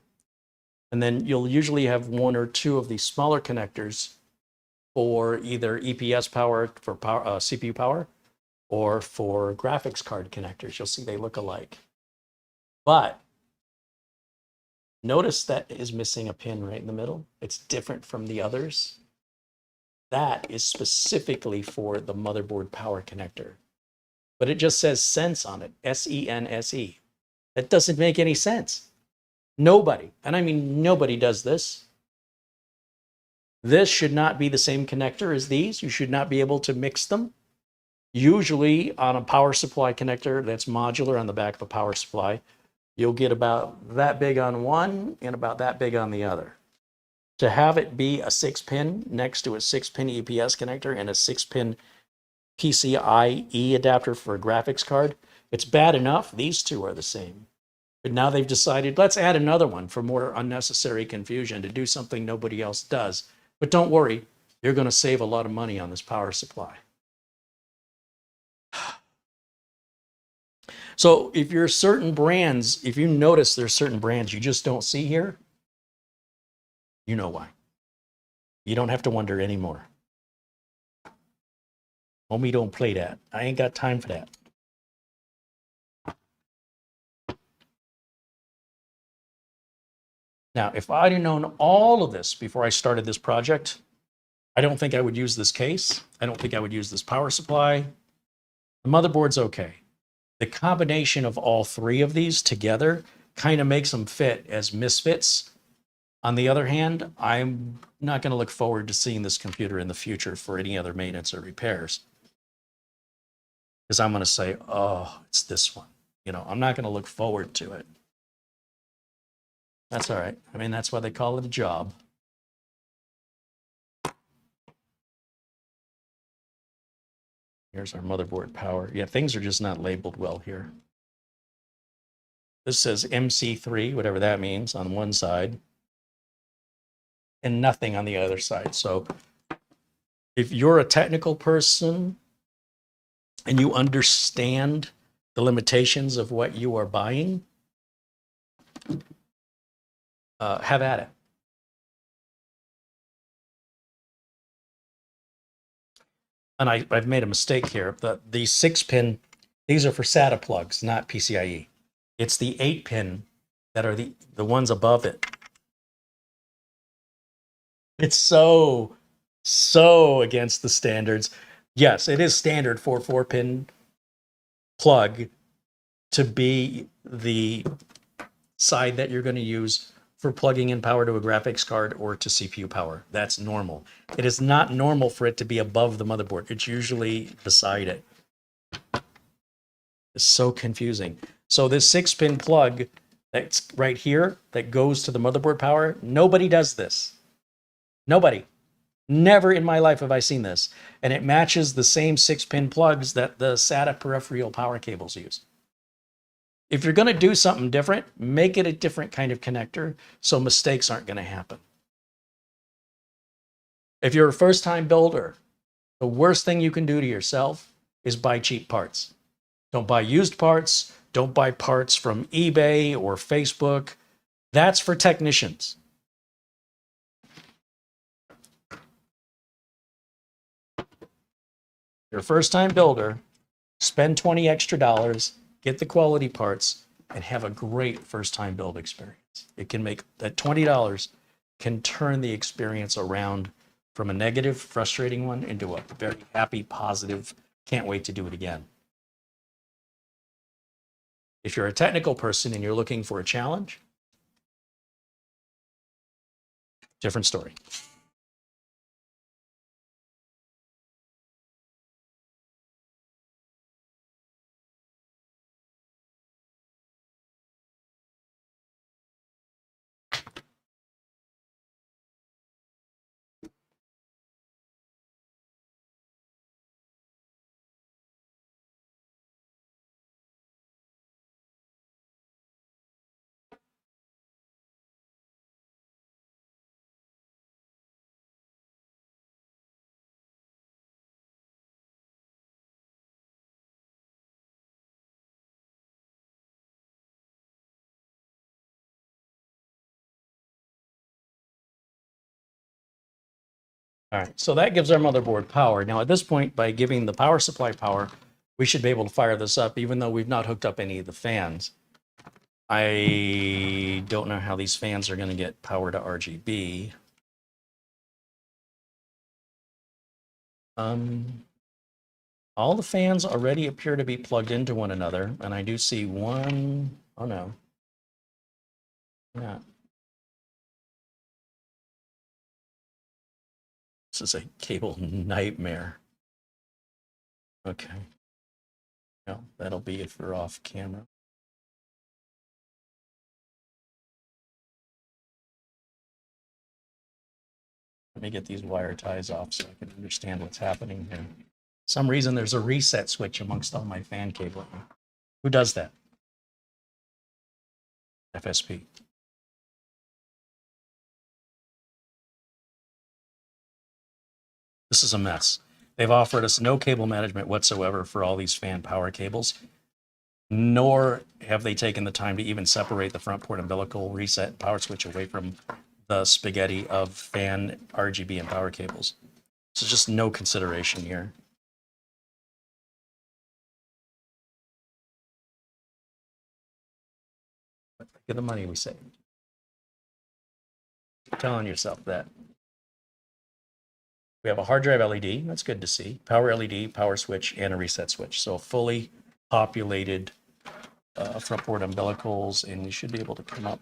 and then you'll usually have one or two of these smaller connectors for either EPS power, for power, CPU power, or for graphics card connectors. You'll see they look alike. But notice that is missing a pin right in the middle. It's different from the others. That is specifically for the motherboard power connector. But it just says sense on it, S-E-N-S-E. That doesn't make any sense. Nobody, and I mean nobody does this. This should not be the same connector as these. You should not be able to mix them. Usually on a power supply connector that's modular on the back of a power supply, you'll get about that big on one and about that big on the other. To have it be a 6-pin next to a 6-pin EPS connector and a 6-pin PCIe adapter for a graphics card It's bad enough these two are the same. But now they've decided, let's add another one for more unnecessary confusion to do something nobody else does. But don't worry, you're going to save a lot of money on this power supply. So if you're certain brands, if you notice there's certain brands you just don't see here, you know why. You don't have to wonder anymore. Homie, don't play that. I ain't got time for that. Now, if I'd have known all of this before I started this project, I don't think I would use this case. I don't think I would use this power supply. The motherboard's okay. The combination of all three of these together kind of makes them fit as misfits. On the other hand, I'm not going to look forward to seeing this computer in the future for any other maintenance or repairs. Because I'm going to say, oh, it's this one. You know, I'm not going to look forward to it. That's all right. I mean, that's why they call it a job. Here's our motherboard power. Yeah, things are just not labeled well here. This says MC3, whatever that means, on one side, and nothing on the other side. So if you're a technical person and you understand the limitations of what you are buying, have at it. And I've made a mistake here. The 6-pin, these are for SATA plugs, not PCIe. It's the 8-pin that are the ones above it. It's so against the standards. Yes, it is standard for 4-pin plug to be the side that you're going to use for plugging in power to a graphics card or to CPU power. That's normal. It is not normal for it to be above the motherboard. It's usually beside it. It's so confusing. So this 6-pin plug that's right here that goes to the motherboard power, nobody does this. Nobody. Never in my life have I seen this. And it matches the same 6-pin plugs that the SATA peripheral power cables use. If you're going to do something different, make it a different kind of connector so mistakes aren't going to happen. If you're a first-time builder, the worst thing you can do to yourself is buy cheap parts. Don't buy used parts. Don't buy parts from eBay or Facebook. That's for technicians. You're a first-time builder, spend $20 extra, get the quality parts, and have a great first-time build experience. It can make that $20 can turn the experience around from a negative, frustrating one into a very happy, positive, can't wait to do it again. If you're a technical person and you're looking for a challenge, different story. All right, so that gives our motherboard power. Now at this point, by giving the power supply power, we should be able to fire this up even though we've not hooked up any of the fans. I don't know how these fans are going to get power to RGB. All the fans already appear to be plugged into one another, and I do see one. Oh no. Yeah. This is a cable nightmare. Okay. No, that'll be if we're off camera. Let me get these wire ties off so I can understand what's happening here. For some reason there's a reset switch amongst all my fan cabling. Who does that? FSP. This is a mess. They've offered us no cable management whatsoever for all these fan power cables, nor have they taken the time to even separate the front port umbilical, reset, power switch away from the spaghetti of fan, RGB, and power cables. So just no consideration here. Look at the money we saved. Keep telling yourself that. We have a hard drive LED, that's good to see. Power LED, power switch, and a reset switch. So fully populated front port umbilicals, and we should be able to come up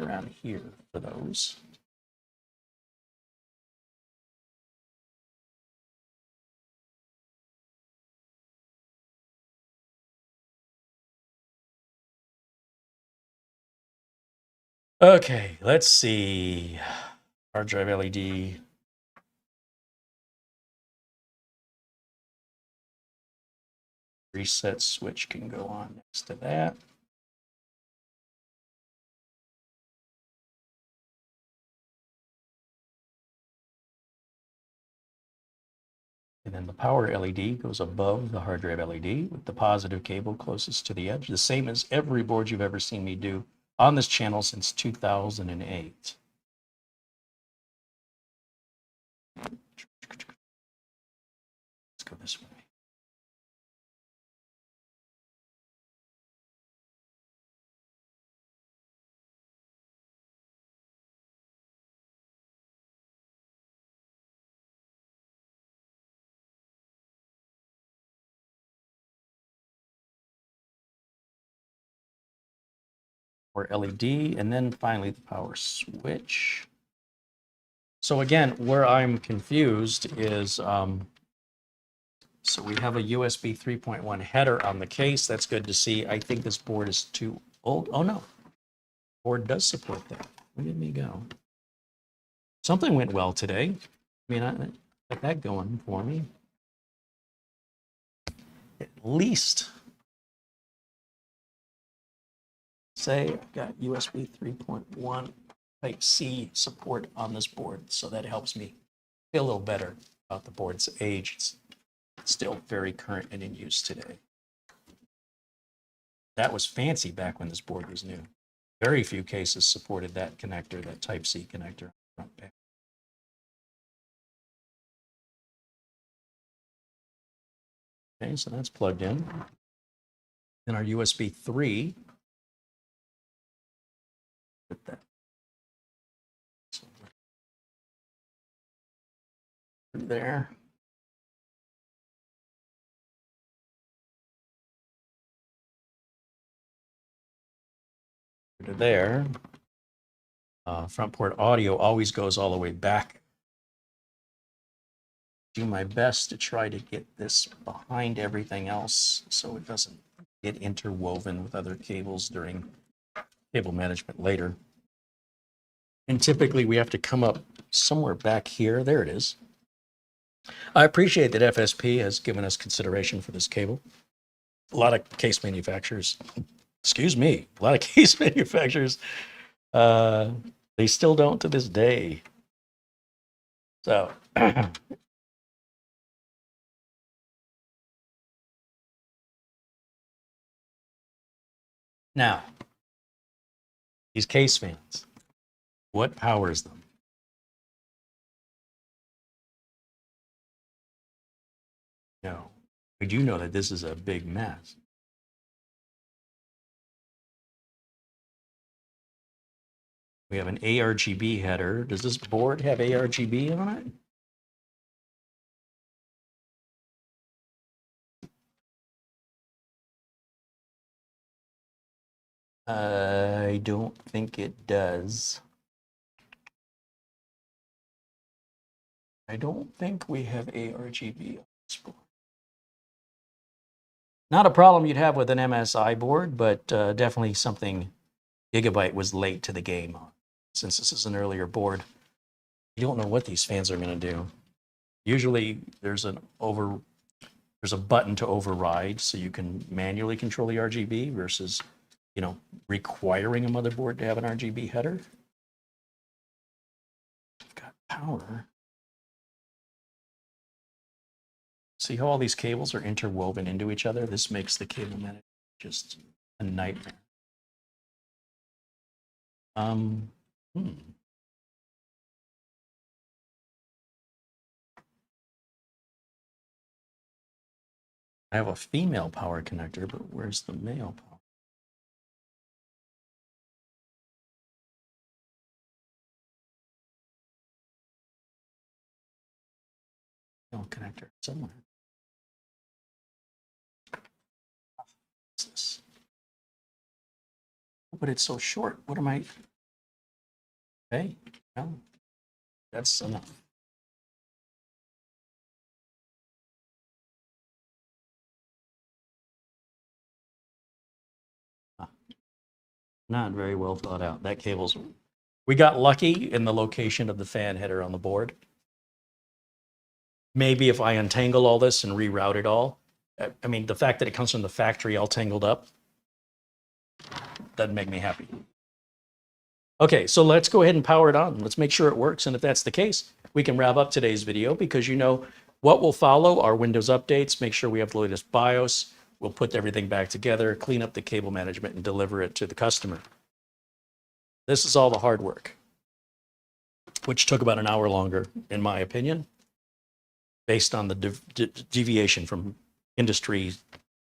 around here for those. Okay, let's see. Hard drive LED. Reset switch can go on next to that. And then the power LED goes above the hard drive LED with the positive cable closest to the edge, the same as every board you've ever seen me do on this channel since 2008. Let's go this way. Or LED, and then finally the power switch. So again, where I'm confused is, so we have a USB 3.1 header on the case. That's good to see. I think this board is too old. Oh no, board does support that. Look at me go. Something went well today. I mean, I got that going for me. At least say I've got USB 3.1 Type-C support on this board, so that helps me feel a little better about the board's age. It's still very current and in use today. That was fancy back when this board was new. Very few cases supported that connector, that Type-C connector on the front panel. Okay, so that's plugged in. Then our USB 3. Put that there. To there. Front port audio always goes all the way back. Do my best to try to get this behind everything else so it doesn't get interwoven with other cables during cable management later. And typically we have to come up somewhere back here. There it is. I appreciate that FSP has given us consideration for this cable. A lot of case manufacturers, excuse me, a lot of case manufacturers, they still don't to this day. So now, these case fans, what powers them? No, we do know that this is a big mess. We have an ARGB header. Does this board have ARGB on it? I don't think it does. I don't think we have ARGB on this board. Not a problem you'd have with an MSI board, but definitely something Gigabyte was late to the game on. Since this is an earlier board, you don't know what these fans are going to do. Usually there's an There's a button to override, so you can manually control the RGB versus, you know, requiring a motherboard to have an RGB header. I've got power. See how all these cables are interwoven into each other? This makes the cable management just a nightmare. I have a female power connector, but where's the male power? Male connector somewhere. What's this? Oh, but it's so short. What am I? Okay, well, that's enough. Not very well thought out. That cable's, we got lucky in the location of the fan header on the board. Maybe if I untangle all this and reroute it all, I mean, the fact that it comes from the factory all tangled up, doesn't make me happy. Okay, so let's go ahead and power it on. Let's make sure it works. And if that's the case, we can wrap up today's video, because you know what will follow are Windows updates. Make sure we have the latest BIOS. We'll put everything back together, clean up the cable management, and deliver it to the customer. This is all the hard work, which took about an hour longer, in my opinion, based on the deviation from industry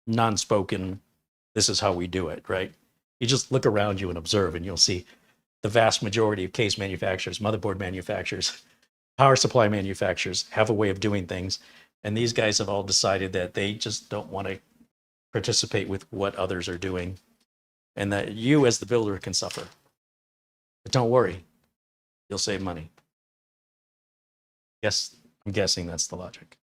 non-spoken, this is how we do it, right? You just look around you and observe, and you'll see the vast majority of case manufacturers, motherboard manufacturers, power supply manufacturers have a way of doing things. And these guys have all decided that they just don't want to participate with what others are doing, and that you as the builder can suffer. But don't worry, you'll save money. Yes, I'm guessing that's the logic.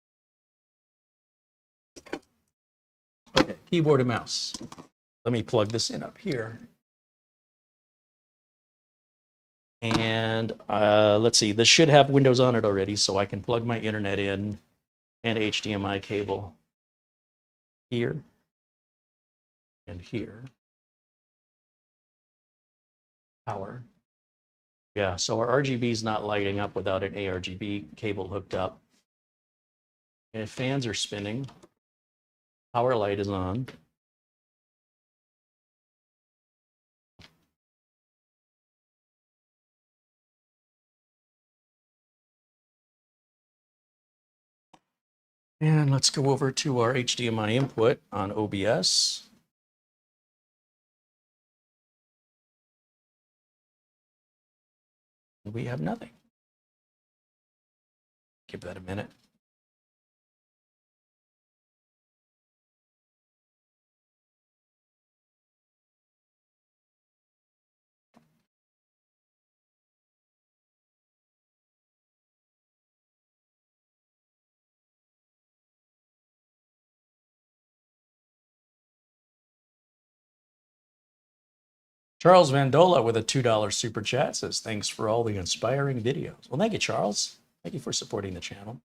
Okay, keyboard and mouse. Let me plug this in up here. And let's see, this should have Windows on it already, so I can plug my internet in and HDMI cable here and here. Power. Yeah, so our RGB is not lighting up without an ARGB cable hooked up. And fans are spinning. Power light is on. And let's go over to our HDMI input on OBS. We have nothing. Give that a minute. Charles Vandola with a $2 super chat says, thanks for all the inspiring videos. Well, thank you, Charles. Thank you for supporting the channel.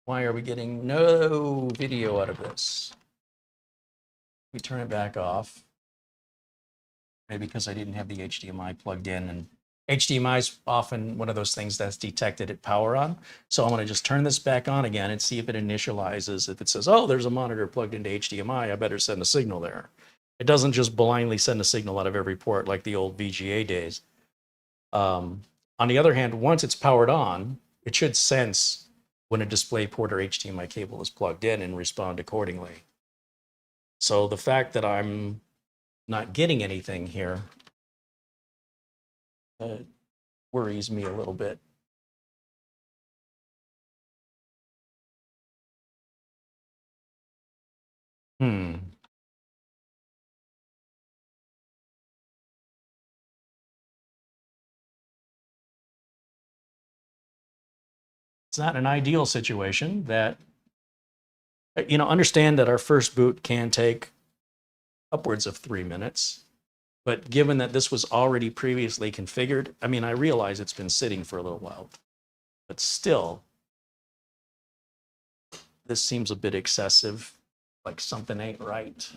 Why are we getting no video out of this? We turn it back off. Maybe because I didn't have the HDMI plugged in, and HDMI is often one of those things that's detected at power on. So I'm going to just turn this back on again and see if it initializes. If it says, oh, there's a monitor plugged into HDMI, I better send a signal there. It doesn't just blindly send a signal out of every port like the old VGA days. On the other hand, once it's powered on, it should sense when a display port or HDMI cable is plugged in and respond accordingly. So the fact that I'm not getting anything here worries me a little bit. It's not an ideal situation that, you know, understand that our first boot can take upwards of 3 minutes. But given that this was already previously configured, I mean, I realize it's been sitting for a little while, but still, this seems a bit excessive, like something ain't right.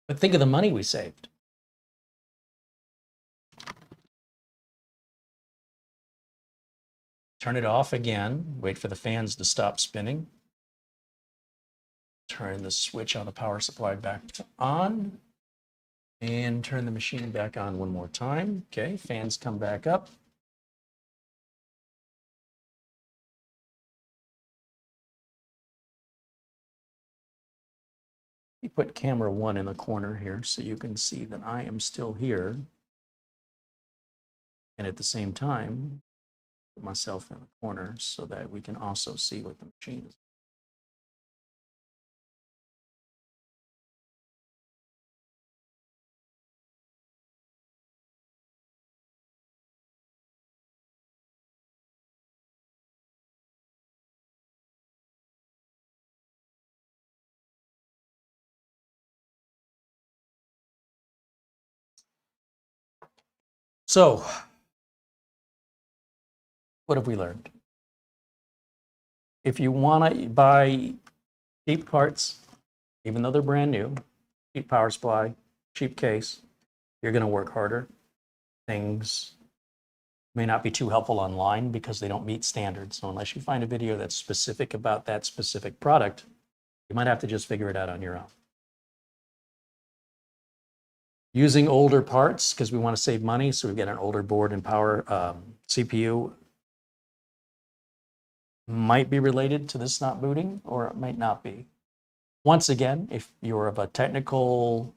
But think of the money we saved. Turn it off again, wait for the fans to stop spinning. Turn the switch on the power supply back to on. And turn the machine back on one more time. Okay, fans come back up. You put camera 1 in the corner here so you can see that I am still here. And at the same time, put myself in the corner so that we can also see what the machine is. So, what have we learned? If you want to buy cheap parts, even though they're brand new, cheap power supply, cheap case, you're going to work harder. Things may not be too helpful online because they don't meet standards. So unless you find a video that's specific about that specific product, you might have to just figure it out on your own. Using older parts because we want to save money, so we've got an older board and power CPU might be related to this not booting, or it might not be. Once again, if you're of a technical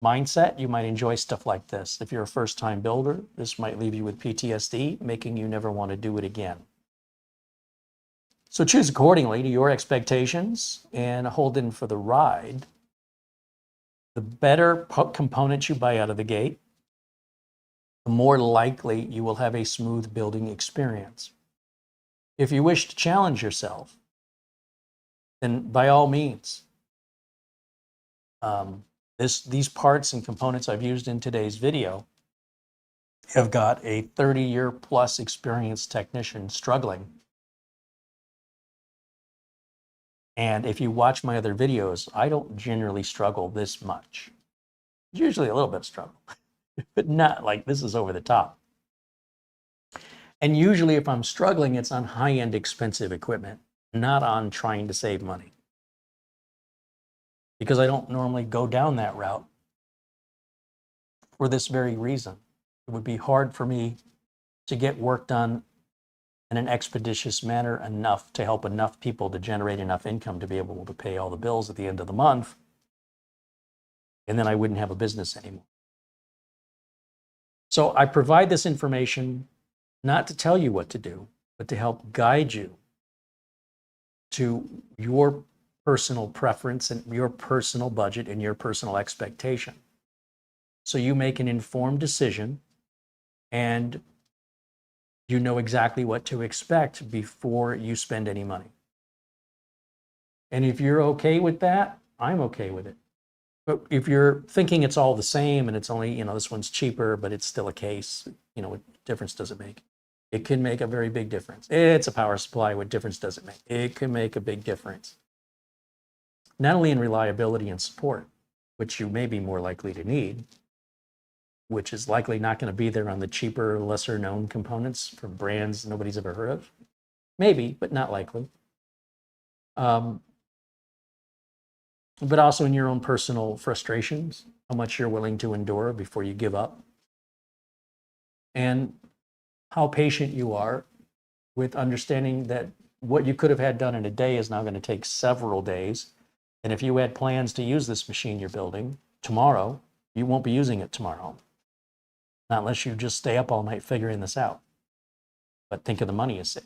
mindset, you might enjoy stuff like this. If you're a first-time builder, this might leave you with PTSD, making you never want to do it again. So choose accordingly to your expectations and hold in for the ride. The better components you buy out of the gate, the more likely you will have a smooth building experience. If you wish to challenge yourself, then by all means, these parts and components I've used in today's video have got a 30-year plus experienced technician struggling. And if you watch my other videos, I don't generally struggle this much. Usually a little bit of struggle, but not like this is over the top. And usually if I'm struggling, it's on high-end expensive equipment, not on trying to save money. Because I don't normally go down that route for this very reason. It would be hard for me to get work done in an expeditious manner enough to help enough people to generate enough income to be able to pay all the bills at the end of the month. And then I wouldn't have a business anymore. So I provide this information not to tell you what to do, but to help guide you to your personal preference and your personal budget and your personal expectation. So you make an informed decision and you know exactly what to expect before you spend any money. And if you're okay with that, I'm okay with it. But if you're thinking it's all the same and it's only, this one's cheaper, but it's still a case, what difference does it make? It can make a very big difference. It's a power supply. What difference does it make? It can make a big difference. Not only in reliability and support, which you may be more likely to need, which is likely not going to be there on the cheaper, lesser known components from brands nobody's ever heard of. Maybe, but not likely. But also in your own personal frustrations, how much you're willing to endure before you give up. And how patient you are with understanding that what you could have had done in a day is now going to take several days. And if you had plans to use this machine you're building tomorrow, you won't be using it tomorrow. Not unless you just stay up all night figuring this out. But think of the money you save.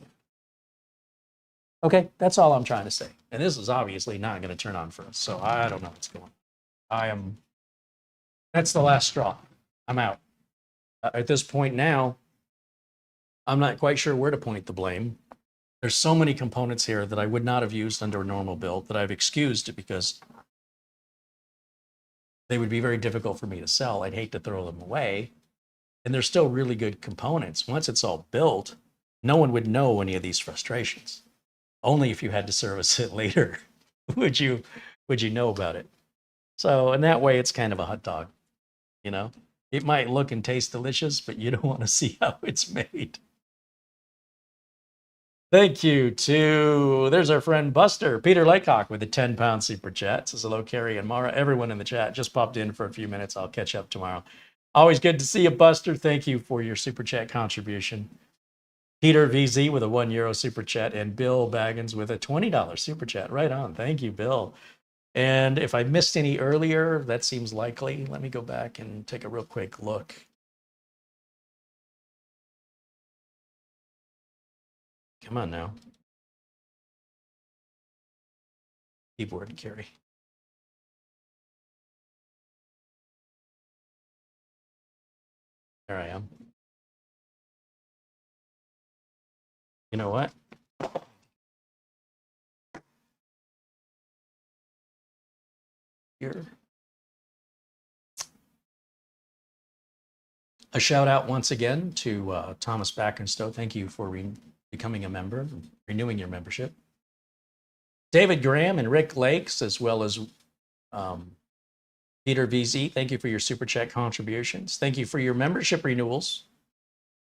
Okay, that's all I'm trying to say. And this is obviously not going to turn on for us, so I don't know what's going on. That's the last straw. I'm out. At this point now, I'm not quite sure where to point the blame. There's so many components here that I would not have used under a normal build that I've excused because they would be very difficult for me to sell. I'd hate to throw them away. And they're still really good components. Once it's all built, no one would know any of these frustrations. Only if you had to service it later would you know about it. So in that way, it's kind of a hot dog, you know? It might look and taste delicious, but you don't want to see how it's made. Thank you to, there's our friend Buster, Peter Laycock with a 10-pound super chat. Says hello, Carey and Mara. Everyone in the chat just popped in for a few minutes. I'll catch up tomorrow. Always good to see you, Buster. Thank you for your super chat contribution. Peter VZ with a €1 super chat, and Bill Baggins with a $20 super chat. Right on. Thank you, Bill. And if I missed any earlier, that seems likely. Let me go back and take a real quick look. Come on now. Keyboard Carey. There I am. You know what? Here. A shout out once again to Thomas Backenstow. Thank you for becoming a member, renewing your membership. David Graham and Rick Lakes, as well as Peter VZ, thank you for your super chat contributions. Thank you for your membership renewals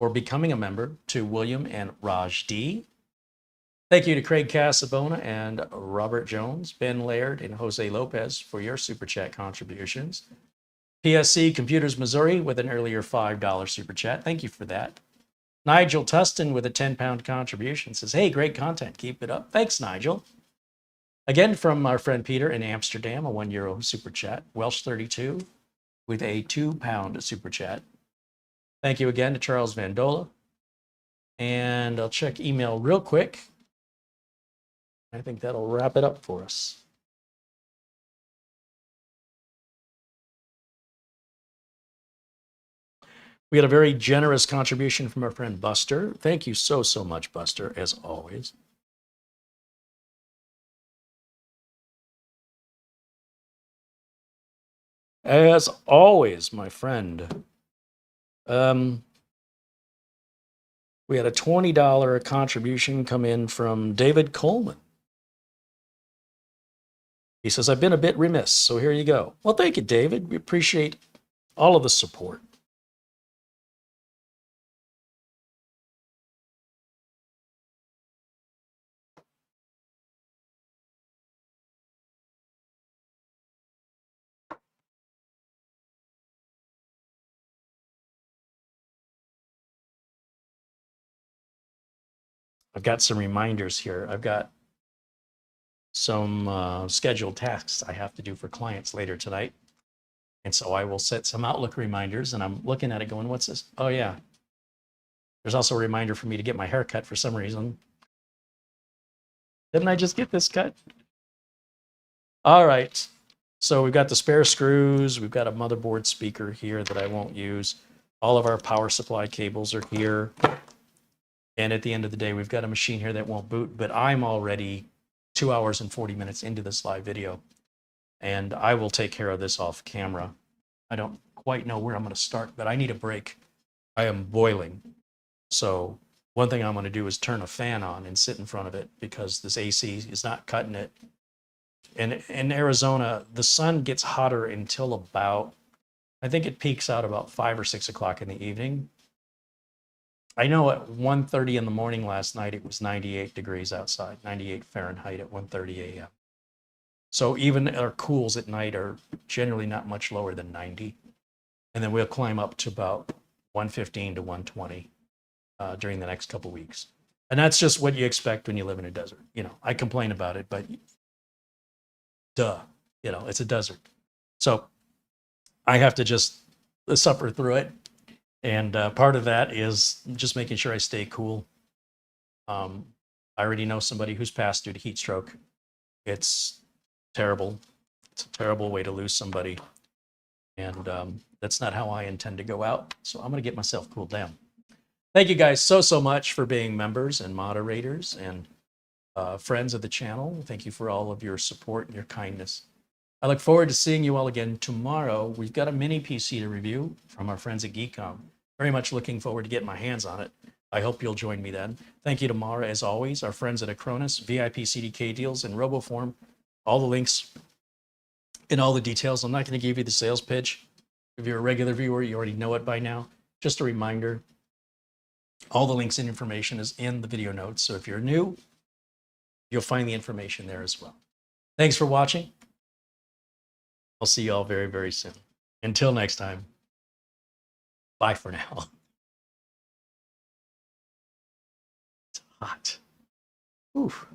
or becoming a member to William and Raj D. Thank you to Craig Casabona and Robert Jones, Ben Laird, and Jose Lopez for your super chat contributions. PSC Computers Missouri with an earlier $5 super chat. Thank you for that. Nigel Tustin with a 10-pound contribution says, hey, great content. Keep it up. Thanks, Nigel. Again, from our friend Peter in Amsterdam, a €1 super chat. Welsh32 with a 2-pound super chat. Thank you again to Charles Vandola. And I'll check email real quick. I think that'll wrap it up for us. We had a very generous contribution from our friend Buster. Thank you so much, Buster, as always. As always, my friend. We had a $20 contribution come in from David Coleman. He says, I've been a bit remiss, so here you go. Well, thank you, David. We appreciate all of the support. I've got some reminders here. I've got some scheduled tasks I have to do for clients later tonight. And so I will set some Outlook reminders, and I'm looking at it going, what's this? Oh, yeah. There's also a reminder for me to get my hair cut for some reason. Didn't I just get this cut? All right. So we've got the spare screws. We've got a motherboard speaker here that I won't use. All of our power supply cables are here. And at the end of the day, we've got a machine here that won't boot, but I'm already 2 hours and 40 minutes into this live video, and I will take care of this off camera. I don't quite know where I'm going to start, but I need a break. I am boiling. So one thing I'm going to do is turn a fan on and sit in front of it because this AC is not cutting it. And in Arizona, the sun gets hotter until about, I think it peaks out about 5 or 6 o'clock in the evening. I know at 1:30 in the morning last night, it was 98 degrees outside, 98 Fahrenheit at 1:30 a.m. So even our cools at night are generally not much lower than 90. And then we'll climb up to about 115 to 120 during the next couple weeks. And that's just what you expect when you live in a desert. You know, I complain about it, but duh, you know, it's a desert. So I have to just suffer through it. And part of that is just making sure I stay cool. I already know somebody who's passed due to heat stroke. It's terrible. It's a terrible way to lose somebody. And that's not how I intend to go out. So I'm going to get myself cooled down. Thank you guys so much for being members and moderators and friends of the channel. Thank you for all of your support and your kindness. I look forward to seeing you all again tomorrow. We've got a mini PC to review from our friends at Geekcom. Very much looking forward to getting my hands on it. I hope you'll join me then. Thank you to Mara, as always, our friends at Acronis, VIP CDK deals, and RoboForm. All the links and all the details. I'm not going to give you the sales pitch. If you're a regular viewer, you already know it by now. Just a reminder, all the links and information is in the video notes. So if you're new, you'll find the information there as well. Thanks for watching. I'll see you all very, very soon. Until next time, bye for now. It's hot. Oof.